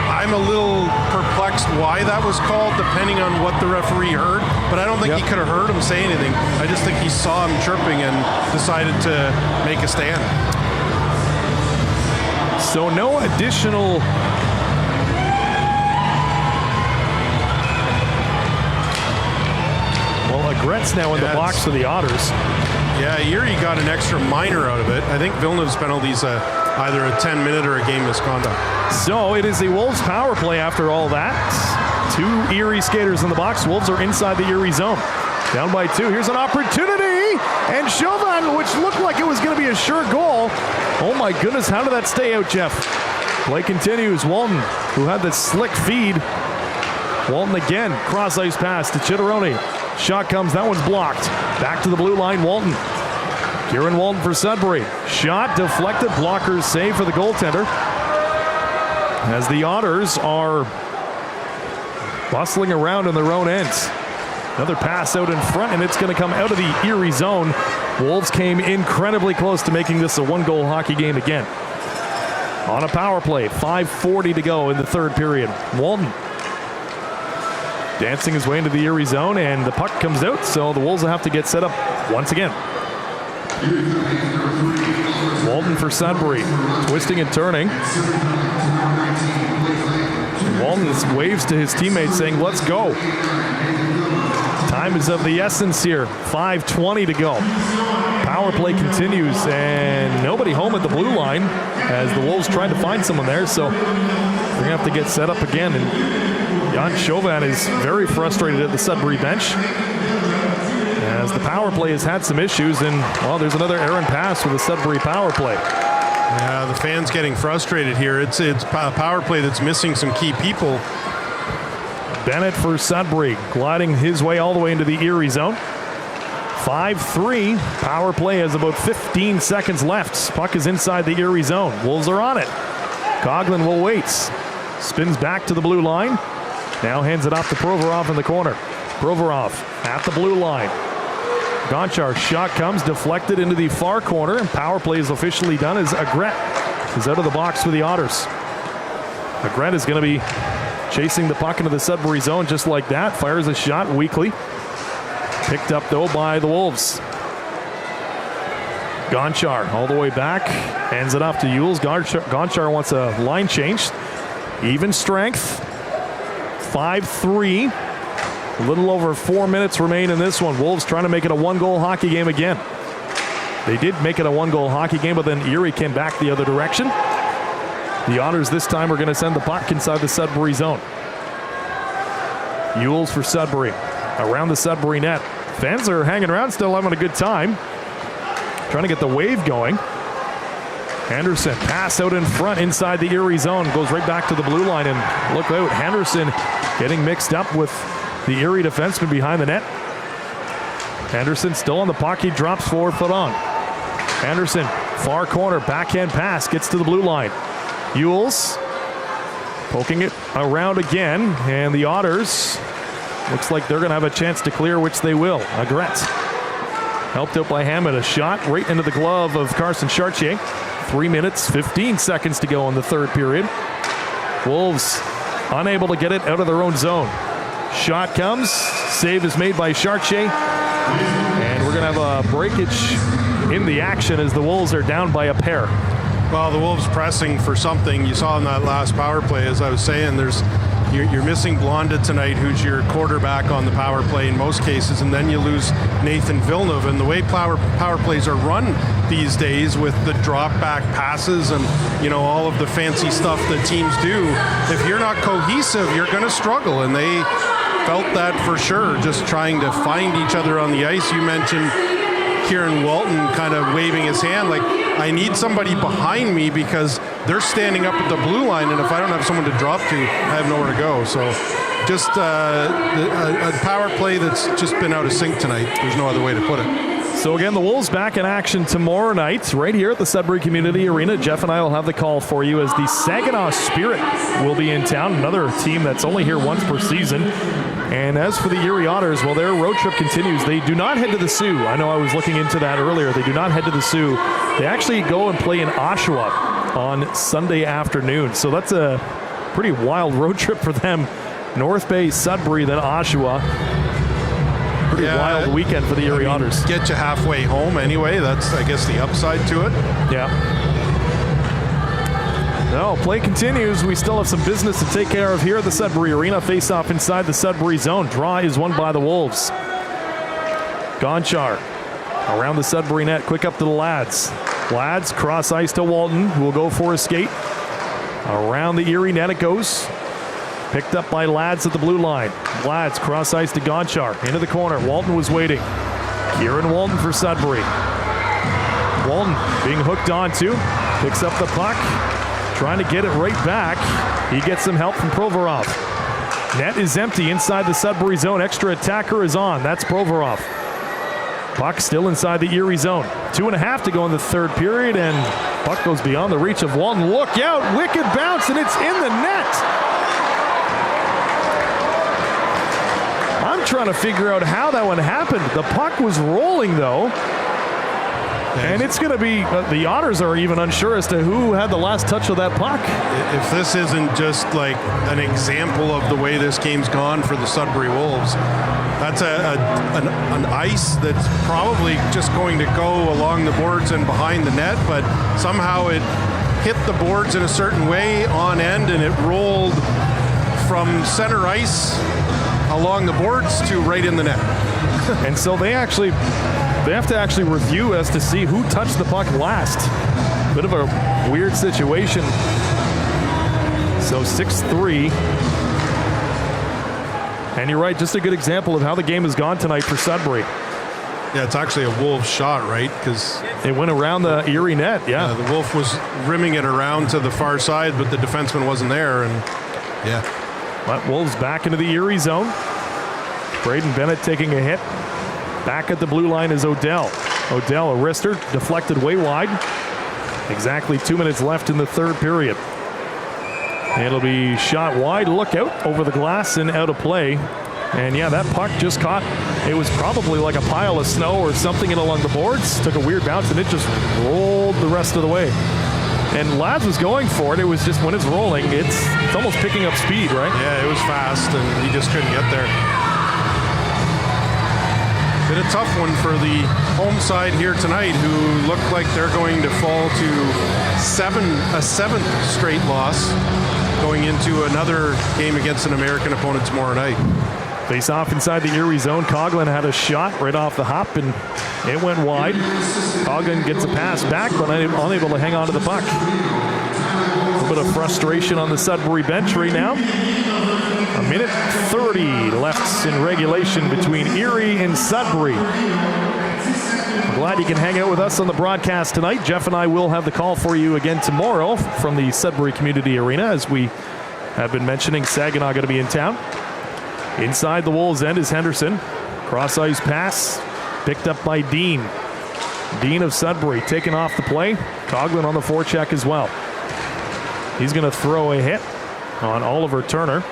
I'm a little perplexed why that was called, depending on what the referee heard. But I don't think he could have heard him say anything. I just think he saw him chirping and decided to make a stand. So no additional... Well, Agret's now in the box for the Otters. Yeah, Erie got an extra minor out of it. I think Villeneuve's penalty's either a 10-minute or a game misconduct. So it is the Wolves power play after all that. 2 Erie skaters in the box. Wolves are inside the Erie zone. Down by 2. Here's an opportunity. And Chauvin, which looked like it was going to be a sure goal. Oh my goodness, how did that stay out, Jeff? Play continues. Walton, who had the slick feed. Walton again. Cross ice pass to Chitteroni. Shot comes. That one's blocked. Back to the blue line. Walton. Kieran Walton for Sudbury. Shot deflected. Blockers save for the goaltender. As the Otters are bustling around in their own ends. Another pass out in front, and it's going to come out of the Erie zone. Wolves came incredibly close to making this a 1-goal hockey game again. On a power play, 5:40 to go in the third period. Walton dancing his way into the Erie zone, and the puck comes out, so the Wolves will have to get set up once again. Walton for Sudbury, twisting and turning. Walton waves to his teammates saying, let's go. Time is of the essence here. 5:20 to go. Power play continues, and nobody home at the blue line as the Wolves tried to find someone there, so they're going to have to get set up again. And John Chauvin is very frustrated at the Sudbury bench, as the power play has had some issues, and, well, there's another errant pass for the Sudbury power play. Yeah, the fans getting frustrated here. It's a power play that's missing some key people. Bennett for Sudbury, gliding his way all the way into the Erie zone. 5-3, power play has about 15 seconds left. Puck is inside the Erie zone. Wolves are on it. Coughlin will wait. Spins back to the blue line. Now hands it off to Provorov in the corner. Provorov at the blue line. Gonchar's shot comes deflected into the far corner, and power play is officially done as Agret is out of the box for the Otters. Agret is going to be chasing the puck into the Sudbury zone just like that. Fires a shot weakly. Picked up, though, by the Wolves. Gonchar all the way back. Hands it off to Yules. Gonchar wants a line change. Even strength. 5-3. A little over 4 minutes remain in this one. Wolves trying to make it a one-goal hockey game again. They did make it a one-goal hockey game, but then Erie came back the other direction. The Otters this time are going to send the puck inside the Sudbury zone. Yules for Sudbury. Around the Sudbury net. Fans are hanging around, still having a good time. Trying to get the wave going. Henderson, pass out in front inside the Erie zone. Goes right back to the blue line, and look out. Henderson getting mixed up with the Erie defenseman behind the net. Henderson still on the puck. He drops forward, foot on. Henderson, far corner, backhand pass, gets to the blue line. Yules poking it around again, and the Otters looks like they're going to have a chance to clear, which they will. Agret helped out by Hammond. A shot right into the glove of Carson Chartier. 3 minutes, 15 seconds to go in the third period. Wolves unable to get it out of their own zone. Shot comes. Save is made by Chartier. And we're going to have a breakage in the action as the Wolves are down by a pair. Well, the Wolves pressing for something. You saw in that last power play, as I was saying, you're missing Blonda tonight, who's your quarterback on the power play in most cases, and then you lose Nathan Villeneuve. And the way power plays are run these days with the drop back passes and, you know, all of the fancy stuff that teams do, if you're not cohesive, you're going to struggle. And they felt that for sure, just trying to find each other on the ice. You mentioned Kieran Walton kind of waving his hand like, I need somebody behind me because they're standing up at the blue line, and if I don't have someone to drop to, I have nowhere to go. So just a power play that's just been out of sync tonight. There's no other way to put it. So again, the Wolves back in action tomorrow night right here at the Sudbury Community Arena. Jeff and I will have the call for you as the Saginaw Spirit will be in town, another team that's only here once per season. And as for the Erie Otters, well, their road trip continues. They do not head to the Sioux. I know I was looking into that earlier. They do not head to the Sioux. They actually go and play in Oshawa on Sunday afternoon. So that's a pretty wild road trip for them. North Bay, Sudbury, then Oshawa. Pretty wild weekend for the Erie Otters. Get you halfway home anyway. That's, I guess, the upside to it. Yeah. No, play continues. We still have some business to take care of here at the Sudbury Arena. Face-off inside the Sudbury zone. Draw is won by the Wolves. Gonchar around the Sudbury net. Quick up to the Lads. Lads cross ice to Walton, who will go for a skate. Around the Erie net it goes. Picked up by Lads at the blue line. Lads cross ice to Gonchar. Into the corner. Walton was waiting. Kieran Walton for Sudbury. Walton being hooked onto. Picks up the puck. Trying to get it right back. He gets some help from Provorov. Net is empty inside the Sudbury zone. Extra attacker is on. That's Provorov. Puck still inside the Erie zone. 2.5 to go in the third period, and puck goes beyond the reach of Walton. Look out! Wicked bounce, and it's in the net! I'm trying to figure out how that one happened. The puck was rolling, though. And it's going to be, the Otters are even unsure as to who had the last touch of that puck. If this isn't just like an example of the way this game's gone for the Sudbury Wolves, that's an ice that's probably just going to go along the boards and behind the net, but somehow it hit the boards in a certain way on end, and it rolled from center ice along the boards to right in the net. And so they have to actually review as to see who touched the puck last. Bit of a weird situation. So 6-3. And you're right, just a good example of how the game has gone tonight for Sudbury. Yeah, it's actually a Wolves shot, right? Because it went around the Erie net, yeah. The Wolf was rimming it around to the far side, but the defenseman wasn't there, and yeah. But Wolves back into the Erie zone. Braden Bennett taking a hit. Back at the blue line is Odell. Odell, a wrister, deflected way wide. Exactly 2 minutes left in the third period. It'll be shot wide, look out, over the glass and out of play. And yeah, that puck just caught, it was probably like a pile of snow or something in along the boards. Took a weird bounce and it just rolled the rest of the way. And Lads was going for it. It was just when it's rolling, it's almost picking up speed, right? Yeah, it was fast and he just couldn't get there. Been a tough one for the home side here tonight, who look like they're going to fall to a seventh straight loss going into another game against an American opponent tomorrow night. Face off inside the Erie zone. Coughlin had a shot right off the hop and it went wide. Coughlin gets a pass back but unable to hang on to the puck. A little bit of frustration on the Sudbury bench right now. A minute 30 left in regulation between Erie and Sudbury. I'm glad you can hang out with us on the broadcast tonight. Jeff and I will have the call for you again tomorrow from the Sudbury Community Arena. As we have been mentioning, Saginaw going to be in town. Inside the Wolves' end is Henderson. Cross ice pass picked up by Dean. Dean of Sudbury taking off the play. Coughlin on the forecheck as well. He's going to throw a hit on Oliver Turner.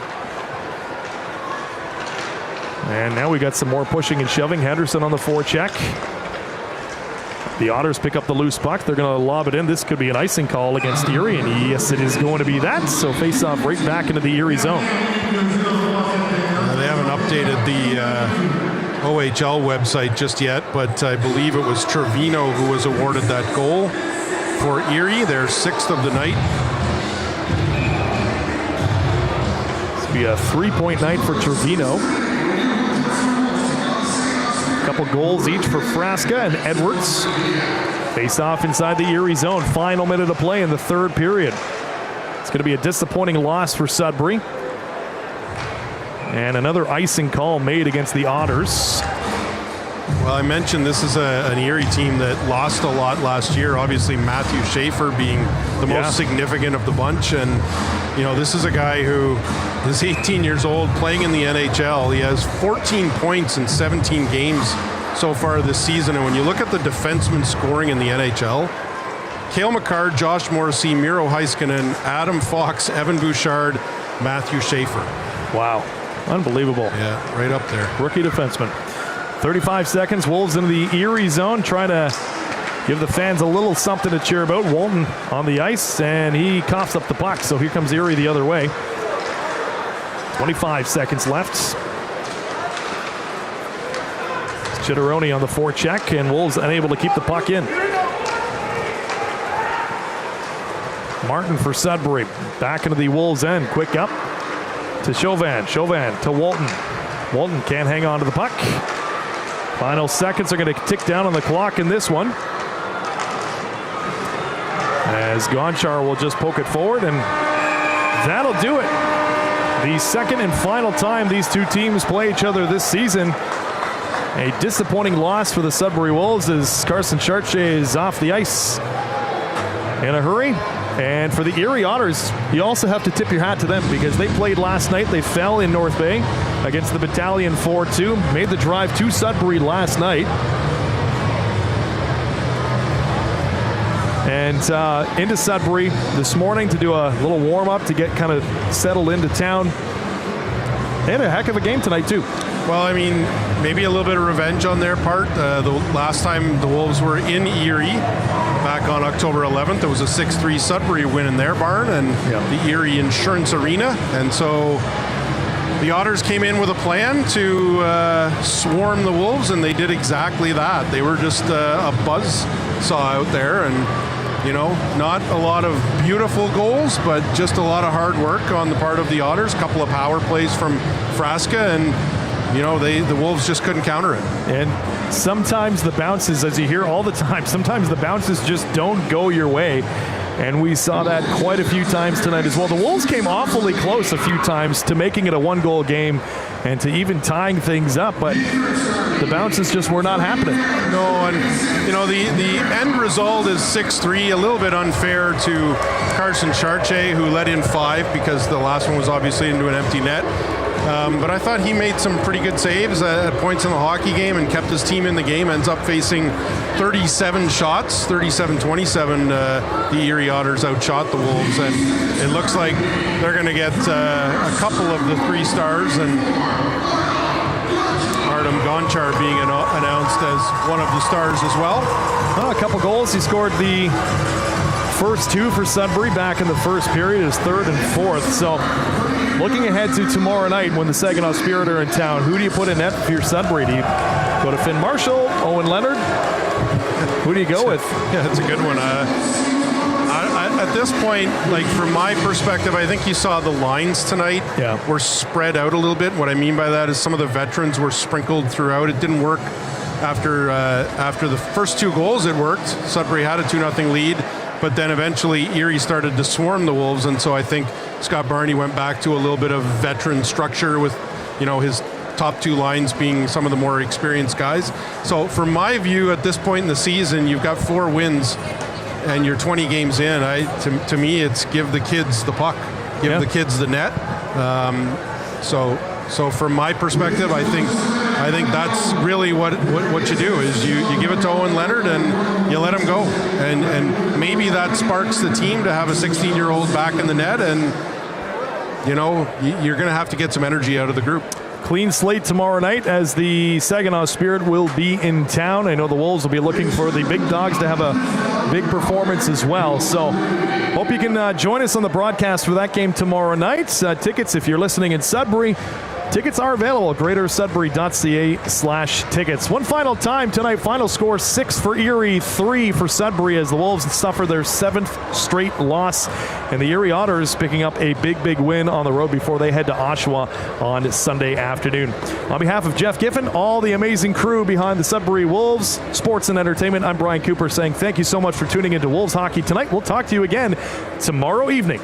And now we got some more pushing and shoving. Henderson on the forecheck. The Otters pick up the loose puck. They're going to lob it in. This could be an icing call against Erie, and yes, it is going to be that. So face-off right back into the Erie zone. They haven't updated the OHL website just yet, but I believe it was Trevino who was awarded that goal for Erie, their sixth of the night. This will be a 3-point night for Trevino. Couple goals each for Frasca and Edwards. Face off inside the Erie zone. Final minute of play in the third period. It's going to be a disappointing loss for Sudbury. And another icing call made against the Otters. Well, I mentioned this is an Erie team that lost a lot last year. Obviously, Matthew Schaefer being the most significant of the bunch. And, you know, this is a guy who is 18 years old playing in the NHL. He has 14 points in 17 games so far this season. And when you look at the defensemen scoring in the NHL, Cale Makar, Josh Morrissey, Miro Heiskanen, Adam Fox, Evan Bouchard, Matthew Schaefer. Wow. Unbelievable. Yeah, right up there. Rookie defenseman. 35 seconds. Wolves into the Erie zone, trying to give the fans a little something to cheer about. Walton on the ice, and he coughs up the puck. So here comes Erie the other way. 25 seconds left. Chitteroni on the forecheck, and Wolves unable to keep the puck in. Martin for Sudbury. Back into the Wolves' end. Quick up to Chauvin. Chauvin to Walton. Walton can't hang on to the puck. Final seconds are going to tick down on the clock in this one, as Gonchar will just poke it forward, and that'll do it. The second and final time these two teams play each other this season. A disappointing loss for the Sudbury Wolves as Carson Chartier is off the ice in a hurry. And for the Erie Otters, you also have to tip your hat to them because they played last night. They fell in North Bay against the Battalion 4-2. Made the drive to Sudbury last night. And into Sudbury this morning to do a little warm-up to get kind of settled into town. They had a heck of a game tonight, too. Well, I mean, maybe a little bit of revenge on their part. The last time the Wolves were in Erie, back on October 11th, there was a 6-3 Sudbury win in their barn and the Erie Insurance Arena. And so the Otters came in with a plan to swarm the Wolves, and they did exactly that. They were just a buzzsaw out there, and, you know, not a lot of beautiful goals, but just a lot of hard work on the part of the Otters. A couple of power plays from Frasca, and you know, the Wolves just couldn't counter it. And sometimes the bounces, as you hear all the time, sometimes the bounces just don't go your way. And we saw that quite a few times tonight as well. The Wolves came awfully close a few times to making it a one-goal game. and to even tying things up, but the bounces just were not happening. No, and the end result is 6-3, a little bit unfair to Carson Chartier, who let in 5 because the last one was obviously into an empty net. But I thought he made some pretty good saves at points in the hockey game and kept his team in the game. Ends up facing 37 shots, 37-27. The Erie Otters outshot the Wolves, and it looks like they're going to get a couple of the 3 stars, and Artem Gonchar being announced as one of the stars as well. A couple goals. He scored the first 2 for Sudbury back in the first period, his 3rd and 4th. So looking ahead to tomorrow night when the Saginaw Spirit are in town, who do you put in net for your Sudbury? Do you go to Finn Marshall, Owen Leonard? Who do you go with? Yeah, that's a good one. At this point, like from my perspective, I think you saw the lines tonight were spread out a little bit. What I mean by that is some of the veterans were sprinkled throughout. It didn't work after the first 2 goals. It worked. Sudbury had a 2-0 lead. But then eventually Erie started to swarm the Wolves, and so I think Scott Barney went back to a little bit of veteran structure with, his top 2 lines being some of the more experienced guys. So from my view at this point in the season, you've got 4 wins and you're 20 games in. To me, it's give the kids the puck, give the kids the net. So from my perspective, I think that's really what you do is you give it to Owen Leonard and you let him go, and maybe that sparks the team to have a 16-year-old back in the net, and you're going to have to get some energy out of the group. Clean slate tomorrow night as the Saginaw Spirit will be in town. I know the Wolves will be looking for the big dogs to have a big performance as well. So hope you can join us on the broadcast for that game tomorrow night. Tickets, if you're listening in Sudbury, tickets are available at greatersudbury.ca/tickets. One final time tonight, final score 6 for Erie, 3 for Sudbury as the Wolves suffer their 7th straight loss. And the Erie Otters picking up a big win on the road before they head to Oshawa on Sunday afternoon. On behalf of Jeff Giffen, all the amazing crew behind the Sudbury Wolves Sports and Entertainment, I'm Brian Cooper saying thank you so much for tuning into Wolves Hockey tonight. We'll talk to you again tomorrow evening.